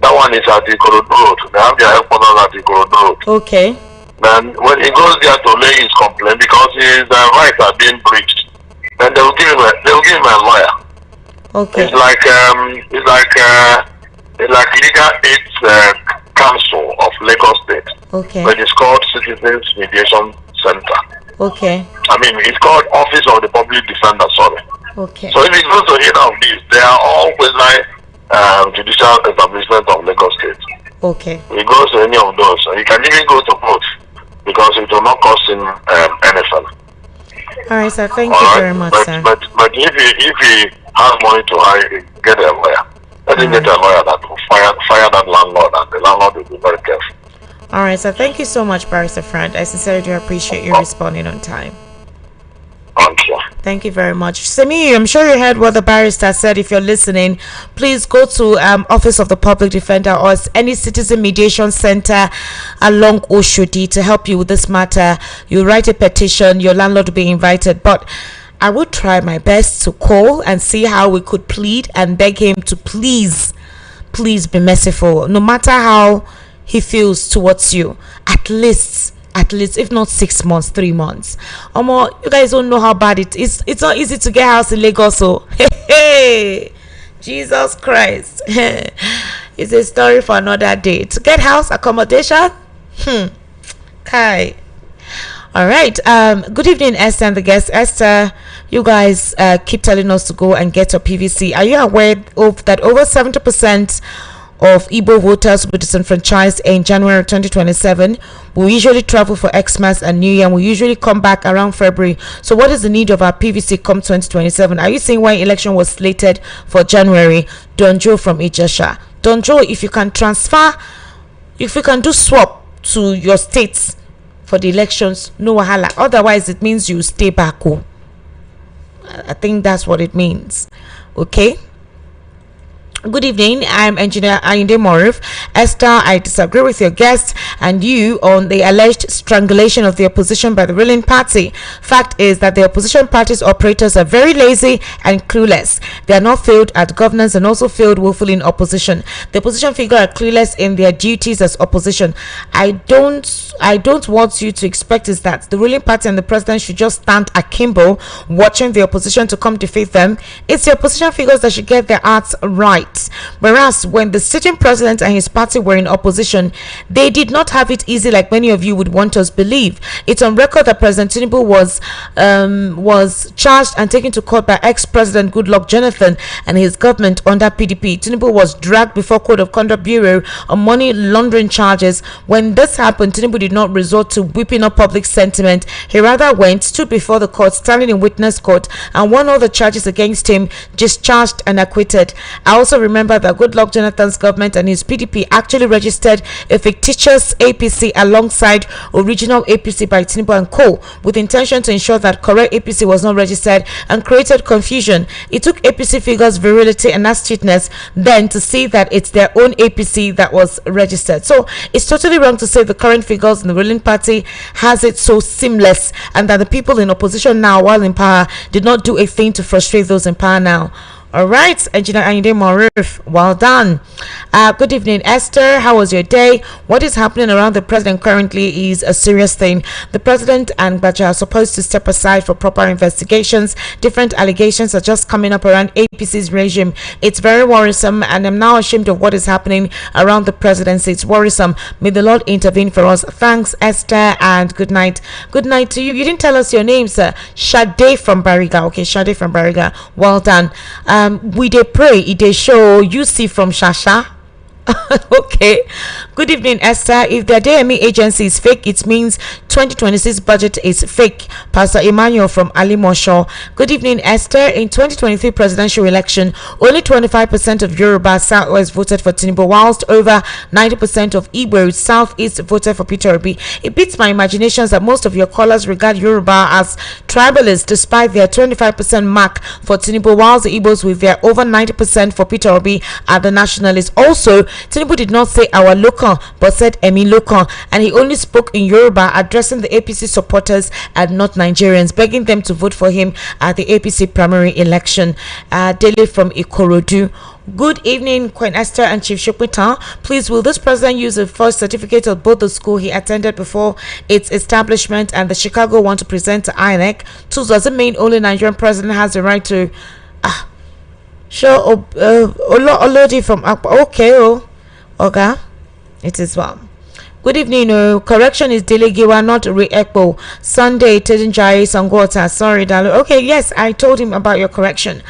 That one is at Ikorodu Road. They have their headquarters at Ikorodu Road. Okay. Then when he goes there to lay his complaint, because his rights are being breached, then they will give him a lawyer. Okay. It's like Legal Aid Council of Lagos State. Okay. But it's called Citizens Mediation Center. Okay. I mean, it's called Office of the Public Defender. Sorry. Okay. So if he goes to any of these, they are all quasi judicial establishment of Lagos State. Okay. He goes to any of those, and he can even go to both, because it will not cost him anything. All right, sir. Thank you very much, sir. But if he has money to get a lawyer, let him get a lawyer that will fire that landlord, and the landlord will be very careful. All right, sir. Thank you so much, Barrister Frank. I sincerely do appreciate you responding on time. Thank you very much. Semi, I'm sure you heard what the barrister said. If you're listening, please go to Office of the Public Defender or any Citizen Mediation Center along Oshodi to help you with this matter. You write a petition, your landlord will be invited. But I will try my best to call and see how we could plead and beg him to please be merciful. No matter how he feels towards you, at least if not 6 months, 3 months. You guys don't know how bad it is. It's not easy to get house in Lagos. So hey, Jesus Christ. It's a story for another day. To get house accommodation, Kai. All right. Good evening, Esther and the guest. Esther, you guys keep telling us to go and get your PVC. Are you aware of that over 70% of Igbo voters will be disenfranchised in January 2027. We usually travel for Xmas and New Year, and we usually come back around February. So what is the need of our PVC come 2027? Are you saying why election was slated for January? Donjo from Ijesha. Donjo, if you can transfer, if you can do swap to your states for the elections, no wahala. Otherwise, it means you stay back home. I think that's what it means. Okay. Good evening, I'm Engineer Ayinde Morif. Esther, I disagree with your guest and you on the alleged strangulation of the opposition by the ruling party. Fact is that the opposition party's operators are very lazy and clueless. They are not failed at governance and also failed woefully in opposition. The opposition figure are clueless in their duties as opposition. I don't want you to expect is that the ruling party and the president should just stand akimbo watching the opposition to come defeat them. It's the opposition figures that should get their acts right. Whereas when the sitting president and his party were in opposition, they did not have it easy like many of you would want us believe. It's on record that President Tinubu was charged and taken to court by ex-president Goodluck Jonathan and his government under PDP. Tinubu was dragged before Code of Conduct Bureau on money laundering charges. When this happened, Tinubu did not resort to whipping up public sentiment. He rather stood before the court, standing in witness court, and won all the charges against him, discharged and acquitted. I also remember that Goodluck Jonathan's government and his PDP actually registered a fictitious APC alongside original APC by Tinubu and Co. with intention to ensure that correct APC was not registered and created confusion. It took APC figures' virility and astutness then to see that it's their own APC that was registered. So it's totally wrong to say the current figures in the ruling party has it so seamless and that the people in opposition now while in power did not do a thing to frustrate those in power now. All right, Engineer Ayinde Morif, well done. Good evening, Esther. How was your day? What is happening around the president currently is a serious thing. The president and Baja are supposed to step aside for proper investigations. Different allegations are just coming up around APC's regime. It's very worrisome, and I'm now ashamed of what is happening around the presidency. It's worrisome. May the Lord intervene for us. Thanks, Esther, and good night. Good night to you. You didn't tell us your name, sir. Shade from Bariga. Okay, Shade from Bariga. Well done. We dey pray, it dey show you see from Shasha. Okay. Good evening, Esther. If the DME agency is fake, it means 2026 budget is fake. Pastor Emmanuel from Ali Mosho. Good evening, Esther. In 2023 presidential election, only 25% of Yoruba Southwest voted for Tinubu, whilst over 90% of Igbo Southeast voted for Peter Obi. It beats my imaginations that most of your callers regard Yoruba as tribalists, despite their 25% mark for Tinubu, whilst the Igbos with their over 90% for Peter Obi are the nationalists. Also, Tinubu did not say our local but said Emi local, and he only spoke in Yoruba, addressing the APC supporters and not Nigerians, begging them to vote for him at the APC primary election. Daily from Ikorodu. Good evening, Queen Esther and Chief Shopita. Please, will this president use a first certificate of both the school he attended before its establishment and the Chicago one to present to INEC? Two, doesn't mean only Nigerian president has the right to sure Olodi from okay okay, it is well. Good evening. Correction is Delegiwa, not Re-Ekpo. Sunday, Tedinjai Sangota. Sorry, Dalo. Okay, yes, I told him about your correction.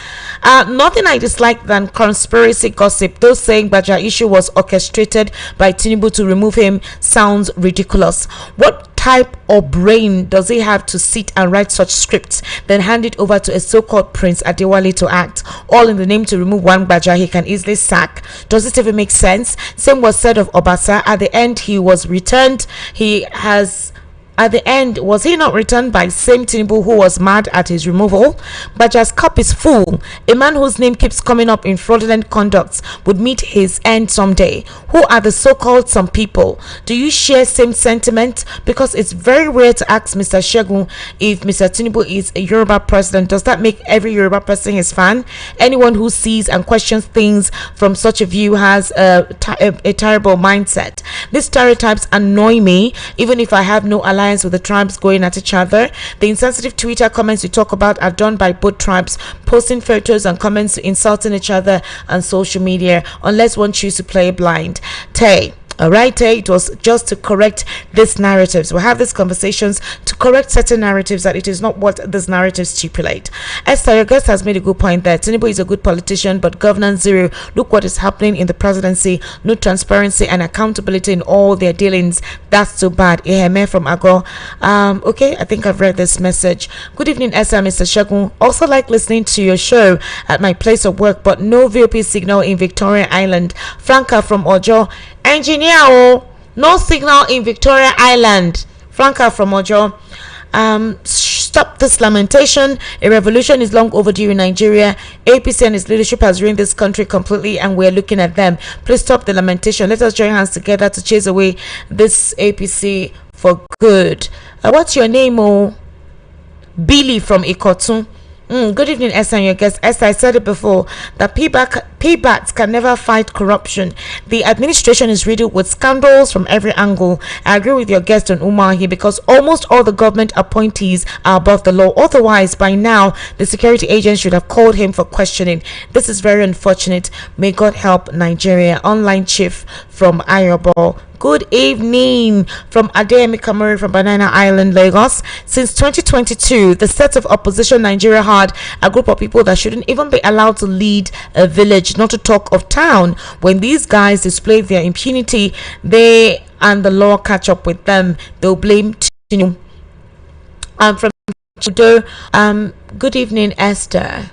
Nothing I dislike than conspiracy gossip. Those saying Baja issue was orchestrated by Tinubu to remove him sounds ridiculous. What type of brain does he have to sit and write such scripts, then hand it over to a so-called Prince Adewale to act, all in the name to remove one Baja he can easily sack? Does it even make sense? Same was said of Obasa. At the end, he was returned. At the end, was he not returned by same Tinubu who was mad at his removal? Baja's cup is full. A man whose name keeps coming up in fraudulent conducts would meet his end someday. Who are the so-called some people? Do you share same sentiment? Because it's very rare to ask Mr. Shegun if Mr. Tinubu is a Yoruba president. Does that make every Yoruba person his fan? Anyone who sees and questions things from such a view has a terrible mindset. These stereotypes annoy me, even if I have no alliance with the tribes going at each other. The insensitive Twitter comments you talk about are done by both tribes, posting photos and comments insulting each other on social media, unless one chooses to play blind. Tay, All right, it was just to correct these narratives. We have these conversations to correct certain narratives that it is not what these narratives stipulate. Esther, your guest has made a good point there. Tinubu is a good politician, but governance zero. Look what is happening in the presidency. No transparency and accountability in all their dealings. That's so bad. Eheme from Ago. Okay, I think I've read this message. Good evening, Esther, Mr. Shagun. Also like listening to your show at my place of work, but no VOP signal in Victoria Island. Franca from Ojo. Engineer, no signal in Victoria Island. Franca from Ojo. Stop this lamentation. A revolution is long overdue in Nigeria. APC and its leadership has ruined this country completely, and we're looking at them. Please stop the lamentation. Let us join hands together to chase away this APC for good. What's your name? Billy from Ikotun. Good evening, Esther and your guest. Esther, I said it before that paybacks can never fight corruption. The administration is riddled with scandals from every angle. I agree with your guest on Umar here, because almost all the government appointees are above the law. Otherwise, by now, the security agents should have called him for questioning. This is very unfortunate. May God help Nigeria. Online chief from Ayobo. Good evening from Adeyemi Kamari from Banana Island, Lagos. Since 2022, the set of opposition Nigeria had a group of people that shouldn't even be allowed to lead a village, not to talk of town. When these guys display their impunity, they and the law catch up with them. They'll blame Tinubu. From Chudo, good evening, Esther.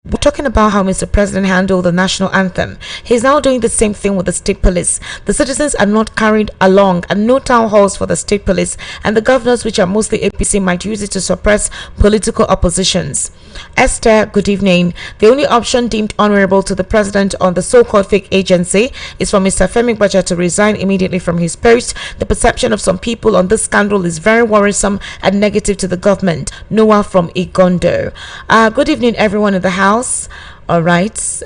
We're talking about how Mr. President handled the national anthem. He's now doing the same thing with the state police. The citizens are not carried along, and no town halls for the state police, and the governors, which are mostly APC, might use it to suppress political oppositions. Esther, good evening. The only option deemed honorable to the president on the so-called fake agency is for Mr. Femi Gbaja to resign immediately from his post. The perception of some people on this scandal is very worrisome and negative to the government. Noah from Igondo. Good evening, everyone in the house. All right.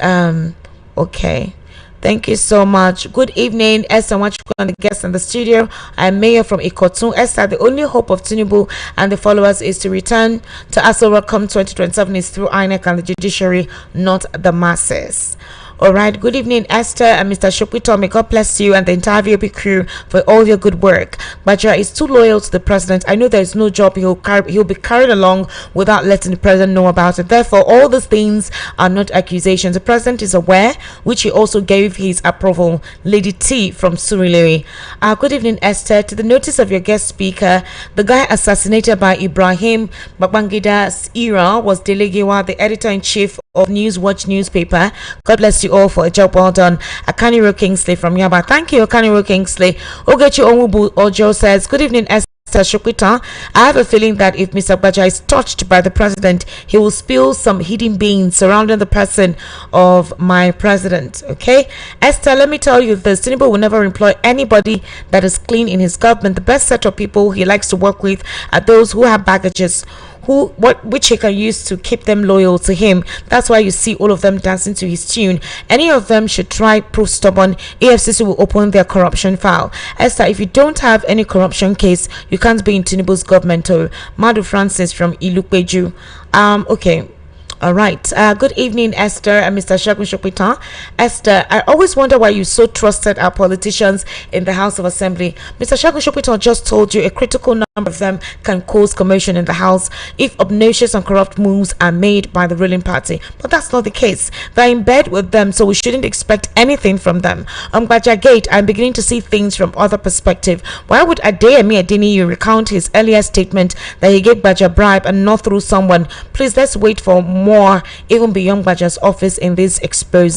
Okay. Thank you so much. Good evening, Esther. Much on the guests in the studio. I'm Mayor from Ikotun. Esther, the only hope of Tinubu and the followers is to return to Aso Rock come 2027 is through INEC and the judiciary, not the masses. All right. Good evening, Esther and Mr. Shopito. May God bless you and the entire VOP crew for all your good work. Baja is too loyal to the president. I know there is no job he'll be carried along without letting the president know about it. Therefore, all these things are not accusations. The president is aware, which he also gave his approval. Lady T from Surulere. Good evening, Esther. To the notice of your guest speaker, the guy assassinated by Ibrahim Babangida's era was Delegewa, the editor-in-chief of Newswatch newspaper. God bless you all for a job well done. Akaniro Kingsley from Yaba. Thank you, Akaniro Kingsley. Ogechi Onwubu Ojo says, good evening, Esther Shukita. I have a feeling that if Mr. Baja is touched by the president, he will spill some hidden beans surrounding the person of my president. Okay, Esther, let me tell you this: Tinubu will never employ anybody that is clean in his government. The best set of people he likes to work with are those who have baggages, which he can use to keep them loyal to him. That's why you see all of them dancing to his tune. Any of them should try prove stubborn. EFCC will open their corruption file. Esther, if you don't have any corruption case, you can't be in Tinubu's government. Madu Francis from Ilupeju. Okay. All right. Good evening, Esther and Mr. Shagun Shopita. Esther, I always wonder why you so trusted our politicians in the House of Assembly. Mr. Shagun Shopita just told you a critical number of them can cause commotion in the House if obnoxious and corrupt moves are made by the ruling party. But that's not the case. They're in bed with them, so we shouldn't expect anything from them. On Gbaja Gate, I'm beginning to see things from other perspective. Why would Adeyemi Adeniyi recount his earlier statement that he gave Gbaja bribe and not through someone? Please, let's wait for more, even beyond Gbaja's office in this expose.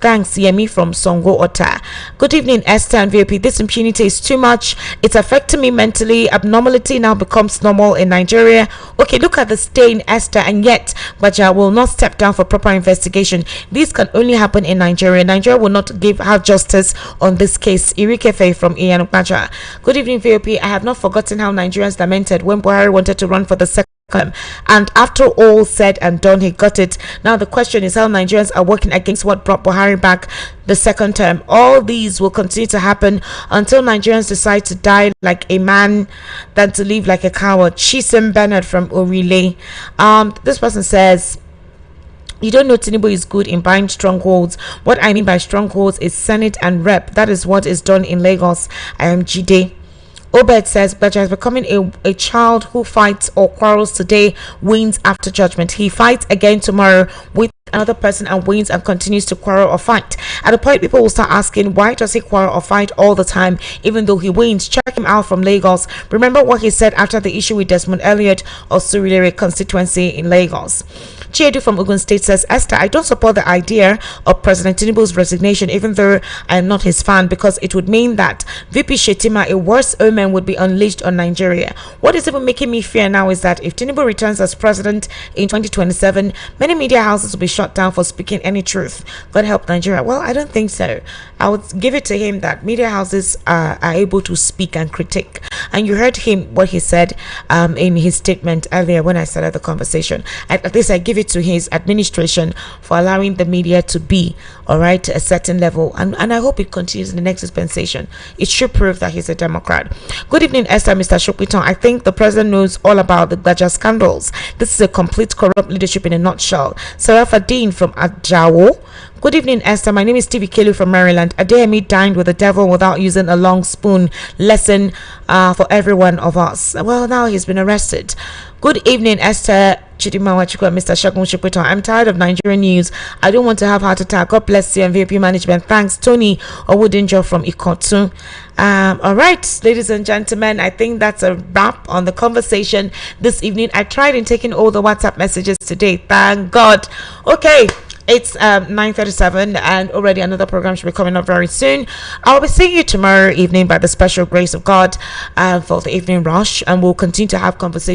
Thanks, Yemi from Songo Ota. Good evening, Esther and VOP. This impunity is too much. It's affecting me mentally. Abnormality now becomes normal in Nigeria. Okay, look at the stain, Esther, and yet Gbaja will not step down for proper investigation. This can only happen in Nigeria. Nigeria will not have justice on this case. Irikefe from Iyan Gbaja. Good evening, VOP. I have not forgotten how Nigerians lamented when Buhari wanted to run for the second, and after all said and done, he got it. Now the question is how Nigerians are working against what brought Buhari back the second term. All these will continue to happen until Nigerians decide to die like a man than to live like a coward. Chisem Bernard from Orile. This person says, You don't know Tinubu is good in buying strongholds. What I mean by strongholds is Senate and Rep. That is what is done in Lagos. I am Jide. Obed says Gbaja is becoming a child who fights or quarrels today, wins after judgment. He fights again tomorrow with another person and wins and continues to quarrel or fight. At a point, people will start asking, why does he quarrel or fight all the time even though he wins? Check him out from Lagos. Remember what he said after the issue with Desmond Elliott or Surulere constituency in Lagos. Chiedu from Ogun State says, Esther, I don't support the idea of President Tinubu's resignation, even though I am not his fan, because it would mean that VP Shetima, a worse omen, would be unleashed on Nigeria. What is even making me fear now is that if Tinubu returns as president in 2027, many media houses will be shut down for speaking any truth. God help Nigeria. Well, I don't think so. I would give it to him that media houses are able to speak and critique. And you heard him, what he said in his statement earlier when I started the conversation. At least I give it to his administration for allowing the media to be all right to a certain level, and I hope it continues in the next dispensation. It should prove that he's a Democrat. Good evening, Esther. Mr. Shopiton, I think the president knows all about the Gbaja scandals. This is a complete corrupt leadership in a nutshell. Sarafa Dean from Ajawo. Good evening, Esther. My name is Stevie Kelly from Maryland. Adeyemi dined with the devil without using a long spoon. Lesson for every one of us. Well, now he's been arrested. Good evening, Esther. Chidima Wachiko and Mr. Shagun Shipito. I'm tired of Nigerian news. I don't want to have heart attack. God bless you and VP management. Thanks, Tony Owodinjo from Ikotu. All right, ladies and gentlemen, I think that's a wrap on the conversation this evening. I tried in taking all the WhatsApp messages today. Thank God. Okay. It's 9:37 and already another program should be coming up very soon. I'll be seeing you tomorrow evening by the special grace of God for the evening rush, and we'll continue to have conversations